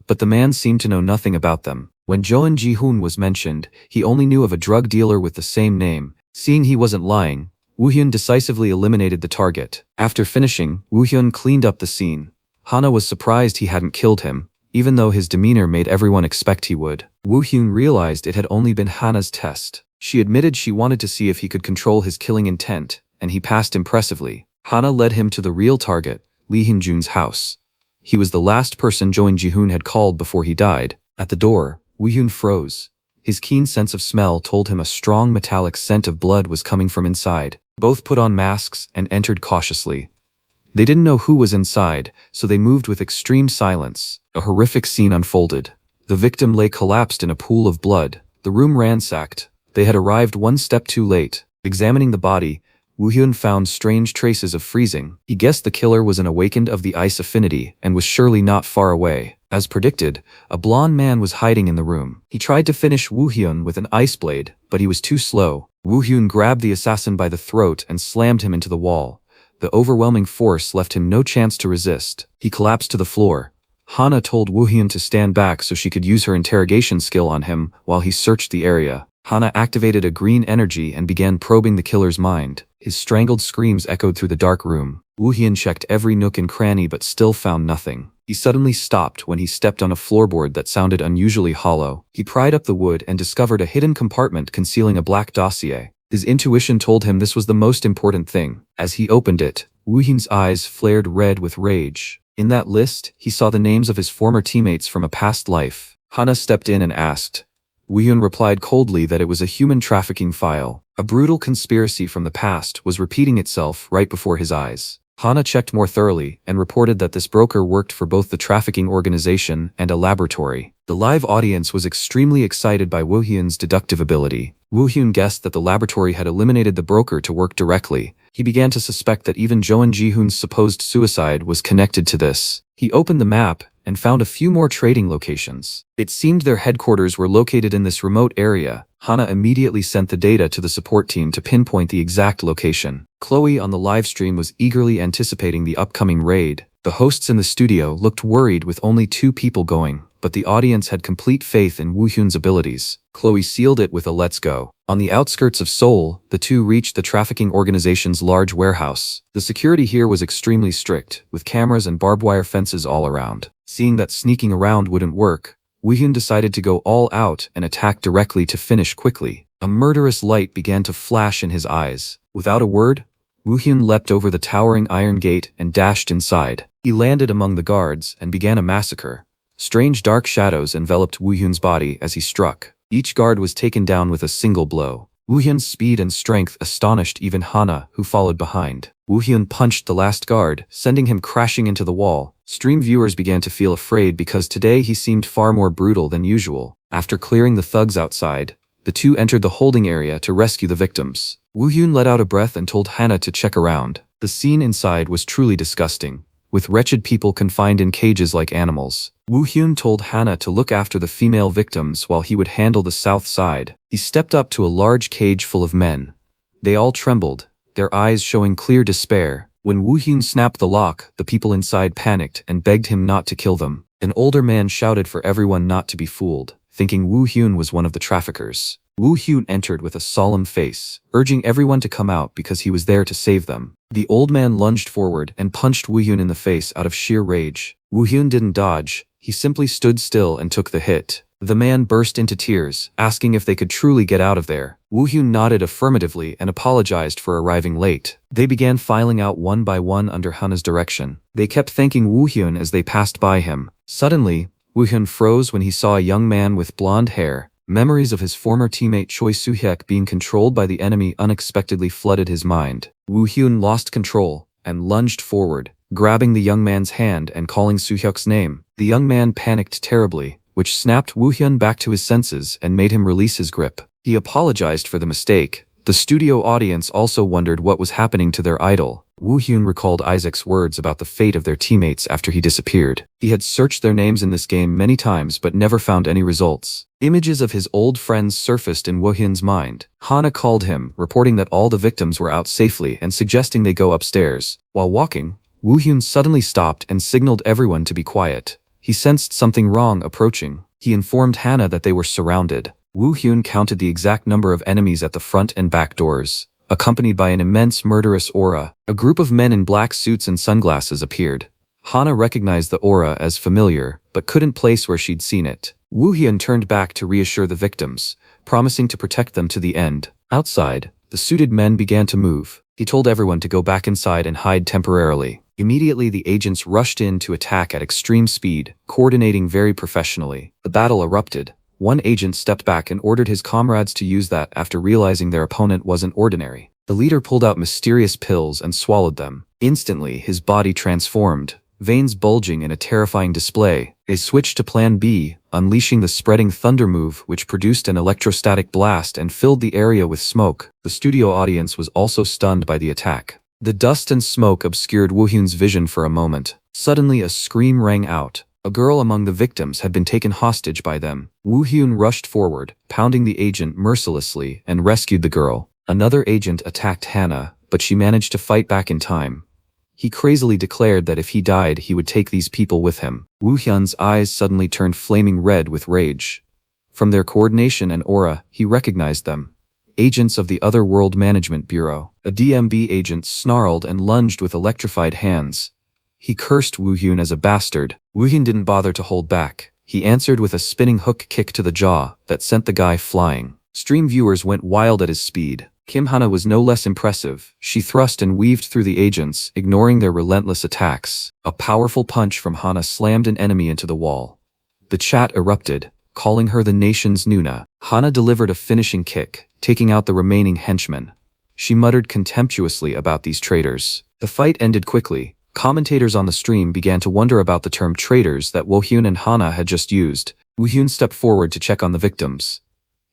But the man seemed to know nothing about them. When Join Ji-hoon was mentioned, he only knew of a drug dealer with the same name. Seeing he wasn't lying, Woo Hyun decisively eliminated the target. After finishing, Woo Hyun cleaned up the scene. Hana was surprised he hadn't killed him, even though his demeanor made everyone expect he would. Woo Hyun realized it had only been Hana's test. She admitted she wanted to see if he could control his killing intent, and he passed impressively. Hana led him to the real target, Lee Hyun-jun's house. He was the last person Join Ji-hoon had called before he died. At the door, Woo Hyun froze. His keen sense of smell told him a strong metallic scent of blood was coming from inside. Both put on masks and entered cautiously. They didn't know who was inside, so they moved with extreme silence. A horrific scene unfolded. The victim lay collapsed in a pool of blood. The room ransacked. They had arrived one step too late. Examining the body, Woo Hyun found strange traces of freezing. He guessed the killer was an awakened of the ice affinity and was surely not far away. As predicted, a blonde man was hiding in the room. He tried to finish Woo Hyun with an ice blade, but he was too slow. Woo Hyun grabbed the assassin by the throat and slammed him into the wall. The overwhelming force left him no chance to resist. He collapsed to the floor. Hana told Woo Hyun to stand back so she could use her interrogation skill on him while he searched the area. Hana activated a green energy and began probing the killer's mind. His strangled screams echoed through the dark room. Woo Hyun checked every nook and cranny but still found nothing. He suddenly stopped when he stepped on a floorboard that sounded unusually hollow. He pried up the wood and discovered a hidden compartment concealing a black dossier. His intuition told him this was the most important thing. As he opened it, Woo Hyun's eyes flared red with rage. In that list, he saw the names of his former teammates from a past life. Hana stepped in and asked. Woo Hyun replied coldly that it was a human trafficking file. A brutal conspiracy from the past was repeating itself right before his eyes. Hana checked more thoroughly and reported that this broker worked for both the trafficking organization and a laboratory. The live audience was extremely excited by Woo Hyun's deductive ability. Woo Hyun guessed that the laboratory had eliminated the broker to work directly. He began to suspect that even Join Ji-hoon's supposed suicide was connected to this. He opened the map and found a few more trading locations. It seemed their headquarters were located in this remote area. Hana immediately sent the data to the support team to pinpoint the exact location. Chloe on the livestream was eagerly anticipating the upcoming raid. The hosts in the studio looked worried with only 2 people going, but the audience had complete faith in Woo Hyun's abilities. Chloe sealed it with a let's go. On the outskirts of Seoul, the two reached the trafficking organization's large warehouse. The security here was extremely strict, with cameras and barbed wire fences all around. Seeing that sneaking around wouldn't work, Woo Hyun decided to go all out and attack directly to finish quickly. A murderous light began to flash in his eyes. Without a word, Woo Hyun leapt over the towering iron gate and dashed inside. He landed among the guards and began a massacre. Strange dark shadows enveloped Woo Hyun's body as he struck. Each guard was taken down with a single blow. Woo Hyun's speed and strength astonished even Hana, who followed behind. Woo Hyun punched the last guard, sending him crashing into the wall. Stream viewers began to feel afraid because today he seemed far more brutal than usual. After clearing the thugs outside, the two entered the holding area to rescue the victims. Woo-hyun let out a breath and told Hana to check around. The scene inside was truly disgusting, with wretched people confined in cages like animals. Woo-hyun told Hana to look after the female victims while he would handle the south side. He stepped up to a large cage full of men. They all trembled, their eyes showing clear despair. When Woo-hyun snapped the lock, the people inside panicked and begged him not to kill them. An older man shouted for everyone not to be fooled, thinking Woo-hyun was one of the traffickers. Woo-hyun entered with a solemn face, urging everyone to come out because he was there to save them. The old man lunged forward and punched Woo-hyun in the face out of sheer rage. Woo-hyun didn't dodge, he simply stood still and took the hit. The man burst into tears, asking if they could truly get out of there. Woo-hyun nodded affirmatively and apologized for arriving late. They began filing out one by one under Hana's direction. They kept thanking Woo-hyun as they passed by him. Suddenly, Woo-hyun froze when he saw a young man with blonde hair. Memories of his former teammate Choi Soo-hyuk being controlled by the enemy unexpectedly flooded his mind. Woo-hyun lost control and lunged forward, grabbing the young man's hand and calling Soo-hyuk's name. The young man panicked terribly, which snapped Woo-hyun back to his senses and made him release his grip. He apologized for the mistake. The studio audience also wondered what was happening to their idol. Woo-hyun recalled Isaac's words about the fate of their teammates after he disappeared. He had searched their names in this game many times but never found any results. Images of his old friends surfaced in Woo-hyun's mind. Hana called him, reporting that all the victims were out safely and suggesting they go upstairs. While walking, Woo-hyun suddenly stopped and signaled everyone to be quiet. He sensed something wrong approaching. He informed Hana that they were surrounded. Woo-hyun counted the exact number of enemies at the front and back doors. Accompanied by an immense murderous aura, a group of men in black suits and sunglasses appeared. Hana recognized the aura as familiar, but couldn't place where she'd seen it. Woo-hyun turned back to reassure the victims, promising to protect them to the end. Outside, the suited men began to move. He told everyone to go back inside and hide temporarily. Immediately the agents rushed in to attack at extreme speed, coordinating very professionally. The battle erupted. One agent stepped back and ordered his comrades to use that after realizing their opponent wasn't ordinary. The leader pulled out mysterious pills and swallowed them. Instantly, his body transformed, veins bulging in a terrifying display. They switched to Plan B, unleashing the spreading thunder move which produced an electrostatic blast and filled the area with smoke. The studio audience was also stunned by the attack. The dust and smoke obscured Woo-hyun's vision for a moment. Suddenly a scream rang out. A girl among the victims had been taken hostage by them. Woo-hyun rushed forward, pounding the agent mercilessly, and rescued the girl. Another agent attacked Hana, but she managed to fight back in time. He crazily declared that if he died he would take these people with him. Woo-hyun's eyes suddenly turned flaming red with rage. From their coordination and aura, he recognized them. Agents of the Other World Management Bureau. A DMB agent snarled and lunged with electrified hands. He cursed Woo-hyun as a bastard. Woo-hyun didn't bother to hold back. He answered with a spinning hook kick to the jaw that sent the guy flying. Stream viewers went wild at his speed. Kim Hana was no less impressive. She thrust and weaved through the agents, ignoring their relentless attacks. A powerful punch from Hana slammed an enemy into the wall. The chat erupted, calling her the nation's Nuna. Hana delivered a finishing kick, taking out the remaining henchmen. She muttered contemptuously about these traitors. The fight ended quickly. Commentators on the stream began to wonder about the term traitors that Woo-hyun and Hana had just used. Woo-hyun stepped forward to check on the victims.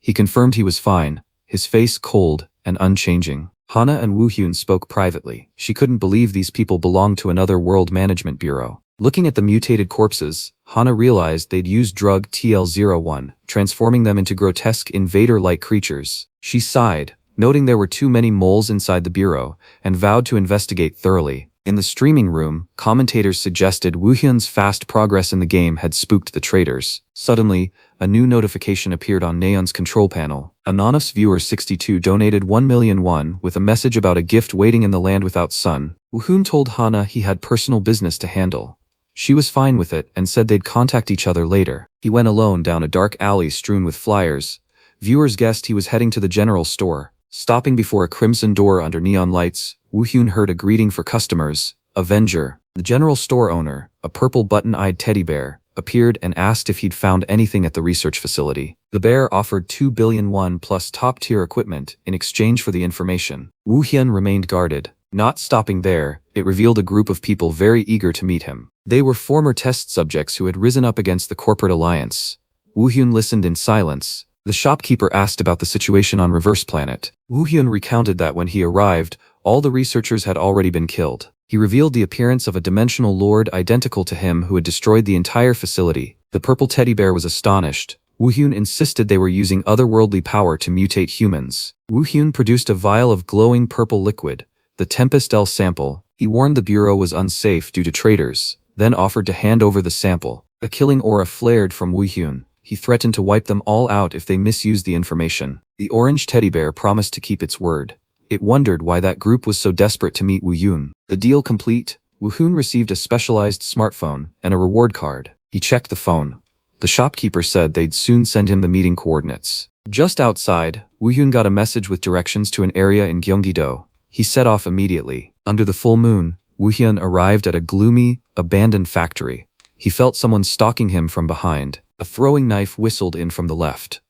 He confirmed he was fine, his face cold and unchanging. Hana and Woo-hyun spoke privately. She couldn't believe these people belonged to another World Management Bureau. Looking at the mutated corpses, Hana realized they'd used drug TL-01, transforming them into grotesque invader-like creatures. She sighed, noting there were too many moles inside the bureau, and vowed to investigate thoroughly. In the streaming room, commentators suggested Woo-hyun's fast progress in the game had spooked the traitors. Suddenly, a new notification appeared on Naeon's control panel. Anonymous viewer 62 donated 1 million won with a message about a gift waiting in the land without sun. Woo-hyun told Hana he had personal business to handle. She was fine with it and said they'd contact each other later. He went alone down a dark alley strewn with flyers. Viewers guessed he was heading to the general store. Stopping before a crimson door under neon lights, Woo-hyun heard a greeting for customers. Avenger, the general store owner, a purple button-eyed teddy bear, appeared and asked if he'd found anything at the research facility. The bear offered 2 billion won plus top-tier equipment in exchange for the information. Woo-hyun remained guarded, Not stopping there, it revealed a group of people very eager to meet him. They were former test subjects who had risen up against the corporate alliance. Woo-hyun listened in silence. The shopkeeper asked about the situation on Reverse Planet. Woo-hyun recounted that when he arrived, all the researchers had already been killed. He revealed the appearance of a dimensional lord identical to him who had destroyed the entire facility. The purple teddy bear was astonished. Woo-hyun insisted they were using otherworldly power to mutate humans. Woo-hyun produced a vial of glowing purple liquid, the Tempest L sample. He warned the bureau was unsafe due to traitors, then offered to hand over the sample. A killing aura flared from Woo-hyun. He threatened to wipe them all out if they misused the information. The orange teddy bear promised to keep its word. It wondered why that group was so desperate to meet Woo-hyun. The deal complete, Woo-hyun received a specialized smartphone and a reward card. He checked the phone. The shopkeeper said they'd soon send him the meeting coordinates. Just outside, Woo-hyun got a message with directions to an area in Gyeonggi-do. He set off immediately. Under the full moon, Woo-hyun arrived at a gloomy, abandoned factory. He felt someone stalking him from behind. A throwing knife whistled in from the left.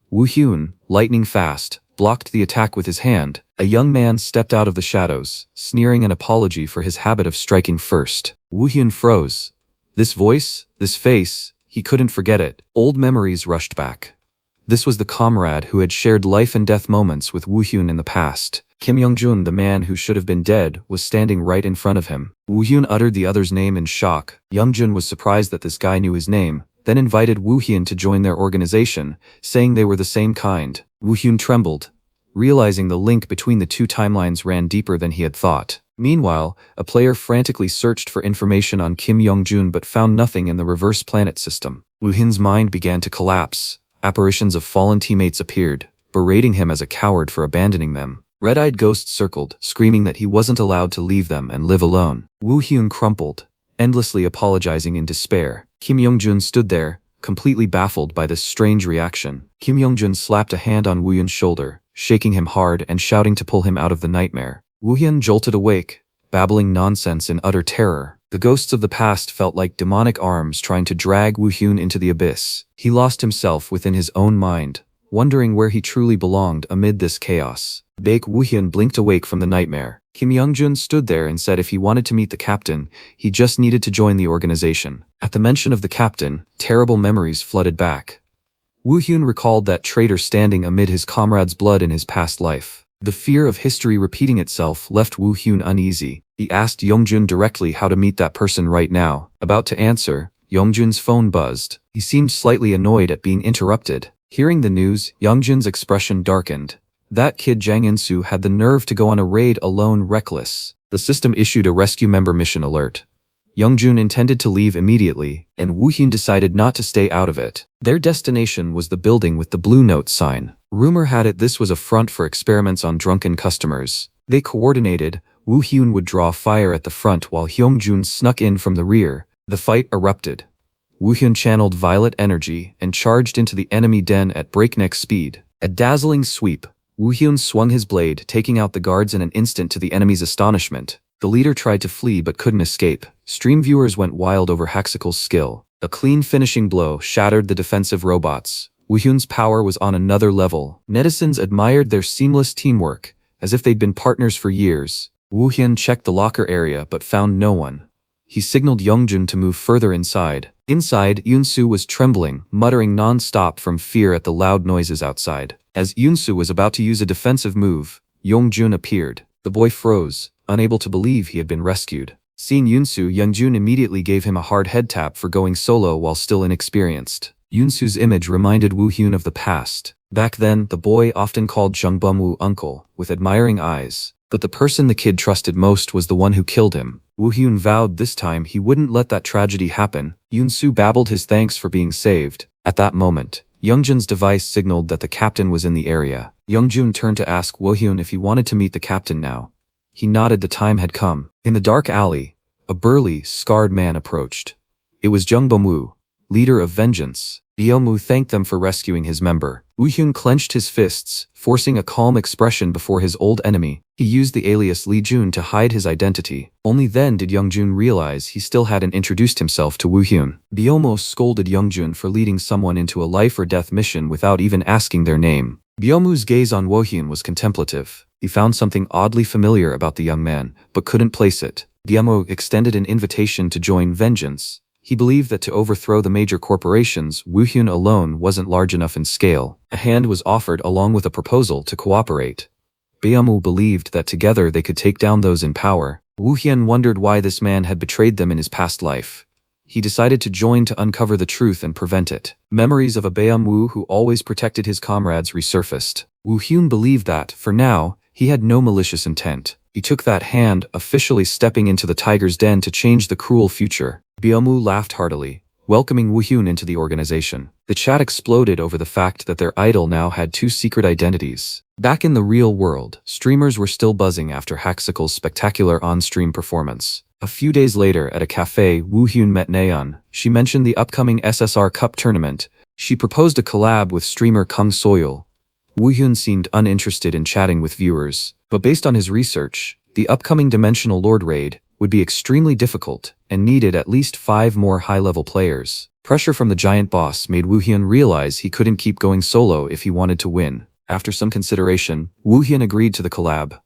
Woo-hyun, lightning fast, blocked the attack with his hand. A young man stepped out of the shadows, sneering an apology for his habit of striking first. Woo-hyun froze. This voice, this face, he couldn't forget it. Old memories rushed back. This was the comrade who had shared life and death moments with Woo-hyun in the past. Kim Young-jun, the man who should have been dead, was standing right in front of him. Woo-hyun uttered the other's name in shock. Young-jun was surprised that this guy knew his name, then invited Woo-hyun to join their organization, saying they were the same kind. Woo-hyun trembled, realizing the link between the two timelines ran deeper than he had thought. Meanwhile, a player frantically searched for information on Kim Young-jun but found nothing in the Reverse Planet system. Woo-hyun's mind began to collapse. Apparitions of fallen teammates appeared, berating him as a coward for abandoning them. Red-eyed ghosts circled, screaming that he wasn't allowed to leave them and live alone. Woo-hyun crumpled, endlessly apologizing in despair. Kim Young-jun stood there, completely baffled by this strange reaction. Kim Young-jun slapped a hand on Woo-hyun's shoulder, shaking him hard and shouting to pull him out of the nightmare. Woo-hyun jolted awake, babbling nonsense in utter terror. The ghosts of the past felt like demonic arms trying to drag Woo-hyun into the abyss. He lost himself within his own mind, wondering where he truly belonged amid this chaos. Woo-hyun blinked awake from the nightmare. Kim Young-jun stood there and said if he wanted to meet the captain, he just needed to join the organization. At the mention of the captain, terrible memories flooded back. Woo-hyun recalled that traitor standing amid his comrade's blood in his past life. The fear of history repeating itself left Woo-hyun uneasy. He asked Young-jun directly how to meet that person right now. About to answer, Young-jun's phone buzzed. He seemed slightly annoyed at being interrupted. Hearing the news, Young-jun's expression darkened. That kid Jang In-soo had the nerve to go on a raid alone, reckless. The system issued a rescue member mission alert. Young-jun intended to leave immediately, and Woo-hyun decided not to stay out of it. Their destination was the building with the blue note sign. Rumor had it this was a front for experiments on drunken customers. They coordinated. Woo-hyun would draw fire at the front while Hyung-jun snuck in from the rear. The fight erupted. Woo-hyun channeled violet energy and charged into the enemy den at breakneck speed. A dazzling sweep. Woo-hyun swung his blade, taking out the guards in an instant to the enemy's astonishment. The leader tried to flee but couldn't escape. Stream viewers went wild over Haxikal's skill. A clean finishing blow shattered the defensive robots. Woo-hyun's power was on another level. Netizens admired their seamless teamwork, as if they'd been partners for years. Woo-hyun checked the locker area but found no one. He signaled Young-jun to move further inside. Inside, Yoon-soo was trembling, muttering non-stop from fear at the loud noises outside. As Yoon-soo was about to use a defensive move, Young-jun appeared. The boy froze, unable to believe he had been rescued. Seeing Yoon-soo, Young-jun immediately gave him a hard head tap for going solo while still inexperienced. Yoon-soo's image reminded Woo-hyun of the past. Back then, the boy often called Jung Bum-woo uncle, with admiring eyes. But the person the kid trusted most was the one who killed him. Woo-hyun vowed this time he wouldn't let that tragedy happen. Yoon-soo babbled his thanks for being saved. At that moment, Young-jun's device signaled that the captain was in the area. Young-jun turned to ask Woo-hyun if he wanted to meet the captain now. He nodded the time had come. In the dark alley, a burly, scarred man approached. It was Jung Bum-woo, leader of Vengeance. Byeom-woo thanked them for rescuing his member. Woo-hyun clenched his fists, forcing a calm expression before his old enemy. He used the alias Lee-jun to hide his identity. Only then did Young-jun realize he still hadn't introduced himself to Woo-hyun. Byeom-woo scolded Young-jun for leading someone into a life-or-death mission without even asking their name. Byeom-woo's gaze on Woo-hyun was contemplative. He found something oddly familiar about the young man, but couldn't place it. Guillermo extended an invitation to join Vengeance. He believed that to overthrow the major corporations, Woohyun alone wasn't large enough in scale. A hand was offered along with a proposal to cooperate. Guillermo believed that together they could take down those in power. Woohyun wondered why this man had betrayed them in his past life. He decided to join to uncover the truth and prevent it. Memories of a Beum who always protected his comrades resurfaced. Woohyun believed that, for now, he had no malicious intent. He took that hand, officially stepping into the tiger's den to change the cruel future. Beomu laughed heartily, welcoming Woohyun into the organization. The chat exploded over the fact that their idol now had 2 secret identities. Back in the real world, streamers were still buzzing after Haxicle's spectacular on-stream performance. A few days later at a cafe, Woohyun met Nayeon. She mentioned the upcoming SSR Cup tournament. She proposed a collab with streamer Kang Soil. Woohyun seemed uninterested in chatting with viewers, but based on his research, the upcoming Dimensional Lord raid would be extremely difficult and needed at least 5 more high-level players. Pressure from the giant boss made Woohyun realize he couldn't keep going solo if he wanted to win. After some consideration, Woohyun agreed to the collab.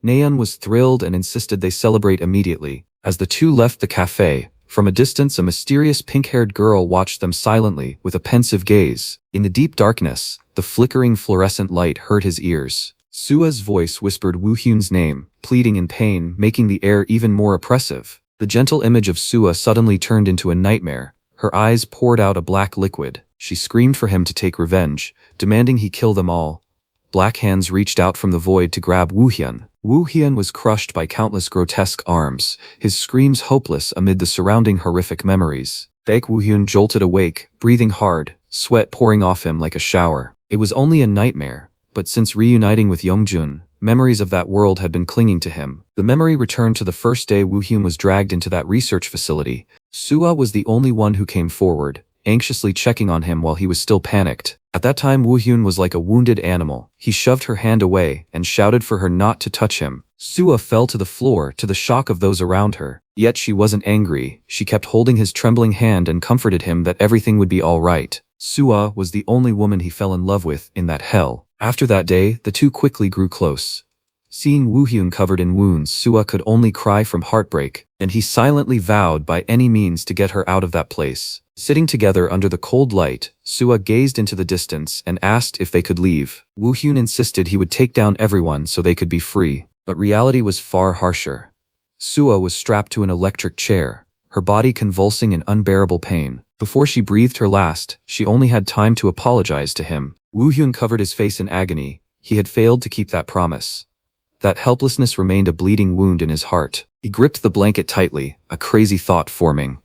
Nayeon was thrilled and insisted they celebrate immediately. As the two left the cafe, from a distance a mysterious pink-haired girl watched them silently with a pensive gaze. In the deep darkness, the flickering fluorescent light hurt his ears. Sua's voice whispered Woohyun's name, pleading in pain, making the air even more oppressive. The gentle image of Sua suddenly turned into a nightmare. Her eyes poured out a black liquid. She screamed for him to take revenge, demanding he kill them all. Black hands reached out from the void to grab Woohyun. Woohyun was crushed by countless grotesque arms, his screams hopeless amid the surrounding horrific memories. Baek Woohyun jolted awake, breathing hard, sweat pouring off him like a shower. It was only a nightmare, but since reuniting with Youngjun, memories of that world had been clinging to him. The memory returned to the first day Woohyun was dragged into that research facility. Sua was the only one who came forward, anxiously checking on him while he was still panicked. At that time Woohyun was like a wounded animal. He shoved her hand away and shouted for her not to touch him. Sua fell to the floor to the shock of those around her. Yet she wasn't angry. She kept holding his trembling hand and comforted him that everything would be all right. Sua was the only woman he fell in love with in that hell. After that day, the two quickly grew close. Seeing Woohyun covered in wounds, Sua could only cry from heartbreak, and he silently vowed by any means to get her out of that place. Sitting together under the cold light, Sua gazed into the distance and asked if they could leave. Woohyun insisted he would take down everyone so they could be free, but reality was far harsher. Sua was strapped to an electric chair, her body convulsing in unbearable pain. Before she breathed her last, she only had time to apologize to him. Woohyun covered his face in agony. He had failed to keep that promise. That helplessness remained a bleeding wound in his heart. He gripped the blanket tightly, a crazy thought forming.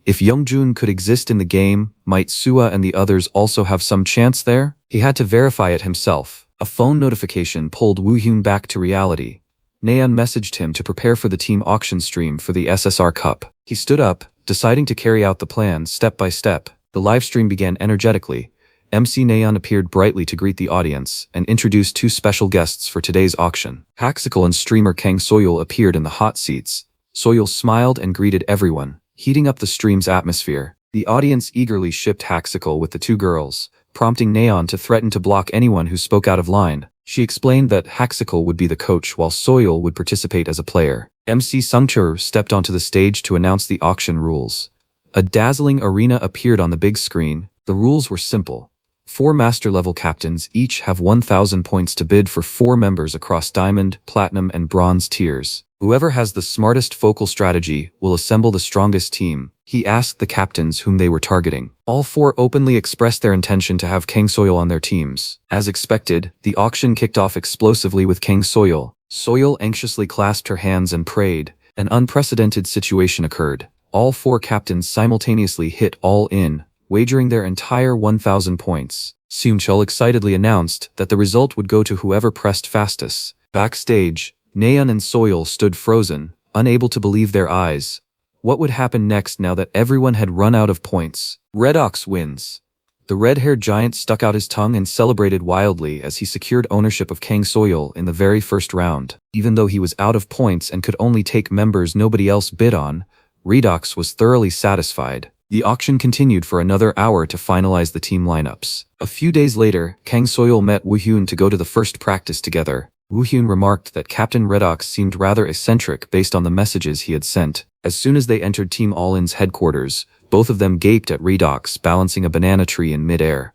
If Youngjun could exist in the game, might Sua and the others also have some chance there? He had to verify it himself. A phone notification pulled Woohyun back to reality. Nayeon messaged him to prepare for the team auction stream for the SSR Cup. He stood up, deciding to carry out the plan step by step. The livestream began energetically. MC Nayeon appeared brightly to greet the audience and introduced 2 special guests for today's auction. Haxicle and streamer Kang Soyul appeared in the hot seats. Soyul smiled and greeted everyone, heating up the stream's atmosphere. The audience eagerly shipped Haxicle with the 2 girls, prompting Nayeon to threaten to block anyone who spoke out of line. She explained that Haxicle would be the coach while Soyul would participate as a player. MC Sungchur stepped onto the stage to announce the auction rules. A dazzling arena appeared on the big screen. The rules were simple. 4 master-level captains each have 1,000 points to bid for 4 members across Diamond, Platinum, and Bronze tiers. Whoever has the smartest focal strategy will assemble the strongest team. He asked the captains whom they were targeting. All 4 openly expressed their intention to have Kang Soyul on their teams. As expected, the auction kicked off explosively with Kang Soyul. Soyul anxiously clasped her hands and prayed. An unprecedented situation occurred. All 4 captains simultaneously hit all in, wagering their entire 1,000 points. Seungchul excitedly announced that the result would go to whoever pressed fastest. Backstage, Nayeon and Soyul stood frozen, unable to believe their eyes. What would happen next now that everyone had run out of points? Red Ox wins. The red-haired giant stuck out his tongue and celebrated wildly as he secured ownership of Kang Soyul in the very first round. Even though he was out of points and could only take members nobody else bid on, Redox was thoroughly satisfied. The auction continued for another hour to finalize the team lineups. A few days later, Kang Soyul met Woohyun to go to the first practice together. Woo Hyun remarked that Captain Redox seemed rather eccentric based on the messages he had sent. As soon as they entered Team All-In's headquarters, both of them gaped at Redox balancing a banana tree in mid-air.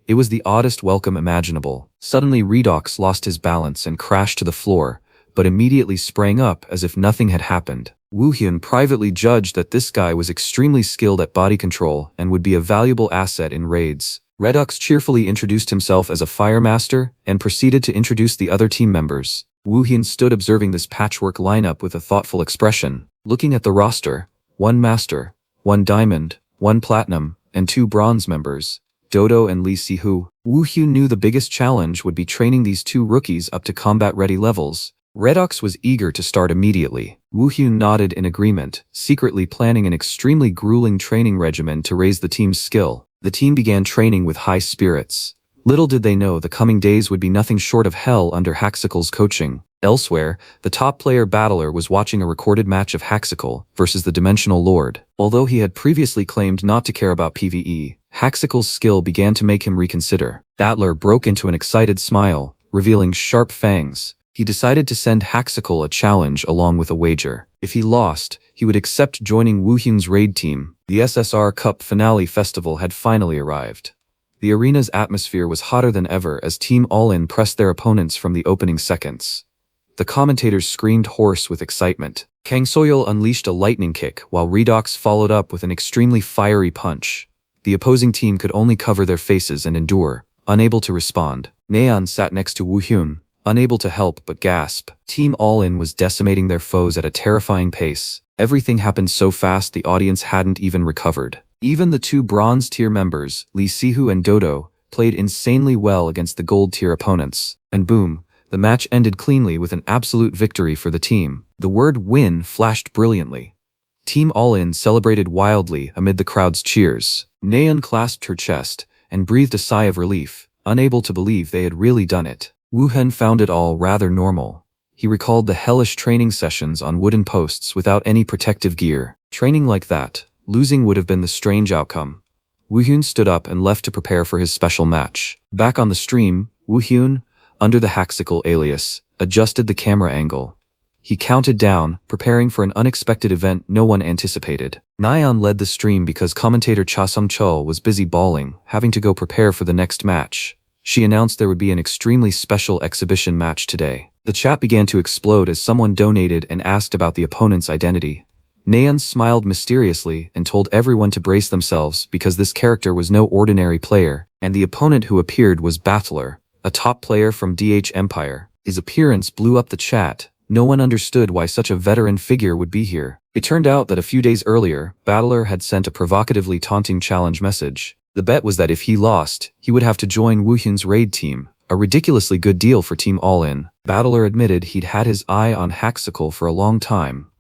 It was the oddest welcome imaginable. Suddenly Redox lost his balance and crashed to the floor, but immediately sprang up as if nothing had happened. Woo Hyun privately judged that this guy was extremely skilled at body control and would be a valuable asset in raids. Redox cheerfully introduced himself as a fire master and proceeded to introduce the other team members. Woo Hyun stood observing this patchwork lineup with a thoughtful expression. Looking at the roster, 1 master, 1 diamond, 1 platinum, and 2 bronze members, Dodo and Lee Si-hoo. Woo Hyun knew the biggest challenge would be training these 2 rookies up to combat-ready levels. Redox was eager to start immediately. Woo Hyun nodded in agreement, secretly planning an extremely grueling training regimen to raise the team's skill. The team began training with high spirits. Little did they know the coming days would be nothing short of hell under Haxicle's coaching. Elsewhere, the top player battler was watching a recorded match of Haxicle versus the Dimensional Lord. Although he had previously claimed not to care about PvE, Haxicle's skill began to make him reconsider. Battler broke into an excited smile, revealing sharp fangs. He decided to send Haxicle a challenge along with a wager. If he lost, he would accept joining Woo Hyun's raid team. The SSR Cup Finale Festival had finally arrived. The arena's atmosphere was hotter than ever as Team All-In pressed their opponents from the opening seconds. The commentators screamed hoarse with excitement. Kang Soyeol unleashed a lightning kick while Redox followed up with an extremely fiery punch. The opposing team could only cover their faces and endure, unable to respond. Naeon sat next to Woo Hyun, unable to help but gasp. Team All-In was decimating their foes at a terrifying pace. Everything happened so fast the audience hadn't even recovered. Even the 2 bronze tier members, Lee Si-hoo and Dodo, played insanely well against the gold tier opponents. And boom, the match ended cleanly with an absolute victory for the team. The word win flashed brilliantly. Team All-In celebrated wildly amid the crowd's cheers. Naeon clasped her chest and breathed a sigh of relief, unable to believe they had really done it. Woo Hyun found it all rather normal. He recalled the hellish training sessions on wooden posts without any protective gear. Training like that, losing would have been the strange outcome. Woo Hyun stood up and left to prepare for his special match. Back on the stream, Woo Hyun, under the Haxicle alias, adjusted the camera angle. He counted down, preparing for an unexpected event no one anticipated. Naeon led the stream because commentator Cha Sung-chul was busy bawling, having to go prepare for the next match. She announced there would be an extremely special exhibition match today. The chat began to explode as someone donated and asked about the opponent's identity. Naeon smiled mysteriously and told everyone to brace themselves because this character was no ordinary player, and the opponent who appeared was Battler, a top player from DH Empire. His appearance blew up the chat. No one understood why such a veteran figure would be here. It turned out that a few days earlier, Battler had sent a provocatively taunting challenge message. The bet was that if he lost, he would have to join Woo Hyun's raid team, a ridiculously good deal for Team All-In. Battler admitted he'd had his eye on Haxicle for a long time,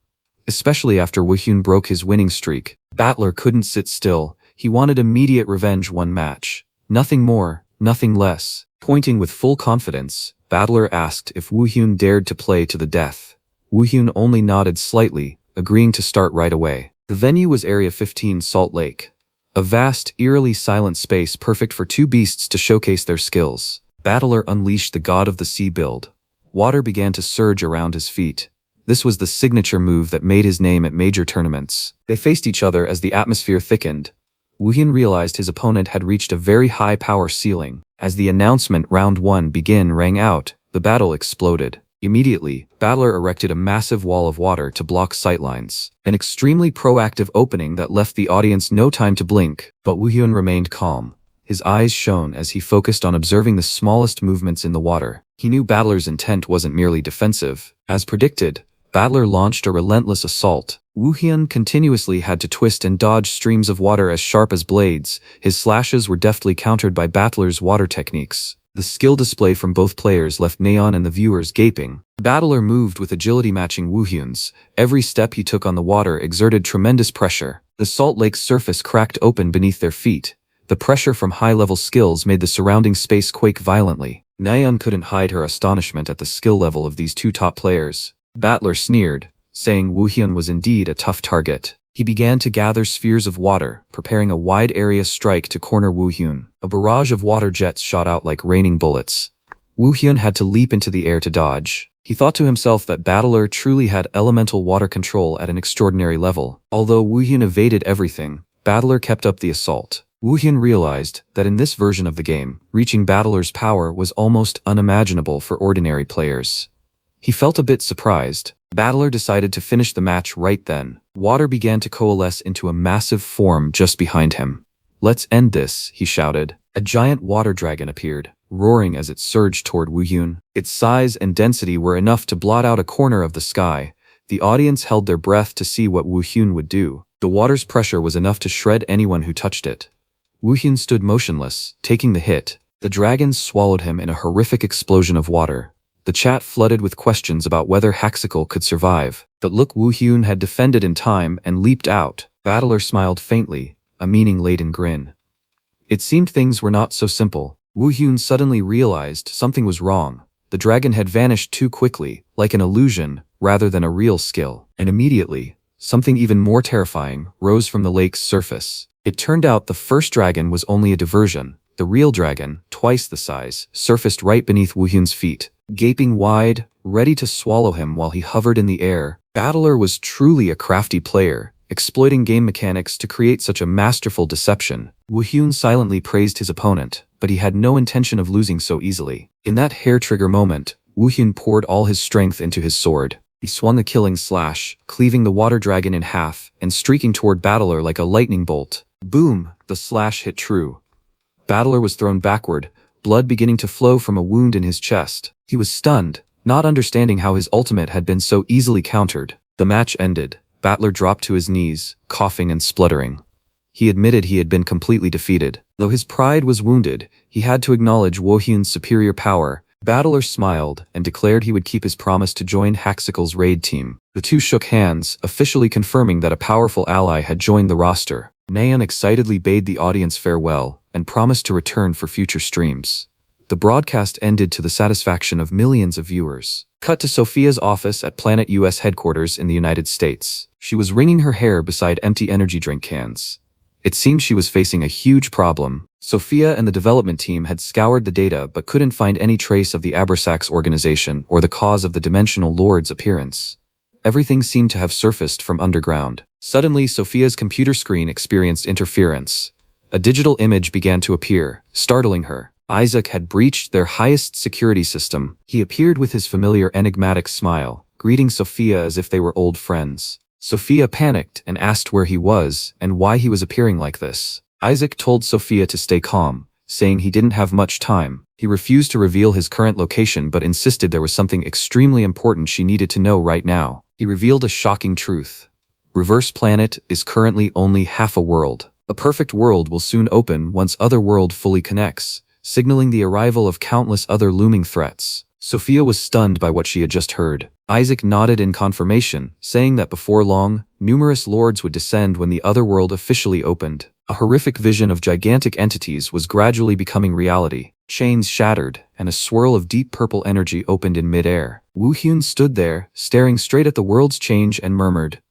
especially after Woo Hyun broke his winning streak. Battler couldn't sit still. He wanted immediate revenge one match. Nothing more, nothing less. Pointing with full confidence, Battler asked if Woo Hyun dared to play to the death. Woo Hyun only nodded slightly, agreeing to start right away. The venue was Area 15 Salt Lake, a vast, eerily silent space perfect for 2 beasts to showcase their skills. Battler unleashed the God of the Sea build. Water began to surge around his feet. This was the signature move that made his name at major tournaments. They faced each other as the atmosphere thickened. Woo Hyun realized his opponent had reached a very high power ceiling. As the announcement "Round 1 begin" rang out, the battle exploded. Immediately, Battler erected a massive wall of water to block sightlines. An extremely proactive opening that left the audience no time to blink, but Woo Hyun remained calm. His eyes shone as he focused on observing the smallest movements in the water. He knew Battler's intent wasn't merely defensive. As predicted, Battler launched a relentless assault. Woo Hyun continuously had to twist and dodge streams of water as sharp as blades. His slashes were deftly countered by Battler's water techniques. The skill display from both players left Naeon and the viewers gaping. Battler moved with agility matching Woo Hyun's. Every step he took on the water exerted tremendous pressure. The Salt Lake's surface cracked open beneath their feet. The pressure from high-level skills made the surrounding space quake violently. Naeon couldn't hide her astonishment at the skill level of these 2 top players. Battler sneered, saying Woo Hyun was indeed a tough target. He began to gather spheres of water, preparing a wide-area strike to corner Woo Hyun. A barrage of water jets shot out like raining bullets. Wu Hyun had to leap into the air to dodge. He thought to himself that Battler truly had elemental water control at an extraordinary level. Although Wu Hyun evaded everything, Battler kept up the assault. Wu Hyun realized that in this version of the game, reaching Battler's power was almost unimaginable for ordinary players. He felt a bit surprised. Battler decided to finish the match right then. Water began to coalesce into a massive form just behind him. "Let's end this," he shouted. A giant water dragon appeared, roaring as it surged toward Wu Hyun. Its size and density were enough to blot out a corner of the sky. The audience held their breath to see what Wu Hyun would do. The water's pressure was enough to shred anyone who touched it. Wu Hyun stood motionless, taking the hit. The dragon swallowed him in a horrific explosion of water. The chat flooded with questions about whether Haxical could survive. But look, Wu Hyun had defended in time and leaped out. Battler smiled faintly, a meaning-laden grin. It seemed things were not so simple. Wu Hyun suddenly realized something was wrong. The dragon had vanished too quickly, like an illusion, rather than a real skill. And immediately, something even more terrifying rose from the lake's surface. It turned out the first dragon was only a diversion. The real dragon, twice the size, surfaced right beneath Wu Hyun's feet, gaping wide, ready to swallow him while he hovered in the air. Battler was truly a crafty player, exploiting game mechanics to create such a masterful deception. Wu Hyun silently praised his opponent, but he had no intention of losing so easily. In that hair-trigger moment, Wu Hyun poured all his strength into his sword. He swung a killing slash, cleaving the water dragon in half, and streaking toward Battler like a lightning bolt. Boom! The slash hit true. Battler was thrown backward, blood beginning to flow from a wound in his chest. He was stunned, not understanding how his ultimate had been so easily countered. The match ended. Battler dropped to his knees, coughing and spluttering. He admitted he had been completely defeated. Though his pride was wounded, he had to acknowledge Wu Hyun's superior power. Battler smiled and declared he would keep his promise to join Haxical's raid team. The two shook hands, officially confirming that a powerful ally had joined the roster. Naeun excitedly bade the audience farewell and promised to return for future streams. The broadcast ended to the satisfaction of millions of viewers. Cut to Sophia's office at Planet US headquarters in the United States. She was wringing her hair beside empty energy drink cans. It seemed she was facing a huge problem. Sophia and the development team had scoured the data but couldn't find any trace of the Abrasax organization or the cause of the Dimensional Lord's appearance. Everything seemed to have surfaced from underground. Suddenly, Sophia's computer screen experienced interference. A digital image began to appear, startling her. Isaac had breached their highest security system. He appeared with his familiar enigmatic smile, greeting Sophia as if they were old friends. Sophia panicked and asked where he was and why he was appearing like this. Isaac told Sophia to stay calm, saying he didn't have much time. He refused to reveal his current location but insisted there was something extremely important she needed to know right now. He revealed a shocking truth. Reverse Planet is currently only half a world. A perfect world will soon open once Otherworld fully connects, signaling the arrival of countless other looming threats. Sophia was stunned by what she had just heard. Isaac nodded in confirmation, saying that before long, numerous lords would descend when the Otherworld officially opened. A horrific vision of gigantic entities was gradually becoming reality. Chains shattered, and a swirl of deep purple energy opened in midair. Wu Hyun stood there, staring straight at the world's change and murmured,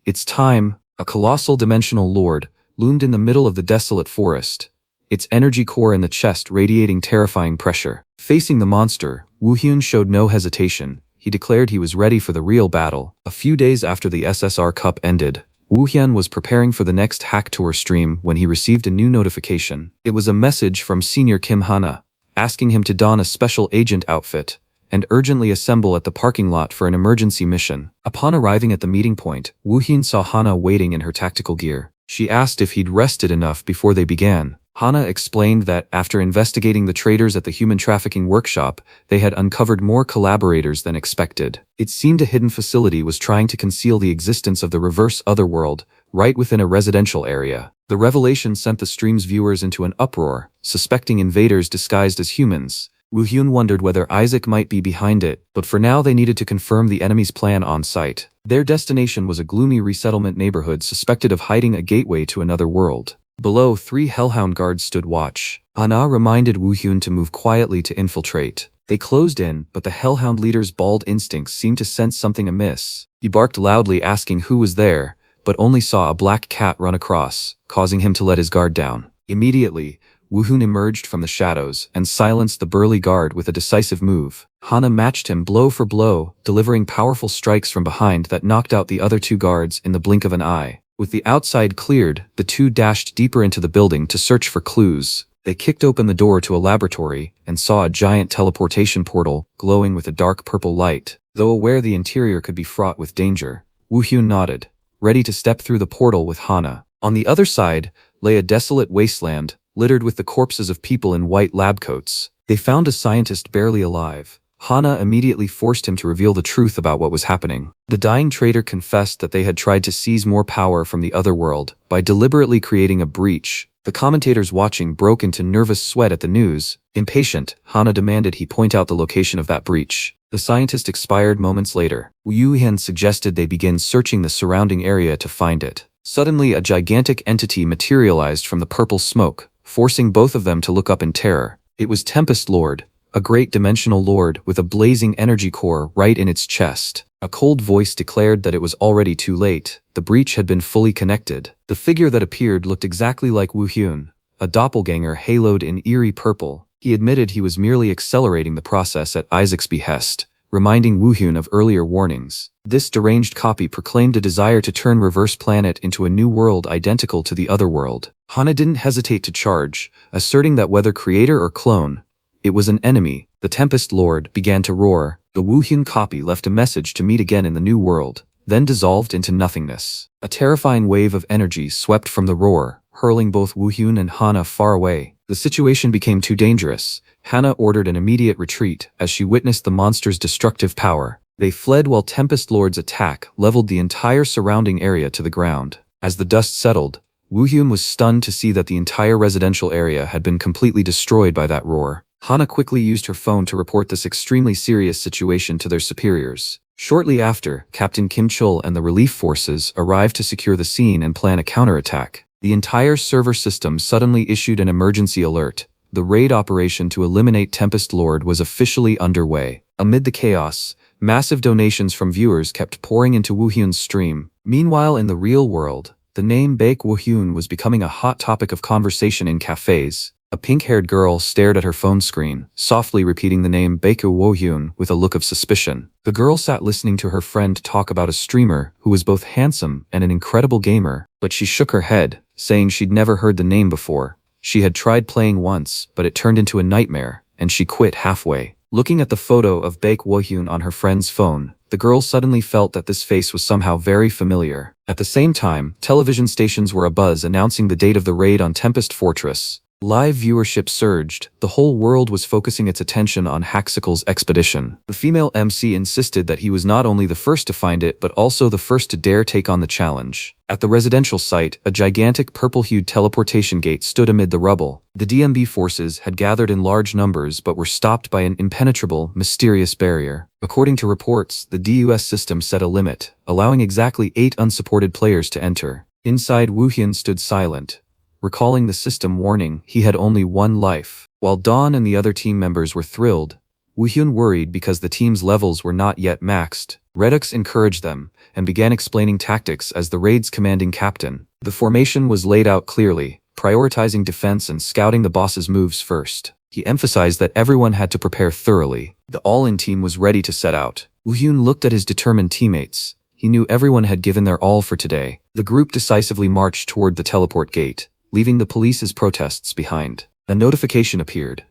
"It's time." A colossal dimensional lord loomed in the middle of the desolate forest, its energy core in the chest radiating terrifying pressure. Facing the monster, Wu Hyun showed no hesitation. He declared he was ready for the real battle. A few days after the SSR Cup ended, Wu Hyun was preparing for the next Hack Tour stream when he received a new notification. It was a message from Senior Kim Hana, asking him to don a special agent outfit and urgently assemble at the parking lot for an emergency mission. Upon arriving at the meeting point, Wu Hyun saw Hana waiting in her tactical gear. She asked if he'd rested enough before they began. Hana explained that after investigating the traders at the human trafficking workshop, they had uncovered more collaborators than expected. It seemed a hidden facility was trying to conceal the existence of the reverse Otherworld, right within a residential area. The revelation sent the stream's viewers into an uproar, suspecting invaders disguised as humans. Wu Hyun wondered whether Isaac might be behind it, but for now they needed to confirm the enemy's plan on site. Their destination was a gloomy resettlement neighborhood suspected of hiding a gateway to another world. Below, 3 Hellhound guards stood watch. Hana reminded Wu Hyun to move quietly to infiltrate. They closed in, but the Hellhound leader's bald instincts seemed to sense something amiss. He barked loudly asking who was there, but only saw a black cat run across, causing him to let his guard down. Immediately, Woohyun emerged from the shadows and silenced the burly guard with a decisive move. Hana matched him blow for blow, delivering powerful strikes from behind that knocked out the other two guards in the blink of an eye. With the outside cleared, the two dashed deeper into the building to search for clues. They kicked open the door to a laboratory and saw a giant teleportation portal glowing with a dark purple light. Though aware the interior could be fraught with danger, Woohyun nodded, ready to step through the portal with Hana. On the other side lay a desolate wasteland, littered with the corpses of people in white lab coats. They found a scientist barely alive. Hana immediately forced him to reveal the truth about what was happening. The dying traitor confessed that they had tried to seize more power from the other world by deliberately creating a breach. The commentators watching broke into nervous sweat at the news. Impatient, Hana demanded he point out the location of that breach. The scientist expired moments later. Woohyun suggested they begin searching the surrounding area to find it. Suddenly, a gigantic entity materialized from the purple smoke, forcing both of them to look up in terror. It was Tempest Lord, a great dimensional lord with a blazing energy core right in its chest. A cold voice declared that it was already too late. The breach had been fully connected. The figure that appeared looked exactly like Woohyun, a doppelganger haloed in eerie purple. He admitted he was merely accelerating the process at Isaac's behest, reminding Woohyun of earlier warnings. This deranged copy proclaimed a desire to turn Reverse Planet into a new world identical to the other world. Hana didn't hesitate to charge, asserting that whether creator or clone, it was an enemy. The Tempest Lord began to roar. The Woohyun copy left a message to meet again in the new world, then dissolved into nothingness. A terrifying wave of energy swept from the roar, hurling both Woohyun and Hana far away. The situation became too dangerous. Hana ordered an immediate retreat as she witnessed the monster's destructive power. They fled while Tempest Lord's attack leveled the entire surrounding area to the ground. As the dust settled, Woohyun was stunned to see that the entire residential area had been completely destroyed by that roar. Hana quickly used her phone to report this extremely serious situation to their superiors. Shortly after, Captain Kim Chul and the relief forces arrived to secure the scene and plan a counterattack. The entire server system suddenly issued an emergency alert. The raid operation to eliminate Tempest Lord was officially underway. Amid the chaos, massive donations from viewers kept pouring into Woohyun's stream. Meanwhile, in the real world, the name Baek Woohyun was becoming a hot topic of conversation in cafes. A pink-haired girl stared at her phone screen, softly repeating the name Baek Woohyun with a look of suspicion. The girl sat listening to her friend talk about a streamer who was both handsome and an incredible gamer, but she shook her head, saying she'd never heard the name before. She had tried playing once, but it turned into a nightmare, and she quit halfway. Looking at the photo of Baek Woohyun on her friend's phone, the girl suddenly felt that this face was somehow very familiar. At the same time, television stations were abuzz announcing the date of the raid on Tempest Fortress. Live viewership surged. The whole world was focusing its attention on Haxicle's expedition. The female MC insisted that he was not only the first to find it but also the first to dare take on the challenge. At the residential site, a gigantic purple-hued teleportation gate stood amid the rubble. The DMB forces had gathered in large numbers but were stopped by an impenetrable, mysterious barrier. According to reports, the DUS system set a limit, allowing exactly 8 unsupported players to enter. Inside, Woohyun stood silent, recalling the system warning he had only one life. While Dawn and the other team members were thrilled, Woohyun worried because the team's levels were not yet maxed. Redux encouraged them and began explaining tactics as the raid's commanding captain. The formation was laid out clearly, prioritizing defense and scouting the boss's moves first. He emphasized that everyone had to prepare thoroughly. The all-in team was ready to set out. Woohyun looked at his determined teammates. He knew everyone had given their all for today. The group decisively marched toward the teleport gate, leaving the police's protests behind. A notification appeared.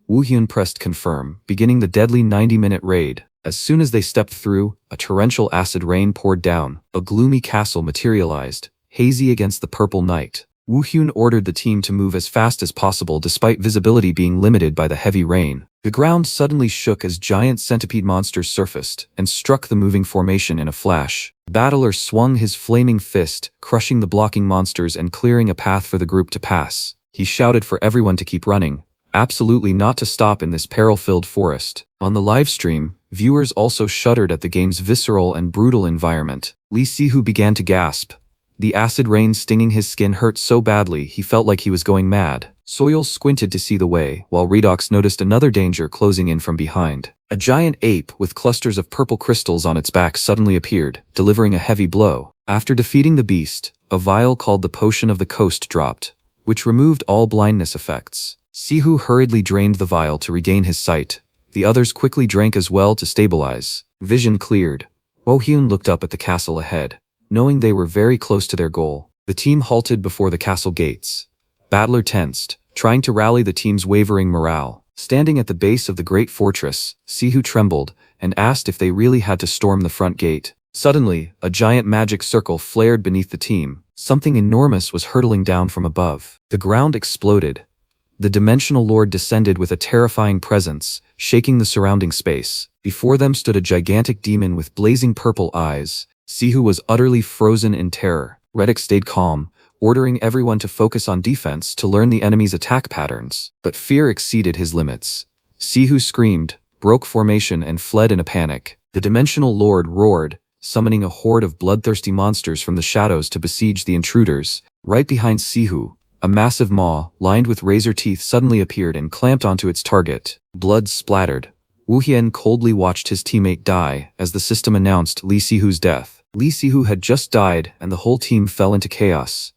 Woohyun pressed confirm, beginning the deadly 90-minute raid. As soon as they stepped through, a torrential acid rain poured down. A gloomy castle materialized, hazy against the purple night. Woohyun ordered the team to move as fast as possible despite visibility being limited by the heavy rain. The ground suddenly shook as giant centipede monsters surfaced and struck the moving formation in a flash. Battler swung his flaming fist, crushing the blocking monsters and clearing a path for the group to pass. He shouted for everyone to keep running, absolutely not to stop in this peril-filled forest. On the livestream, viewers also shuddered at the game's visceral and brutal environment. Lee Sihu began to gasp. The acid rain stinging his skin hurt so badly he felt like he was going mad. Soil squinted to see the way, while Redox noticed another danger closing in from behind. A giant ape with clusters of purple crystals on its back suddenly appeared, delivering a heavy blow. After defeating the beast, a vial called the Potion of the Coast dropped. which removed all blindness effects. Sihu hurriedly drained the vial to regain his sight. The others quickly drank as well to stabilize. Vision cleared. Wohyun looked up at the castle ahead. Knowing they were very close to their goal, the team halted before the castle gates. Battler tensed, trying to rally the team's wavering morale. Standing at the base of the great fortress, Sihu trembled and asked if they really had to storm the front gate. Suddenly, a giant magic circle flared beneath the team. Something enormous was hurtling down from above. The ground exploded. The Dimensional Lord descended with a terrifying presence, shaking the surrounding space. Before them stood a gigantic demon with blazing purple eyes. Sihu was utterly frozen in terror. Reddick stayed calm, ordering everyone to focus on defense to learn the enemy's attack patterns. But fear exceeded his limits. Sihu screamed, broke formation and fled in a panic. The Dimensional Lord roared, summoning a horde of bloodthirsty monsters from the shadows to besiege the intruders. Right behind Sihu, a massive maw, lined with razor teeth, suddenly appeared and clamped onto its target. Blood splattered. Wohyun coldly watched his teammate die as the system announced Lee Sihu's death. Lee Sihu had just died and the whole team fell into chaos.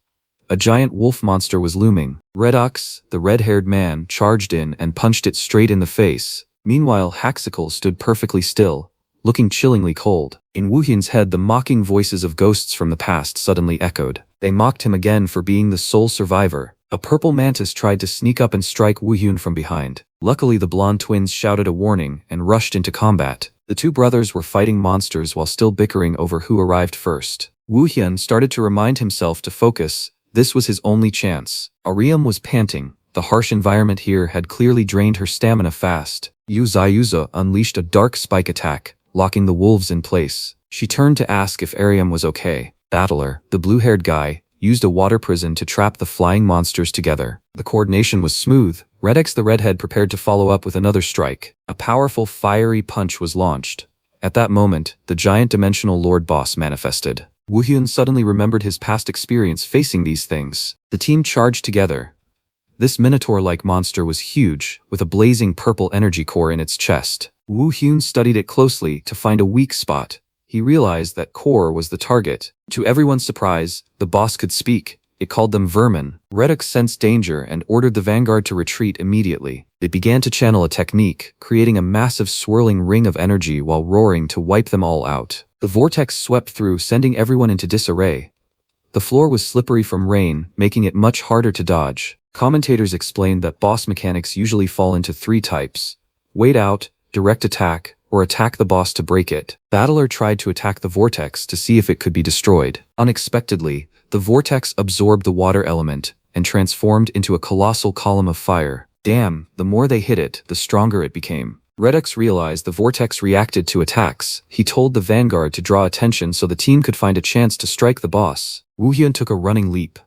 A giant wolf monster was looming. Redox, the red-haired man, charged in and punched it straight in the face. Meanwhile, Haxical stood perfectly still, looking chillingly cold. In Wohyun's head, the mocking voices of ghosts from the past suddenly echoed. They mocked him again for being the sole survivor. A purple mantis tried to sneak up and strike Wohyun from behind. Luckily, the blonde twins shouted a warning and rushed into combat. The two brothers were fighting monsters while still bickering over who arrived first. Wohyun started to remind himself to focus. This was his only chance. Ariam was panting. The harsh environment here had clearly drained her stamina fast. Yuza unleashed a dark spike attack, locking the wolves in place. She turned to ask if Ariam was okay. Battler, the blue-haired guy, used a water prison to trap the flying monsters together. The coordination was smooth. Redex the redhead prepared to follow up with another strike. A powerful fiery punch was launched. At that moment, the giant Dimensional Lord boss manifested. Wohyun suddenly remembered his past experience facing these things. The team charged together. This minotaur-like monster was huge, with a blazing purple energy core in its chest. Wohyun studied it closely to find a weak spot. He realized that core was the target. To everyone's surprise, the boss could speak. It called them vermin. Redux sensed danger and ordered the vanguard to retreat immediately. It began to channel a technique, creating a massive swirling ring of energy while roaring to wipe them all out. The vortex swept through, sending everyone into disarray. The floor was slippery from rain, making it much harder to dodge. Commentators explained that boss mechanics usually fall into three types: wait out, direct attack, or attack the boss to break it. Battler tried to attack the vortex to see if it could be destroyed. Unexpectedly, the vortex absorbed the water element and transformed into a colossal column of fire. Damn, the more they hit it, the stronger it became. Redux realized the vortex reacted to attacks. He told the vanguard to draw attention so the team could find a chance to strike the boss. Wohyun took a running leap.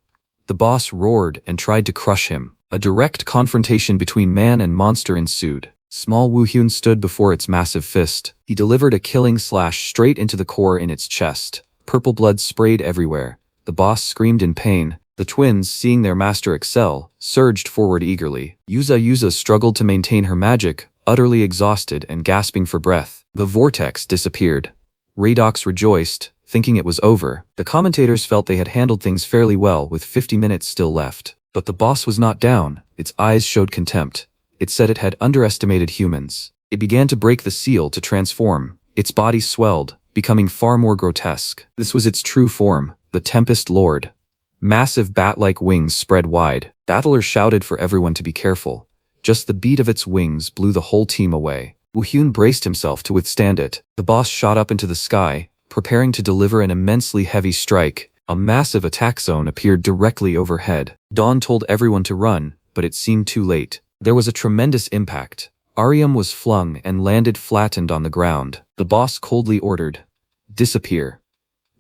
The boss roared and tried to crush him. A direct confrontation between man and monster ensued. Small Wohyun stood before its massive fist. He delivered a killing slash straight into the core in its chest. Purple blood sprayed everywhere. The boss screamed in pain. The twins, seeing their master excel, surged forward eagerly. Yuza struggled to maintain her magic, utterly exhausted and gasping for breath. The vortex disappeared. Radox rejoiced, thinking it was over. The commentators felt they had handled things fairly well with 50 minutes still left. But the boss was not down. Its eyes showed contempt. It said it had underestimated humans. It began to break the seal to transform. Its body swelled, becoming far more grotesque. This was its true form, the Tempest Lord. Massive bat-like wings spread wide. Battler shouted for everyone to be careful. Just the beat of its wings blew the whole team away. Wohyun braced himself to withstand it. The boss shot up into the sky, preparing to deliver an immensely heavy strike. A massive attack zone appeared directly overhead. Dawn told everyone to run, but it seemed too late. There was a tremendous impact. Ariam was flung and landed flattened on the ground. The boss coldly ordered, "Disappear."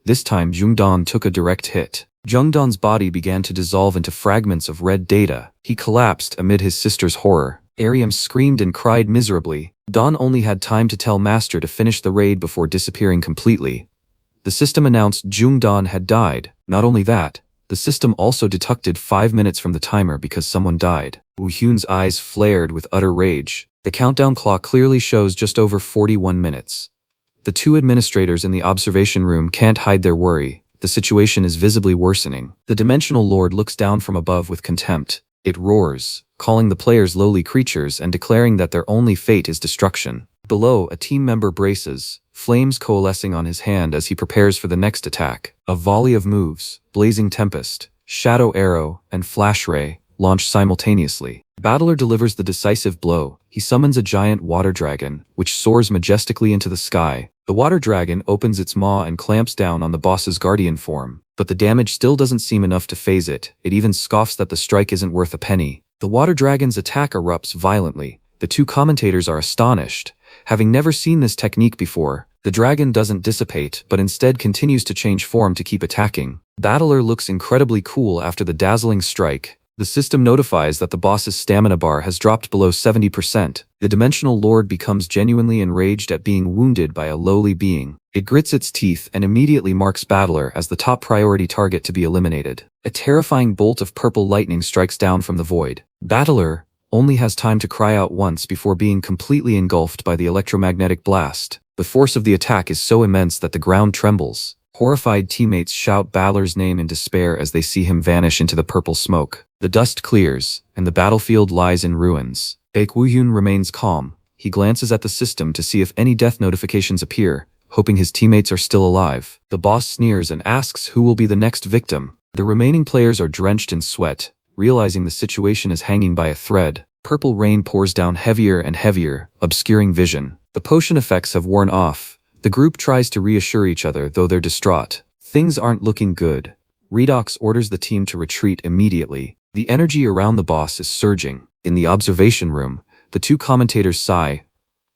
This time Jungdon took a direct hit. Jungdon's body began to dissolve into fragments of red data. He collapsed amid his sister's horror. Ariam screamed and cried miserably. Dawn only had time to tell Master to finish the raid before disappearing completely. The system announced Jungdon had died. Not only that, the system also deducted 5 minutes from the timer because someone died. Wohyun's eyes flared with utter rage. The countdown clock clearly shows just over 41 minutes. The two administrators in the observation room can't hide their worry. the situation is visibly worsening. The Dimensional Lord looks down from above with contempt. It roars, calling the players lowly creatures and declaring that their only fate is destruction. Below, a team member braces, flames coalescing on his hand as he prepares for the next attack. A volley of moves, Blazing Tempest, Shadow Arrow, and Flash Ray, launch simultaneously. Battler delivers the decisive blow. He summons a giant water dragon, which soars majestically into the sky. The water dragon opens its maw and clamps down on the boss's guardian form. But the damage still doesn't seem enough to phase it. It even scoffs that the strike isn't worth a penny. The water dragon's attack erupts violently. The two commentators are astonished. Having never seen this technique before, the dragon doesn't dissipate, but instead continues to change form to keep attacking. Battler looks incredibly cool after the dazzling strike. The system notifies that the boss's stamina bar has dropped below 70%. The Dimensional Lord becomes genuinely enraged at being wounded by a lowly being. It grits its teeth and immediately marks Battler as the top priority target to be eliminated. A terrifying bolt of purple lightning strikes down from the void. Battler only has time to cry out once before being completely engulfed by the electromagnetic blast. The force of the attack is so immense that the ground trembles. Horrified teammates shout Battler's name in despair as they see him vanish into the purple smoke. The dust clears, and the battlefield lies in ruins. Baek Woo-hyun remains calm. He glances at the system to see if any death notifications appear, hoping his teammates are still alive. The boss sneers and asks who will be the next victim. The remaining players are drenched in sweat, realizing the situation is hanging by a thread. Purple rain pours down heavier and heavier, obscuring vision. The potion effects have worn off. The group tries to reassure each other, though they're distraught. Things aren't looking good. Redox orders the team to retreat immediately. The energy around the boss is surging. In the observation room, the two commentators sigh.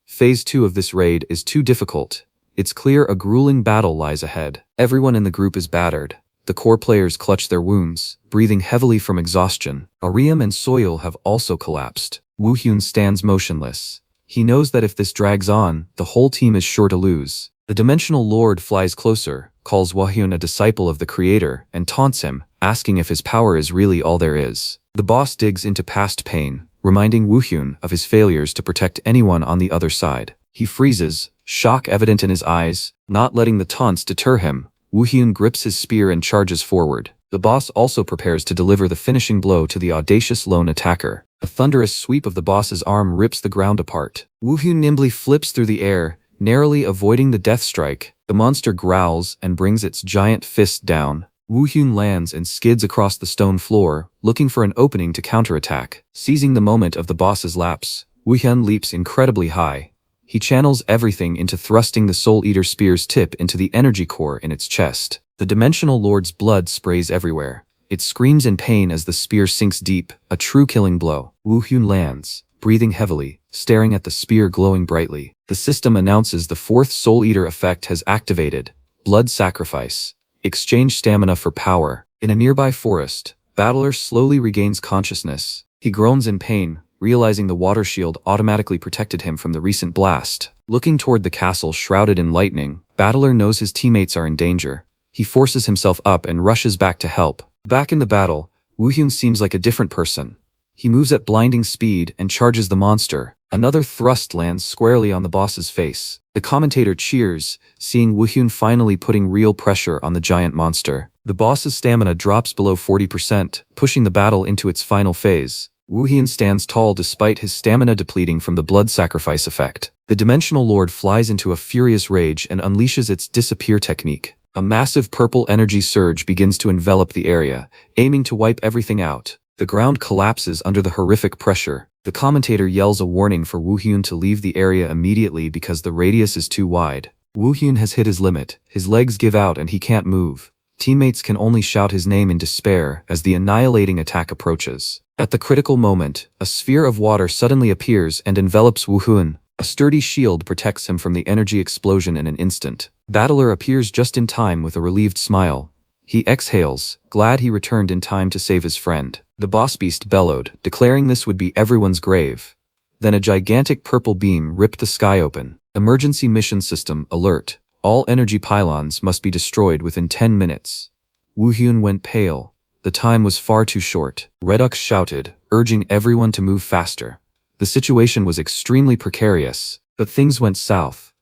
Phase 2 of this raid is too difficult. It's clear a grueling battle lies ahead. Everyone in the group is battered. The core players clutch their wounds, breathing heavily from exhaustion. Ariam and Soil have also collapsed. Woo-hyun stands motionless. He knows that if this drags on, the whole team is sure to lose. The Dimensional Lord flies closer, calls Woo-hyun a disciple of the Creator, and taunts him, asking if his power is really all there is. The boss digs into past pain, reminding Woo-hyun of his failures to protect anyone on the other side. He freezes, shock evident in his eyes, not letting the taunts deter him. Woo-hyun grips his spear and charges forward. The boss also prepares to deliver the finishing blow to the audacious lone attacker. A thunderous sweep of the boss's arm rips the ground apart. Woo-hyun nimbly flips through the air, narrowly avoiding the death strike. The monster growls and brings its giant fist down. Woo-hyun lands and skids across the stone floor, looking for an opening to counterattack. Seizing the moment of the boss's lapse, Woo-hyun leaps incredibly high. He channels everything into thrusting the Soul Eater spear's tip into the energy core in its chest. The Dimensional Lord's blood sprays everywhere. It screams in pain as the spear sinks deep, a true killing blow. Woo-hyun lands, breathing heavily, staring at the spear glowing brightly. The system announces the fourth Soul Eater effect has activated. Blood sacrifice. Exchange stamina for power. In a nearby forest, Battler slowly regains consciousness. He groans in pain, realizing the water shield automatically protected him from the recent blast. Looking toward the castle shrouded in lightning, Battler knows his teammates are in danger. He forces himself up and rushes back to help. Back in the battle, Woo-hyun seems like a different person. He moves at blinding speed and charges the monster. Another thrust lands squarely on the boss's face. The commentator cheers, seeing Woo-hyun finally putting real pressure on the giant monster. The boss's stamina drops below 40%, pushing the battle into its final phase. Woo-hyun stands tall despite his stamina depleting from the blood sacrifice effect. The Dimensional Lord flies into a furious rage and unleashes its disappear technique. A massive purple energy surge begins to envelop the area, aiming to wipe everything out. The ground collapses under the horrific pressure. The commentator yells a warning for Woo-hyun to leave the area immediately because the radius is too wide. Woo-hyun has hit his limit. His legs give out and he can't move. Teammates can only shout his name in despair as the annihilating attack approaches. At the critical moment, a sphere of water suddenly appears and envelops Woo-hyun. A sturdy shield protects him from the energy explosion in an instant. Battler appears just in time with a relieved smile. He exhales, glad he returned in time to save his friend. The boss beast bellowed, declaring this would be everyone's grave. Then a gigantic purple beam ripped the sky open. Emergency mission system alert. All energy pylons must be destroyed within 10 minutes. Woo-hyun went pale. The time was far too short. Redux shouted, urging everyone to move faster. The situation was extremely precarious, but things went south.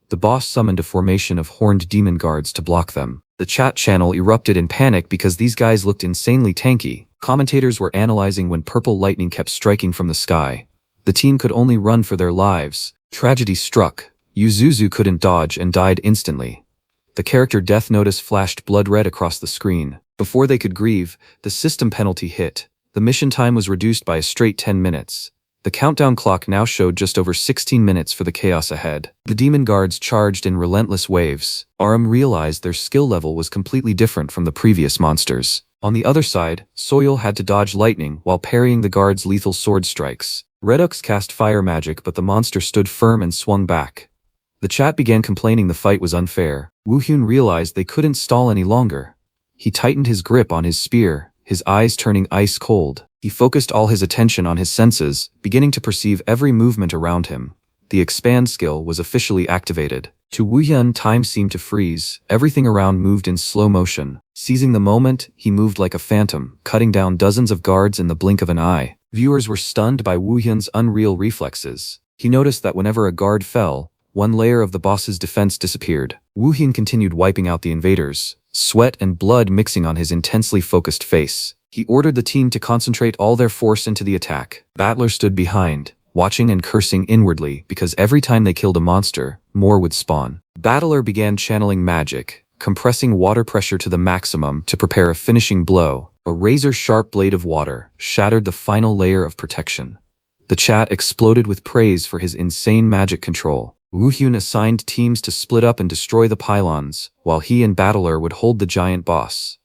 The boss summoned a formation of horned demon guards to block them. The chat channel erupted in panic because these guys looked insanely tanky. Commentators were analyzing when purple lightning kept striking from the sky. The team could only run for their lives. Tragedy struck. Yuzuzu couldn't dodge and died instantly. The character death notice flashed blood red across the screen. Before they could grieve, the system penalty hit. The mission time was reduced by a straight 10 minutes. The countdown clock now showed just over 16 minutes for the chaos ahead. The demon guards charged in relentless waves. Aram realized their skill level was completely different from the previous monsters. On the other side, Soil had to dodge lightning while parrying the guards' lethal sword strikes. Redux cast fire magic, but the monster stood firm and swung back. The chat began complaining the fight was unfair. Woohyun realized they couldn't stall any longer. He tightened his grip on his spear, his eyes turning ice cold. He focused all his attention on his senses, beginning to perceive every movement around him. The expand skill was officially activated. To Woohyun, time seemed to freeze. Everything around moved in slow motion. Seizing the moment, he moved like a phantom, cutting down dozens of guards in the blink of an eye. Viewers were stunned by Woohyun's unreal reflexes. He noticed that whenever a guard fell, one layer of the boss's defense disappeared. Woohyun continued wiping out the invaders, sweat and blood mixing on his intensely focused face. He ordered the team to concentrate all their force into the attack. Battler stood behind, watching and cursing inwardly because every time they killed a monster, more would spawn. Battler began channeling magic, compressing water pressure to the maximum to prepare a finishing blow. A razor-sharp blade of water shattered the final layer of protection. The chat exploded with praise for his insane magic control. Woohyun assigned teams to split up and destroy the pylons, while he and Battler would hold the giant boss.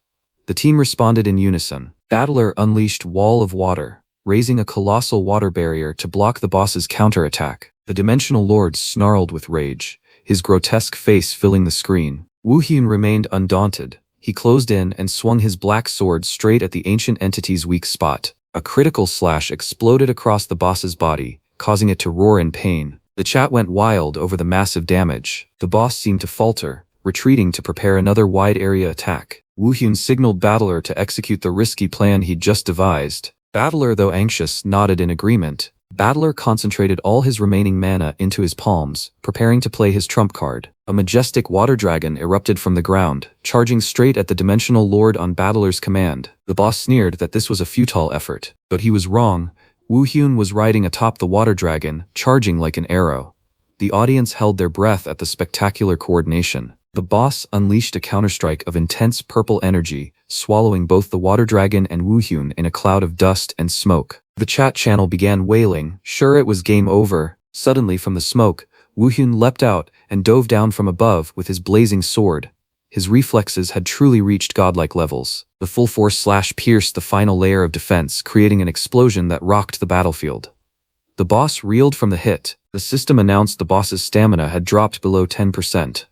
The team responded in unison. Battler unleashed Wall of Water, raising a colossal water barrier to block the boss's counterattack. The Dimensional Lord snarled with rage, his grotesque face filling the screen. Woohyun remained undaunted. He closed in and swung his black sword straight at the ancient entity's weak spot. A critical slash exploded across the boss's body, causing it to roar in pain. The chat went wild over the massive damage. The boss seemed to falter, retreating to prepare another wide-area attack. Woohyun signaled Battler to execute the risky plan he'd just devised. Battler, though anxious, nodded in agreement. Battler concentrated all his remaining mana into his palms, preparing to play his trump card. A majestic water dragon erupted from the ground, charging straight at the Dimensional Lord on Battler's command. The boss sneered that this was a futile effort, but he was wrong. Woohyun was riding atop the water dragon, charging like an arrow. The audience held their breath at the spectacular coordination. The boss unleashed a counterstrike of intense purple energy, swallowing both the water dragon and Woohyun in a cloud of dust and smoke. The chat channel began wailing, sure it was game over. Suddenly from the smoke, Woohyun leapt out and dove down from above with his blazing sword. His reflexes had truly reached godlike levels. The full force slash pierced the final layer of defense, creating an explosion that rocked the battlefield. The boss reeled from the hit. The system announced the boss's stamina had dropped below 10%.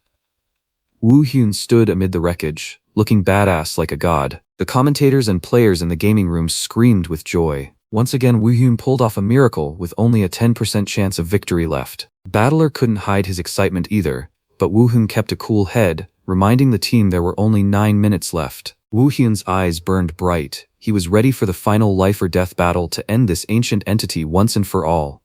Woohyun stood amid the wreckage, looking badass like a god. The commentators and players in the gaming room screamed with joy. Once again, Woohyun pulled off a miracle with only a 10% chance of victory left. Battler couldn't hide his excitement either, but Woohyun kept a cool head, reminding the team there were only 9 minutes left. Woohyun's eyes burned bright. He was ready for the final life or death battle to end this ancient entity once and for all.